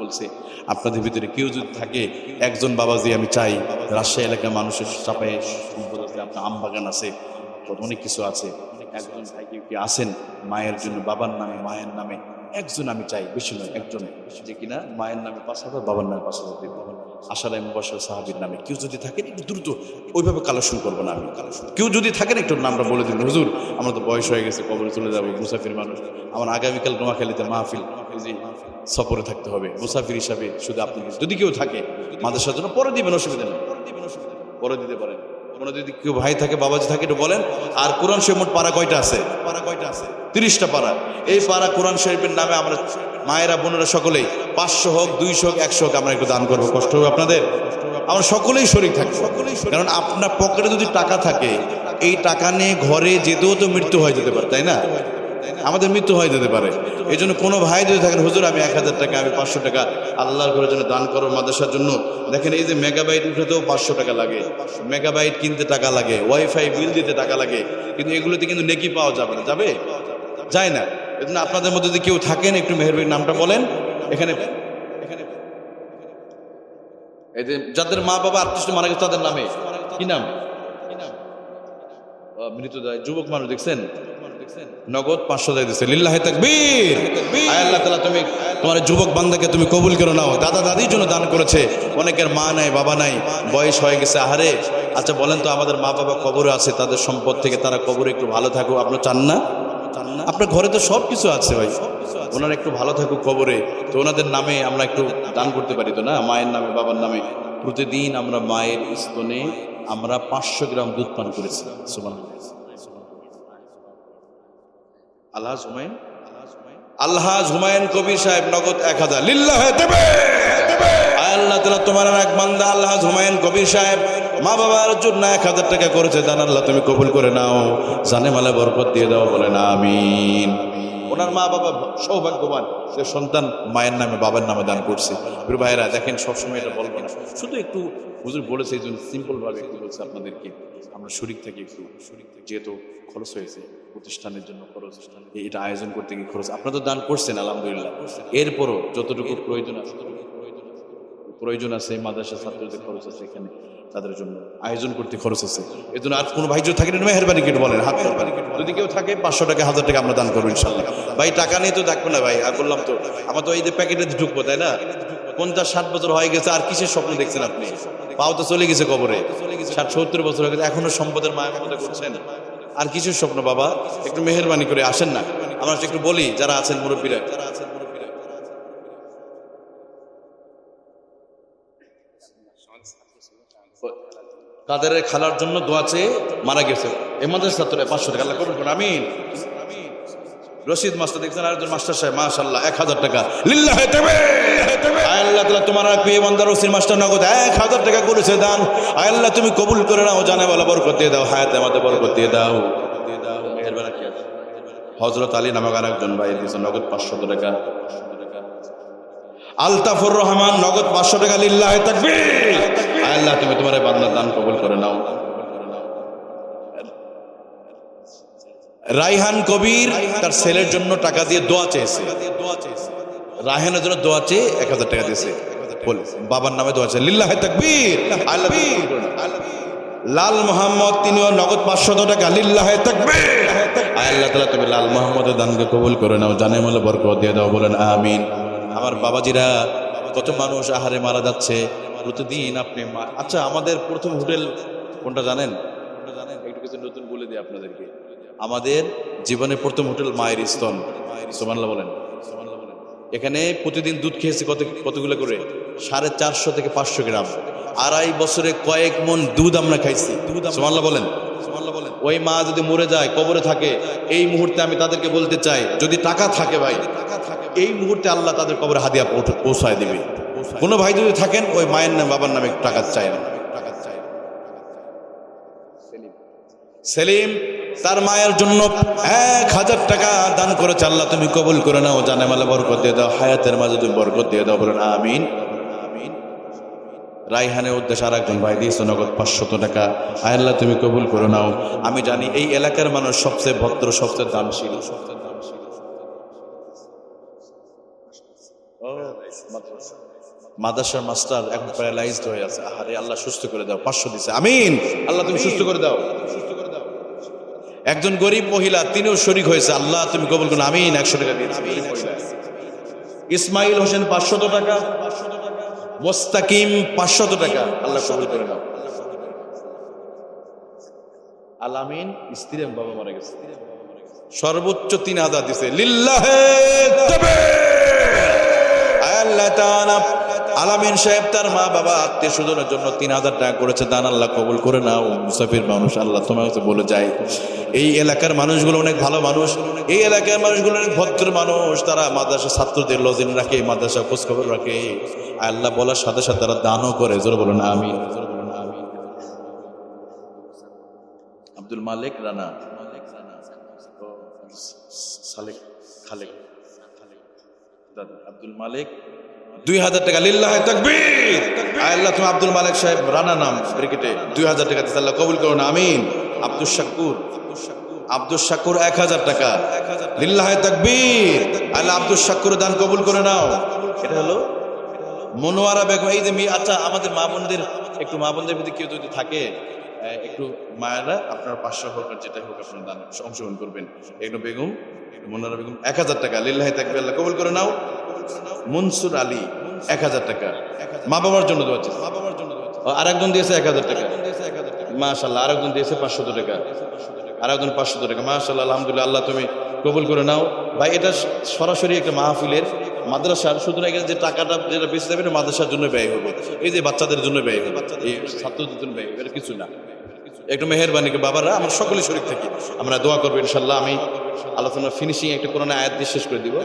বলছে, আপনাদের ভিতরে কেউ যদি থাকে, একজন বাবাজি আমি চাই, রাজশাহী এলাকার মানুষের চাপায় সম্পদ আছে, আপনার আম বাগান আছে, অনেক কিছু আছে, একজন ভাই কি আসেন মায়ের জন্য, বাবার নামে মায়ের নামে একজন আমি চাই, বেশি নয়, একজন, যে কিনা মায়ের নামে 5,000, বাবার নামে 5,000 দেব। আশারায় মুবাশশির সাহাবীর নামে কেউ যদি থাকেন, একটু দ্রুত ওইভাবে কালেকশন করবো না আমি। কেউ যদি থাকেন একটু নামটা বলে দিন, হুজুর আমরা তো বয়স হয়ে গেছে, কবরে চলে যাবো, মুসাফির মানুষ, আমার আগামীকাল নোয়াখালীতে মাহফিল, সফরে থাকতে হবে, মুসাফির হিসাবে শুধু আপনি যদি কেউ থাকে মাদ্রাসার জন্য পরে দিবেন, অসুবিধা নেই, পরে দিতে পারেন। কোনো যদি কেউ ভাই থাকে, বাবাজি থাকে, একটু বলেন। আর কোরআন শরীফ মোট পারা কয়টা আছে? 30টা পারা। এই পারা কোরআন শরীফের নামে আমরা মায়েরা বোনেরা সকলেই 500 হোক, 200 হোক, 100 হোক, আমরা একটু দান করবো। কষ্ট হবে আপনাদের, আমরা সকলেই শরীক থাকবো। কারণ আপনার পকেটে যদি টাকা থাকে, এই টাকা নিয়ে ঘরে যেতেও তো মৃত্যু হয়ে যেতে পারে, তাই না? আমাদের মৃত্যু হয়ে যেতে পারে। এই জন্য কোনো ভাই যদি থাকেন, হুজুর আমি 1000 টাকা, আমি 500 টাকা আল্লাহর ঘরের জন্য দান করো, মাদ্রাসার জন্য। দেখেন এই যে মেগাবাইট উঠাতেও 500 টাকা লাগে, মেগাবাইট কিনতে টাকা লাগে, ওয়াইফাই বিল দিতে টাকা লাগে, কিন্তু এগুলোতে কিন্তু নেকি পাওয়া যাবে না, যাবে? যায় না। এই জন্য আপনাদের মধ্যে যদি কেউ থাকেন, একটু মেহেরবানি নামটা বলেন। এখানে এই যে যাদের মা বাবা আত্মীয় মারা গেছে তাদের নামে কি নাম? মৃতদেহ যুবক মানুষ দেখছেন, নগদ 500 টাকা দিচ্ছে। লিল্লাহে তাকবীর। আল্লাহ তাআলা তুমি তোমার যুবক বান্দাকে তুমি কবুল করে নাও। দাদা দাদির জন্য দান করেছে, অনেকের মা নাই বাবা নাই, বয়স হয়ে গেছে, আহারে। আচ্ছা বলেন তো, আমাদের মা বাবা কবরে আছে, তাদের সম্পদ থেকে তারা কবরে একটু ভালো থাকুক, আপনার চান না? আপনার ঘরে তো সব কিছু আছে ভাই, ওনারা একটু ভালো থাকুক কবরে, তো ওনাদের নামে আমরা একটু দান করতে পারি তো না? মায়ের নামে বাবার নামে প্রতিদিন আমরা মায়ের স্তনে আমরা 500 গ্রাম দুধ পান করেছি। সুবহানাল্লাহ। আলহাজ হুমায়ুন কবির সাহেব নগদ 1000। লিল্লাহে তাকবীর। আল্লাহ তাআলা তোমার এক বান্দা আলহাজ হুমায়ুন কবির সাহেব মা বাবার জন্য 1000 টাকা করেছে দান, আল্লাহ তুমি কবুল করে নাও, জানে মালে বরকত দিয়ে দাও, বলেন আমিন। ওনার মা বাবা সৌভাগ্যবান, সে সন্তান মায়ের নামে বাবার নামে দান করছে। প্রিয় ভাইরা দেখেন, সবসময় এটা বলবো না, শুধু একটু হুজুর বলেছে এই জন্য সিম্পল ভাবে একটু বলছে আপনাদেরকে, আমরা শরীক থাকি একটু, যেহেতু খরচ হয়েছে প্রতিষ্ঠানের জন্য, খরচ এটা আয়োজন করতে গিয়ে খরচ, আপনারা তো দান করছেন আলহামদুলিল্লাহ, এরপরও যতটুকু প্রয়োজন আছে মাদ্রাসা ছাত্রদের খরচ আছে, এখানে তাদের জন্য আয়োজন করতে খরচ আছে। এই জন্য আর কোনো ভাই যদি থাকে মেহেরবানি কেটে বলেন, হাত যদি কেউ থাকে 500 টাকা 1000 টাকা আমরা দান করবো ইনশাল্লাহ। ভাই টাকা নিয়ে তো থাকবো না ভাই, আর বললাম তো আমার তো এই যে প্যাকেটে ঢুকবো, তাই না? 50-60 বছর হয়ে গেছে, আর কিসের স্বপ্ন দেখছেন আপনি? পাও তো চলে গেছে কবরে, 60-70 বছর হয়ে গেছে, এখনো সম্পদের মায়া মমতা করছেন, আর কিসের স্বপ্ন? বাবা একটু মেহেরবানি করে আসেন না, আমরা একটু বলি যারা আছেন মুরব্বীরা, কাদের খালার জন্য দোয়া চেয়ে মারা গেছে এই মাদ্রাসার ছাত্ররা 500 টাকা আল্লাহ কবুল করুন, আমিন। রশিদ মাস্টার দেখছেন, আরেকজন মাস্টার সাহেব মাশাআল্লাহ 1000 টাকা। লিল্লাহে তাকবীর। আল্লাহ তাআলা তোমার প্রিয় বান্দা রশিদ মাস্টার নগদ 1000 টাকা করেছে দান, আল্লাহ তুমি কবুল করে নাও, জানে বলা বরকত দিয়ে দাও, হায়াতে আমাদের বরকত দিয়ে দাও। মেহেরবানি কি আছে? হযরত আলী নামক আরেকজন ভাই দিয়েছেন নগদ 500 টাকা। আলতাফুর রহমান নগদ 500 টাকা। লিল্লাহে তাকবীর। আল্লাহ তুমি তোমার বান্দার দান কবুল করে নাও। রায়হান কবির তার ছেলের জন্য টাকা দিয়ে দোয়া চেয়েছে, রায়হানের জন্য দোয়া চেয়ে 1000 টাকা দিয়েছে, বাবার নামে দোয়া চেয়ে। লিল্লাহে তাকবীর। আল্লাহ লাল মোহাম্মদ তিনিও নগদ 500 টাকা। লিল্লাহে তাকবীর। আল্লাহ তাআলা তুমি লাল মোহাম্মদের দানকে কবুল করে নাও, জানে মালে বরকত দিয়ে দাও, বলেন আমিন। আমার বাবাজিরা, কত মানুষ আহারে মারা যাচ্ছে প্রতিদিন। আপনি আচ্ছা আমাদের প্রথম হোটেল কোনটা জানেন? একটু কিছু নতুন বলে দিই আপনাদেরকে। আমাদের জীবনের প্রথম হোটেল মায়ের স্তন। সুবহানাল্লাহ বলেন। এখানে প্রতিদিন দুধ খেয়েছি কতগুলো করে? 450 থেকে 500 গ্রাম। 2.5 বছরে কয়েক মন দুধ আমরা খাইছি। সুবহানাল্লাহ বলেন। ওই মা যদি মরে যায়, কবরে থাকে, এই মুহূর্তে আমি তাদেরকে বলতে চাই, যদি টাকা থাকে ভাই, এই মুহূর্তে আল্লাহ তাদের কবরে হাদিয়া পৌঁছায় দিবে। কোনো ভাই যদি থাকেন, ওই মায়ের নাম বাবার নামে টাকা চাই না। সেলিম তার মায়ের জন্য 1000 টাকা দান করেছে, আল্লাহ তুমি কবুল করে নাও, জানে মালে বরকত দিয়ে দাও, হায়াতের মাঝে তুমি বরকত দিয়ে দাও, বলেন আমিন। রায়হানের উদ্দেশ্যে আর একজন ভাই দিয়েছে নগদ 500 টাকা। আল্লাহ তুমি কবুল করে নাও। আমি জানি এই এলাকার মানুষ সবচেয়ে ভদ্র, সবচেয়ে দানশীল। মাদ্রাসার মাস্টার এখন প্যারালাইজড হয়ে আছে, আহারে আল্লাহ সুস্থ করে দাও, 500 দিছে, আমিন। আল্লাহ তুমি সুস্থ করে দাও। একজন গরিব মহিলা, তিনিও শরীক হয়েছে, আল্লাহ তুমি কবুল করো, আমিন। 100 টাকা দিয়েছে। ইসমাইল হোসেন 500 টাকা। মোস্তাকিম 500 টাকা, আল্লাহ কবুল করে নাও। আলামিন স্ত্রীর বাবা মারা গেছে, সর্বোচ্চ 3000 দিছে। লিল্লাহে তাকবীর। আল্লাহ তাআলা আলামিন সাহেব তার মা বাবা আত্মীয় স্বজনের জন্য 3000 টাকা করেছে দান, আল্লাহ কবুল করে নাও। মুসাফির মানুষ, আল্লাহ তোমার কাছে বলে যায়, এই এলাকার মানুষগুলো অনেক ভালো মানুষ, এই এলাকার মানুষগুলো অনেক ভদ্র মানুষ, তারা মাদ্রাসা ছাত্রদের লজিং রাখে, মাদ্রাসা খোঁজখবর রাখে। আল্লাহ বলার সাথে সাথে তারা দানও করে। জোরে বলেন আমিন। আব্দুল মালিক রানা, সালেক খালেক দাদা আব্দুল মালিক 2000 টাকা। লিল্লাহি তাকবীর। আল্লাহ তুমি আব্দুল মালিক সাহেব রানা নাম ক্রিকেটে 2000 টাকা দিতে আল্লাহ কবুল করুন, আমিন। আব্দুল শাকুর 1000 টাকা। লিল্লাহি তাকবীর। আল্লাহ আব্দুল শাকুর দান কবুল করে নাও। এটা হলো মনোয়ারা বেগম। এই যে আচ্ছা আমাদের মা বোনদের একটু, মা বোনদের ভিতরে কেউ যদি থাকে একটু মায়েরা আপনার 500 হোক আর যেটা হোক আপনার দান অংশগ্রহণ করবেন। একটু বেগম, মনোয়ারা বেগম 1000 টাকা। লিল্লাহি তাকবীর। আল্লাহ কবুল করে নাও। মনসুর আলী 1000 টাকা। মা বাবার জন্য দোয়া চাই। আরেকজন দিয়েছে 1000 টাকা। মাশাআল্লাহ। আরেকজন দিয়েছে 500 টাকা। আরেকজন 500 টাকা। মাশাআল্লাহ, আলহামদুলিল্লাহ। আল্লাহ তুমি কবুল করে নাও। ভাই এটা সরাসরি একটা মাহফিলের মাদ্রাসার, সুতরাং এখানে যে টাকাটা যেটা বেঁচে যাবে এটা মাদ্রাসার জন্য ব্যয় হবে, এই যে বাচ্চাদের জন্য ব্যয় হবে, এই ছাত্রদের জন্য ব্যয় হবে, এটা কিছু না। একটু মেহেরবানি করে বাবারা আমরা সকলে শরীক থাকি, আমরা দোয়া করবো ইনশাল্লাহ। আমি আলোচনা ফিনিশিং একটা কোরআন আয়াত দিয়ে শেষ করে দিব।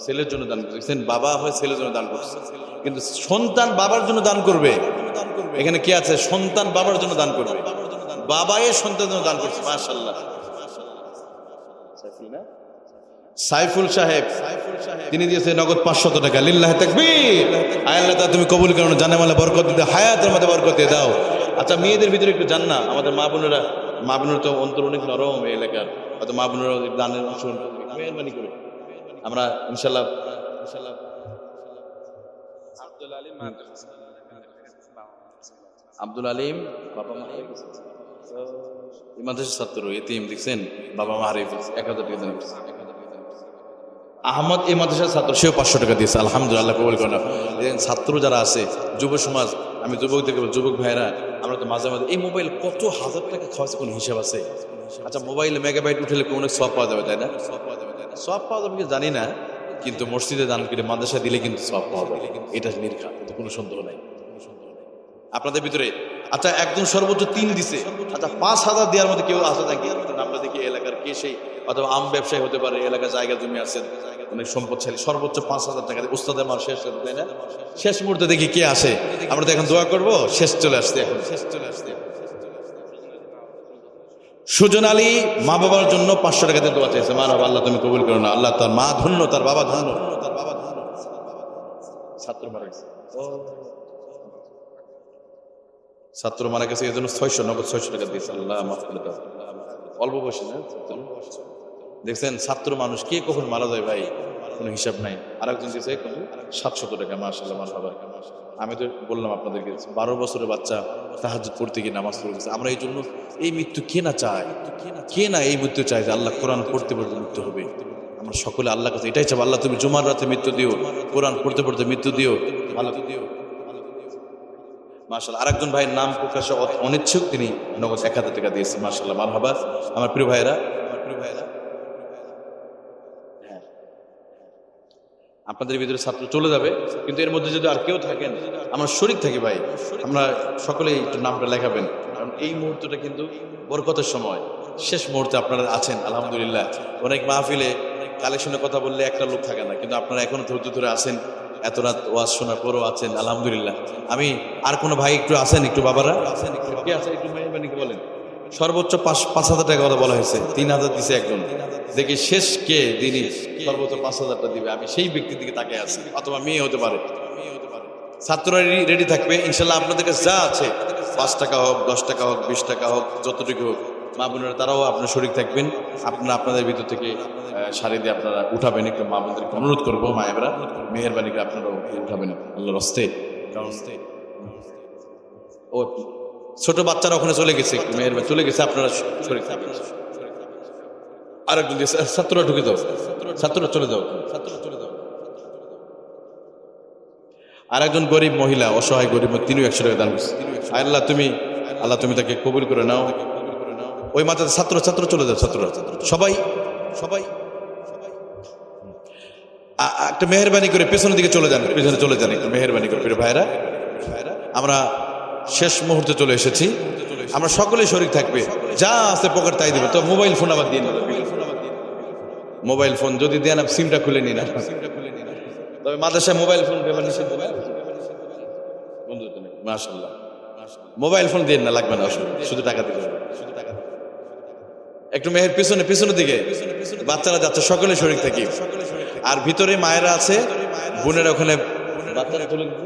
ছেলের জন্য দান করছেন, বাবা হয় ছেলের জন্য দান করছে, কিন্তু সন্তান বাবার জন্য দান করবে। এখানে কি আছে? সন্তান বাবার জন্য দান করবে, বাবাই সন্তানের জন্য দান করছে। মাশাআল্লাহ। সাইফুল সাহেব তিনি দিয়েছে নগদ 500 টাকা। লিল্লাহি তাকবীর। আল্লাহ তাআলা তুমি কবুল করো, জানেমালে বরকত দিয়ে, হায়াতের মধ্যে বরকত দিয়ে দাও। আচ্ছা মেয়েদের ভিতরে একটু জান না, আমাদের মা বোনেরা, মা বোনের তো অন্তর অনেক নরম এই এলাকার, হয়তো মা বোনেরা দানের অংশ মেহরবানি করে আমরা ইনশাল্লাহ। আব্দুল আলিম বাবা মা মাদ্রাসার ছাত্র, এতিম দেখছেন, বাবা মা হারিয়ে ফেলছে, 1000 টাকা দান করছে। আহমদ এই মাদ্রাসার ছাত্র, সেও 500 টাকা দিয়েছে। আলহামদুলিল্লাহ কবুল করেন। ছাত্র যারা আছে, যুব সমাজ, আমি যুবকদেরকে বলবো, যুবক ভাইরা আমরা তো মাঝে মাঝে এই মোবাইল কত হাজার টাকা খরচ, কোনো হিসাব আছে? আচ্ছা মোবাইলে মেগাবাইট উঠলে অনেক সব পাওয়া যাবে, তাই না? সব পাওয়া যাবে কি জানি না, কিন্তু মসজিদে দান করে মাদ্রাসায় দিলে কিন্তু সব পাওয়া যাবে, এটা নির্ঘা, এতে কোনো সন্দেহ নাই আপনাদের ভিতরে। আচ্ছা একদম সর্বোচ্চ 3 দিছে। আচ্ছা 5000 দেওয়ার মধ্যে কেউ আছে নাকি? আমরা দেখি এলাকার কে সেই, অথবা আম ব্যবসায়ী হতে পারে, এলাকার জায়গা জমি আছে, অনেক সম্পদশালী, সর্বোচ্চ 5000 টাকা দিয়ে উস্তাদের মার শেষ, তাই না? শেষ মুহূর্তে দেখি কে আসে। আমরা তো এখন দোয়া করবো, শেষ চলে আসছে, এখন শেষ চলে আসছে। সুজন আলী মা বাবার জন্য 500 টাকা দিয়ে দোয়া চাইছে। মারহাবা, আল্লাহ তুমি কবুল করো না। আল্লাহ তার মা ধন্য, তার বাবা ধন্য। ছাত্র মারা গেছে, ছাত্র মারা গেছে, এই জন্য 600 নগদ 600 টাকা দিয়েছে। আল্লাহ মাফ করে দাও। অল্প বয়সে না দেখছেন, ছাত্র মানুষ কে কখন মারা যায় ভাই কোনো হিসাব নাই। আরেকজন দিয়েছে 700 টাকা। মাশাআল্লাহ, মারহাবা। আমি তো বললাম আপনাদেরকে 12 বছরের বাচ্চা তাহাজ্জুদ পড়তে গিয়ে নামাজ পড়ে গেছে। আমরা এই জন্য এই মৃত্যু কে না চায়, কে না এই মৃত্যু চায় যে আল্লাহ কোরআন পড়তে পড়তে মৃত্যু হবে। আমরা সকলে আল্লাহর কাছে এটাই চাই, আল্লাহ তুমি জুমার রাতে মৃত্যু দিও, কোরআন পড়তে পড়তে মৃত্যু দিও, ভালো দিও। মাশাআল্লাহ। আরেকজন ভাইয়ের নাম প্রকাশে অনিচ্ছুক, তিনি নগদ 1000 টাকা দিয়েছে। মাশাআল্লাহ, মারহাবা। আমার প্রিয় ভাইয়েরা, হ্যাঁ আপনাদের ভিতরে ছাত্র চলে যাবে, কিন্তু এর মধ্যে যদি আর কেউ থাকেন আমরা শরীক থাকি ভাই, আমরা সকলেই একটু নামটা লেখাবেন, কারণ এই মুহূর্তটা কিন্তু বরকতের সময়, শেষ মুহূর্তে আপনারা আছেন। আলহামদুলিল্লাহ অনেক মাহফিলে কালেকশনের কথা বললে একটা লোক থাকে না, কিন্তু আপনারা এখনো ধৈর্য ধরে আছেন, এত রাত ওয়াজ শোনার পরও আছেন। আলহামদুলিল্লাহ। আমি আর কোনো ভাই একটু আছেন, একটু বাবারা কে আছেন একটু মেহরবানি বলেন। সর্বোচ্চ 5000 টাকা কথা বলা হয়েছে, 3000 দিছে একজন। দেখি শেষ কে দিনই সর্বোচ্চ 5000টা দিবে, আমি সেই ব্যক্তির দিকে তাকে আছি, অথবা মেয়ে হতে পারে। ছাত্ররা রেডি থাকবে ইনশাল্লাহ। আপনাদের কাছে যা আছে, 5 টাকা হোক, 10 টাকা হোক, 20 টাকা হোক, যতটুকু হোক, মা বোনেরা তারাও আপনার শরীক থাকবেন। আপনারা আপনাদের ভিতর থেকে শাড়ি দিয়ে আপনারা উঠাবেন। একটু মা বোনদেরকে অনুরোধ করবো, মায়েরা মেহেরবানি করে আপনারাও উঠাবেন আল্লাহর হস্তে। ও ছোট বাচ্চারা ওখানে চলে গেছে, একটু মেহেরবানি চলে গেছে, আপনারা শরীক থাকবেন। আরেকজন ছাত্ররা ঢুকে যাও, ছাত্ররা চলে যাও, ছাত্ররা চলে যাও। আরেকজন গরিব মহিলা, অসহায় গরিব, তিনিও 100 টাকা দান করছে। আল্লাহ তুমি তাকে কবুল করে নাও। ওই মাথাতে ছাত্র চলে যাও, ছাত্ররা সবাই একটা মেহেরবানি করে পেছনের দিকে চলে যান, পেছনে চলে যান একটু মেহেরবানি করে। প্রিয় ভাইরা, আমরা শেষ মুহূর্তে চলে এসেছি, আমরা সকলেই শরীক থাকবে, যা আছে পকেট তাই দেবে। তো মোবাইল ফোন আবার দিয়ে নেবে, মোবাইল ফোন যদি দেন সিমটা খুলে নিন। তবে মাদ্রাসায় মোবাইল ফোন ব্যবহার নিষেধ বন্ধু মাশাআল্লাহ। মোবাইল ফোন দিয়ে না, লাগবে না, শুধু টাকা দিতে হবে। একটু মেহের পিছনের দিকে বাচ্চারা যাচ্ছে, সকলে শরীক থাকি। আর ভিতরে মায়েরা আছে, বোনেরা ওখানে বাচ্চারা তুলে দিতে।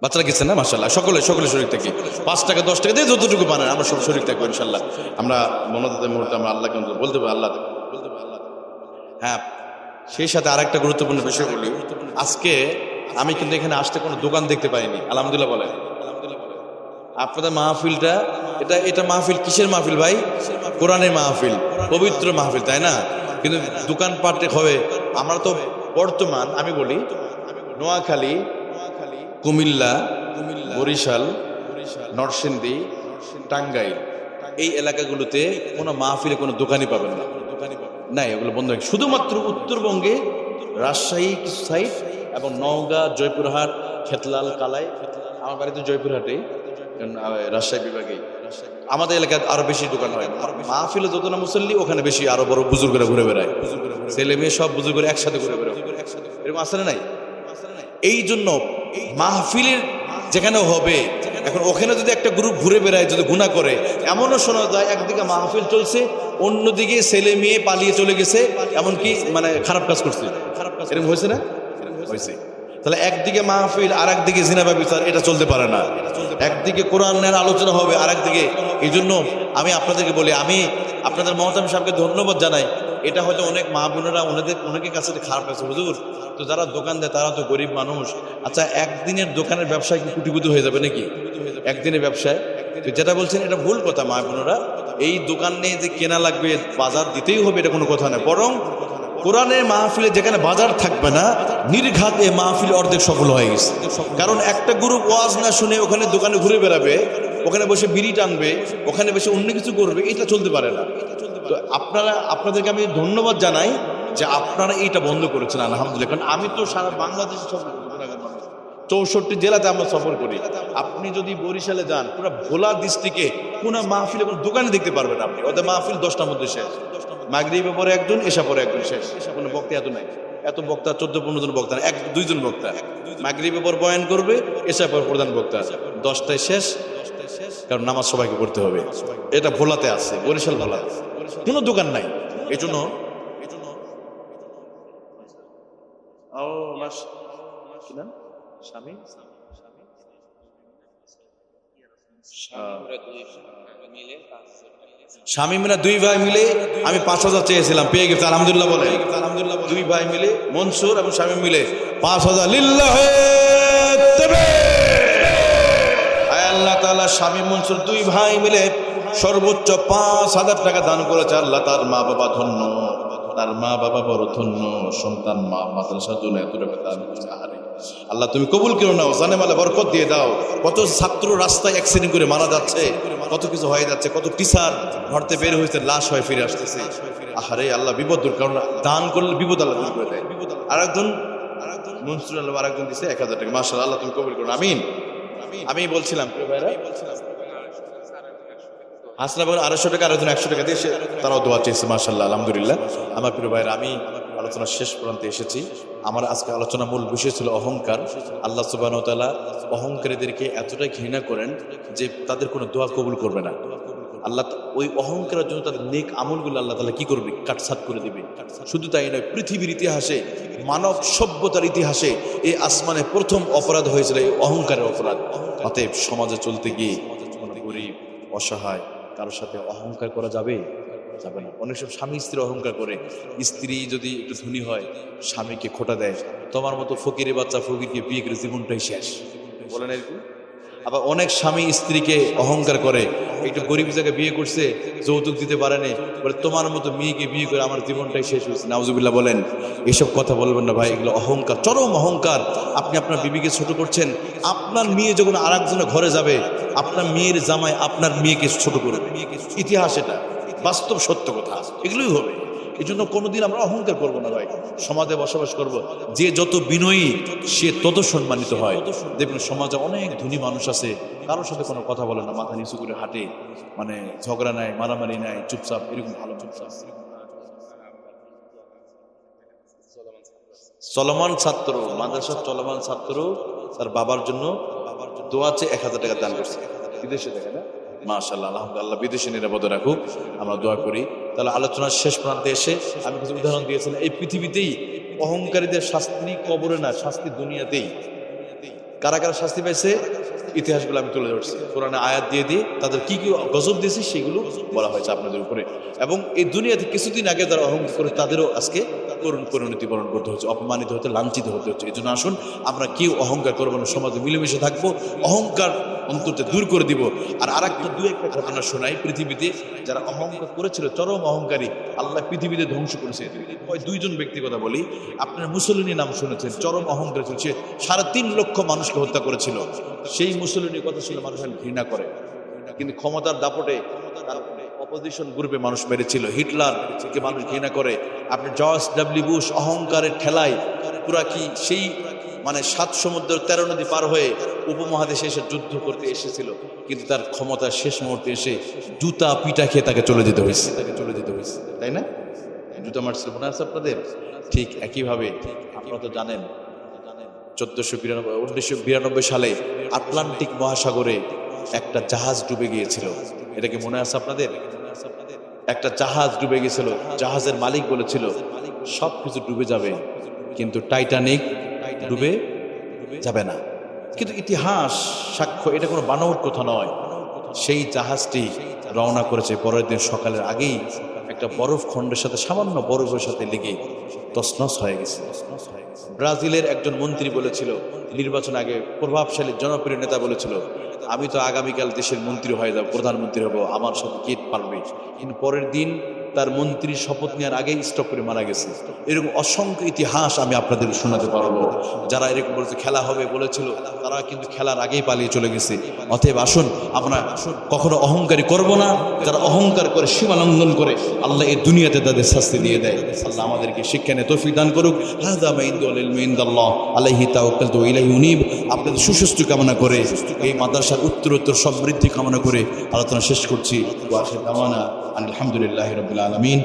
বাচ্চারা গেছে না, মাশাআল্লাহ, সকলে শরীক থাকি। 5 টাকা 10 টাকা দিয়ে যতটুকু পারেন আমরা সব শরীক থাকবো ইনশাআল্লাহ। আমরা মনোনীত মুহূর্তে আমরা আল্লাহকে বলতে পারি আল্লাহ। হ্যাঁ, সেই সাথে আরেকটা গুরুত্বপূর্ণ বিষয় বলি। আজকে আমি কিন্তু এখানে আসতে কোনো দোকান দেখতে পাইনি, আলহামদুলিল্লাহ বলেন। আপনাদের মাহফিলটা এটা মাহফিল কিসের মাহফিল ভাই? কোরআনের মাহফিল, পবিত্র মাহফিল, তাই না? কিন্তু দোকানপাটে হবে। আমরা তো বর্তমান আমি বলি নোয়াখালী, কুমিল্লা, বরিশাল, নরসিংদী, টাঙ্গাইল, এই এলাকাগুলোতে কোনো মাহফিলে কোনো দোকানই পাবেন না, নাই, ওগুলো বন্ধ হয়ে। শুধুমাত্র উত্তরবঙ্গে রাজশাহী কিছু সাইড এবং নওগাঁ, জয়পুরহাট, খেতলাল, কালাই। আমার বাড়িতে জয়পুরহাটে, রাজশাহী বিভাগে। আমাদের এলাকায় আরো বেশি দোকান হয়। মাহফিলে যত না মুসল্লি, ওখানে বেশি আরো বড় বুজুর্গরা ঘুরে বেড়ায়, ছেলে মেয়ে সব বুজুর্গরা একসাথে ঘুরে বেড়ায়। এরকম আসলে নাই। এই জন্য মাহফিলের যেখানে হবে, এখন ওখানে যদি একটা গ্রুপ ঘুরে বেড়ায়, যদি গুনাহ করে, এমনও শোনা যায় একদিকে মাহফিল চলছে, অন্যদিকে ছেলে মেয়ে পালিয়ে চলে গেছে, এমনকি মানে খারাপ কাজ করছে। এরকম হয়েছে না? হয়েছে। তাহলে একদিকে মাহফিল আর একদিকে জিনা ব্যভিচার, এটা চলতে পারে না। একদিকে কোরআনের আলোচনা হবে, আর একদিকে। এই জন্য আমি আপনাদেরকে বলি, আমি আপনাদের মহতামিম সাহেবকে ধন্যবাদ জানাই। এটা হয়তো অনেক মা বোনেরা অনেকের কাছে খারাপ আছে, হুজুর তো যারা দোকান দেয় তারা তো গরিব মানুষ। আচ্ছা, একদিনের দোকানের ব্যবসায় কি কোটিপতি হয়ে যাবে নাকি? একদিনের ব্যবসায় যেটা বলছেন এটা ভুল কথা। মা বোনেরা, এই দোকান নিয়ে যে কেনা লাগবে, বাজার দিতেই হবে, এটা কোনো কথা নয়। বরং কোরআনের মাহফিলে যেখানে বাজার থাকবে না, নির্ঘাত এই মাহফিল অর্ধেক সফল হয়ে গেছে। কারণ একটা গ্রুপ ওয়াজ না শুনে ওখানে দোকানে ঘুরে বেড়াবে, ওখানে বসে বিড়ি টানবে, ওখানে বসে অন্য কিছু করবে, এটা চলতে পারে না। তো আপনাদেরকে আমি ধন্যবাদ জানাই যে আপনারা এইটা বন্ধ করেছেন, আলহামদুলিল্লাহ। কারণ আমি তো সারা বাংলাদেশে সব 64 জেলাতে আমরা সফর করি। আপনি যদি বরিশালে যান, পুরো ভোলা ডিস্ট্রিক্টে কোনো মাহফিলে কোনো দোকানে দেখতে পারবেন আপনি। ওদের মাহফিল 10টার মধ্যে শেষ, মাগরিবের পরে একজন, এশা পরে একজন, শেষ। কোনো বক্তা এত নাই, এত বক্তা 14-15 জন বক্তা না, 1-2 জন বক্তা। মাগরিবের পর বয়ান করবে, এশা পর প্রধান বক্তা, 10টায় শেষ। কারণ নামাজ সবাইকে পড়তে হবে। এটা ভোলাতে আছে, বরিশাল ভোলাতে কোনো দোকান নাই। এই জন্য শামীমরা 2 ভাই মিলে আমি 5,000 চেয়েছিলাম, পেয়ে গেছে, আলহামদুলিল্লাহ বলে। 2 ভাই মিলে, মনসুর এবং শামীম মিলে 5,000। লিল্লাহে তাকবীর। আল্লাহ তাআলা শামীম মনসুর 2 ভাই মিলে সর্বোচ্চ 5,000 টাকা দান করেছে। আল্লাহ তার মা বাবা ধন্য, তার মা বাবা বড় ধন্য, সন্তান মা মাদ্রাসার জন্য এত টাকা দান করছে। আল্লাহ তুমি কবুল করো না, জানে মালে বরকত দিয়ে দাও। কত ছাত্র রাস্তায় অ্যাক্সিডেন্ট করে মারা যাচ্ছে, কত কিছু হয়ে যাচ্ছে, কত টিচার ঘরতে বের হয়েছে, লাশ হয়ে ফিরে আসতেছে। আহারে আল্লাহ বিপদ দূর, কারণ দান করলে বিপদ আল্লাহ দূর করে দেয়। আরেকজন মনসুর আল্লাহ আরেকজন দিচ্ছে 1,000 টাকা। মাশাআল্লাহ, আল্লাহ তুমি কবুল করো, আমিন। আমি বলছিলাম হাসনা বোন 250 টাকা, আরেকজন 100 টাকা দিয়ে তারাও দোয়া চেয়েছে। মাশাআল্লাহ, আলহামদুলিল্লাহ। আমার প্রিয় ভাইরা, আমি আলোচনার শেষ প্রান্তে এসেছি। আমার আজকে আলোচনা মূল বিষয় ছিল অহংকার। আল্লাহ সুবহানাহু ওয়া তাআলা অহংকারীদেরকে এতটাই ঘৃণা করেন যে তাদের কোনো দোয়া কবুল করবে না। আল্লাহ ওই অহংকারের জন্য তাদের নেক আমলগুলো আল্লাহ তাআলা কি করবে? কাটছাট করে দিবে। শুধু তাই নয়, পৃথিবীর ইতিহাসে, মানব সভ্যতার ইতিহাসে এই আসমানে প্রথম অপরাধ হয়েছিল এই অহংকারের অপরাধ। অতএব সমাজে চলতে গিয়ে কোনো গরিব, অসহায় কারোর সাথে অহংকার করা যাবে না। অনেক সব স্বামী স্ত্রী অহংকার করে। স্ত্রী যদি একটু ধনী হয়, স্বামীকে খোটা দেয়, তোমার মতো ফকিরের বাচ্চা ফকিরকে বিয়ে করে জীবনটাই শেষ, বলেন এরকম। আবার অনেক স্বামী স্ত্রীকে অহংকার করে, একটু গরিব জায়গায় বিয়ে করছে, যৌতুক দিতে পারেনি, বলে তোমার মতো মেয়েকে বিয়ে করে আমার জীবনটাই শেষ হয়েছে। নাউজুবিল্লাহ বলেন। এসব কথা বলবেন না ভাই, এগুলো অহংকার, চরম অহংকার। আপনি আপনার বিবিকে ছোট করছেন। আপনার মেয়ে যখন আর একজনের ঘরে যাবে, আপনার মেয়ের জামাই আপনার মেয়েকে ছোট করবে। ইতিহাস এটা, বাস্তব সত্য কথা, এগুলোই হবে। এই জন্য কোনোদিন আমরা অহংকার করবো না ভাই। সমাজে বসবাস করব, যে যত বিনয়ী সে তত সম্মানিত হয়। দেখবেন সমাজে অনেক ধনী মানুষ আছে, কারোর সাথে কোনো কথা বলে না, মাথা নিচু করে হাঁটে, মানে ঝগড়া নাই, মারামারি নাই, চুপচাপ, এরকম ভালো চুপচাপ। চলমান ছাত্র, মাদ্রাসার চলমান ছাত্র তার বাবার জন্য দোয়া চেয়ে 1000 টাকা দান করছে, বিদেশে দেখে না। মাশাআল্লাহ, আলহামদুলিল্লাহ, বিদেশে নিরাপদে রাখুক, আমরা দোয়া করি। তাহলে আলোচনার শেষ প্রান্তে এসে আমি কিছু উদাহরণ দিয়েছিলাম। এই পৃথিবীতেই অহংকারীদের শাস্তি কবরে না, শাস্তি দুনিয়াতেই। কারা কারা শাস্তি পাইছে ইতিহাসগুলো আমি তুলে ধরছি, কোরআনে আয়াত দিয়ে দিয়ে তাদের কি কি গজব দিয়েছে সেগুলো বলা হয়েছে আপনাদের উপরে। এবং এই দুনিয়াতে কিছুদিন আগে যারা অহংকার করে তাদেরও আজকে করুণ পরিণতি বরণ করতে হচ্ছে, অপমানিত হতে, লাঞ্ছিত হতে হচ্ছে। এই জন্য আসুন আমরা কেউ অহংকার করবো না, সমাজে মিলেমিশে থাকবো, অহংকার অন্তত দূর করে দিব। আর আরেকটা দু একটা ঘটনা শোনাই, পৃথিবীতে যারা অহংকার করেছিল, চরম অহংকারী, আল্লাহ পৃথিবীতে ধ্বংস করেছে। দুইজন ব্যক্তি কথা বলি, আপনার মুসলিনী নাম শুনেছেন, চরম অহংকার ছিল, সে 3.5 লক্ষ মানুষকে হত্যা করেছিল। সেই মুসলিনীর কথা ছিল মানুষ ঘৃণা করে, কিন্তু ক্ষমতার দাপটে তার অপোজিশন গ্রুপে মানুষ মেরেছিল। হিটলারকে মানুষ ঘৃণা করে। আপনি জর্জ ডব্লিউ বুশ অহংকারের ঠেলায় পুরা কি সেই মানে 7 সমুদ্র 13 নদী পার হয়ে উপমহাদেশে এসে যুদ্ধ করতে এসেছিল, কিন্তু তার ক্ষমতার শেষ মুহূর্তে এসে জুতা পিটা খেয়ে তাকে চলে যেতে হয়েছে, তাই না? জুতা মারছিল, মনে আছে আপনাদের? ঠিক একইভাবে আপনারা তো জানেন 1992 সালে আটলান্টিক মহাসাগরে একটা জাহাজ ডুবে গিয়েছিল। এটা কি মনে আছে আপনাদের? একটা জাহাজ ডুবে গিয়েছিল, জাহাজের মালিক বলেছিল সবকিছু ডুবে যাবে কিন্তু টাইটানিক ডুবে যাবে না। কিন্তু ইতিহাস সাক্ষ্য, এটা কোনো বানোয়াট কথা নয়। সেই জাহাজটি রওনা করেছে, পরের দিন সকালের আগেই একটা বরফ খণ্ডের সাথে, সামান্য বরফের সাথে লেগে তছনছ হয়ে গেছে। ব্রাজিলের একজন মন্ত্রী বলেছিল, নির্বাচন আগে প্রভাবশালী জনপ্রিয় নেতা বলেছিল, আমি তো আগামীকাল দেশের মন্ত্রী হয়ে যাব, প্রধানমন্ত্রী হব, আমার সাথে কে পারবে। কিন্তু পরের দিন তার মন্ত্রীর শপথ নেওয়ার আগেই স্টক করে মারা গেছে। এরকম অসংখ্য ইতিহাস আমি আপনাদের শোনাতে পারবো। যারা এরকম বলেছে খেলা হবে বলেছিল, তারা কিন্তু খেলার আগেই পালিয়ে চলে গেছে। অতএব আসুন আমরা কখনো অহংকারী করব না। যারা অহংকার করে, সীমা লঙ্ঘন করে, আল্লাহ এই দুনিয়াতে তাদের শাস্তি দিয়ে দেয়। আল্লাহ আমাদেরকে শিক্ষা নিয়ে তৌফিক দান করুক। হাযা মা ইনদাল ইলমু ইনদাল্লাহ আলাইহি তাওয়াক্কালতু ওয়া ইলাইহি উনীব। আপনাদের সুস্বাস্থ্য কামনা করে, এই মাদ্রাসার উত্তরোত্তর সমৃদ্ধি কামনা করে আলোচনা শেষ করছি। ওয়া আখিরু দাওয়ানা আলহামদুলিল্লাহি রাব্বিল আলামিন।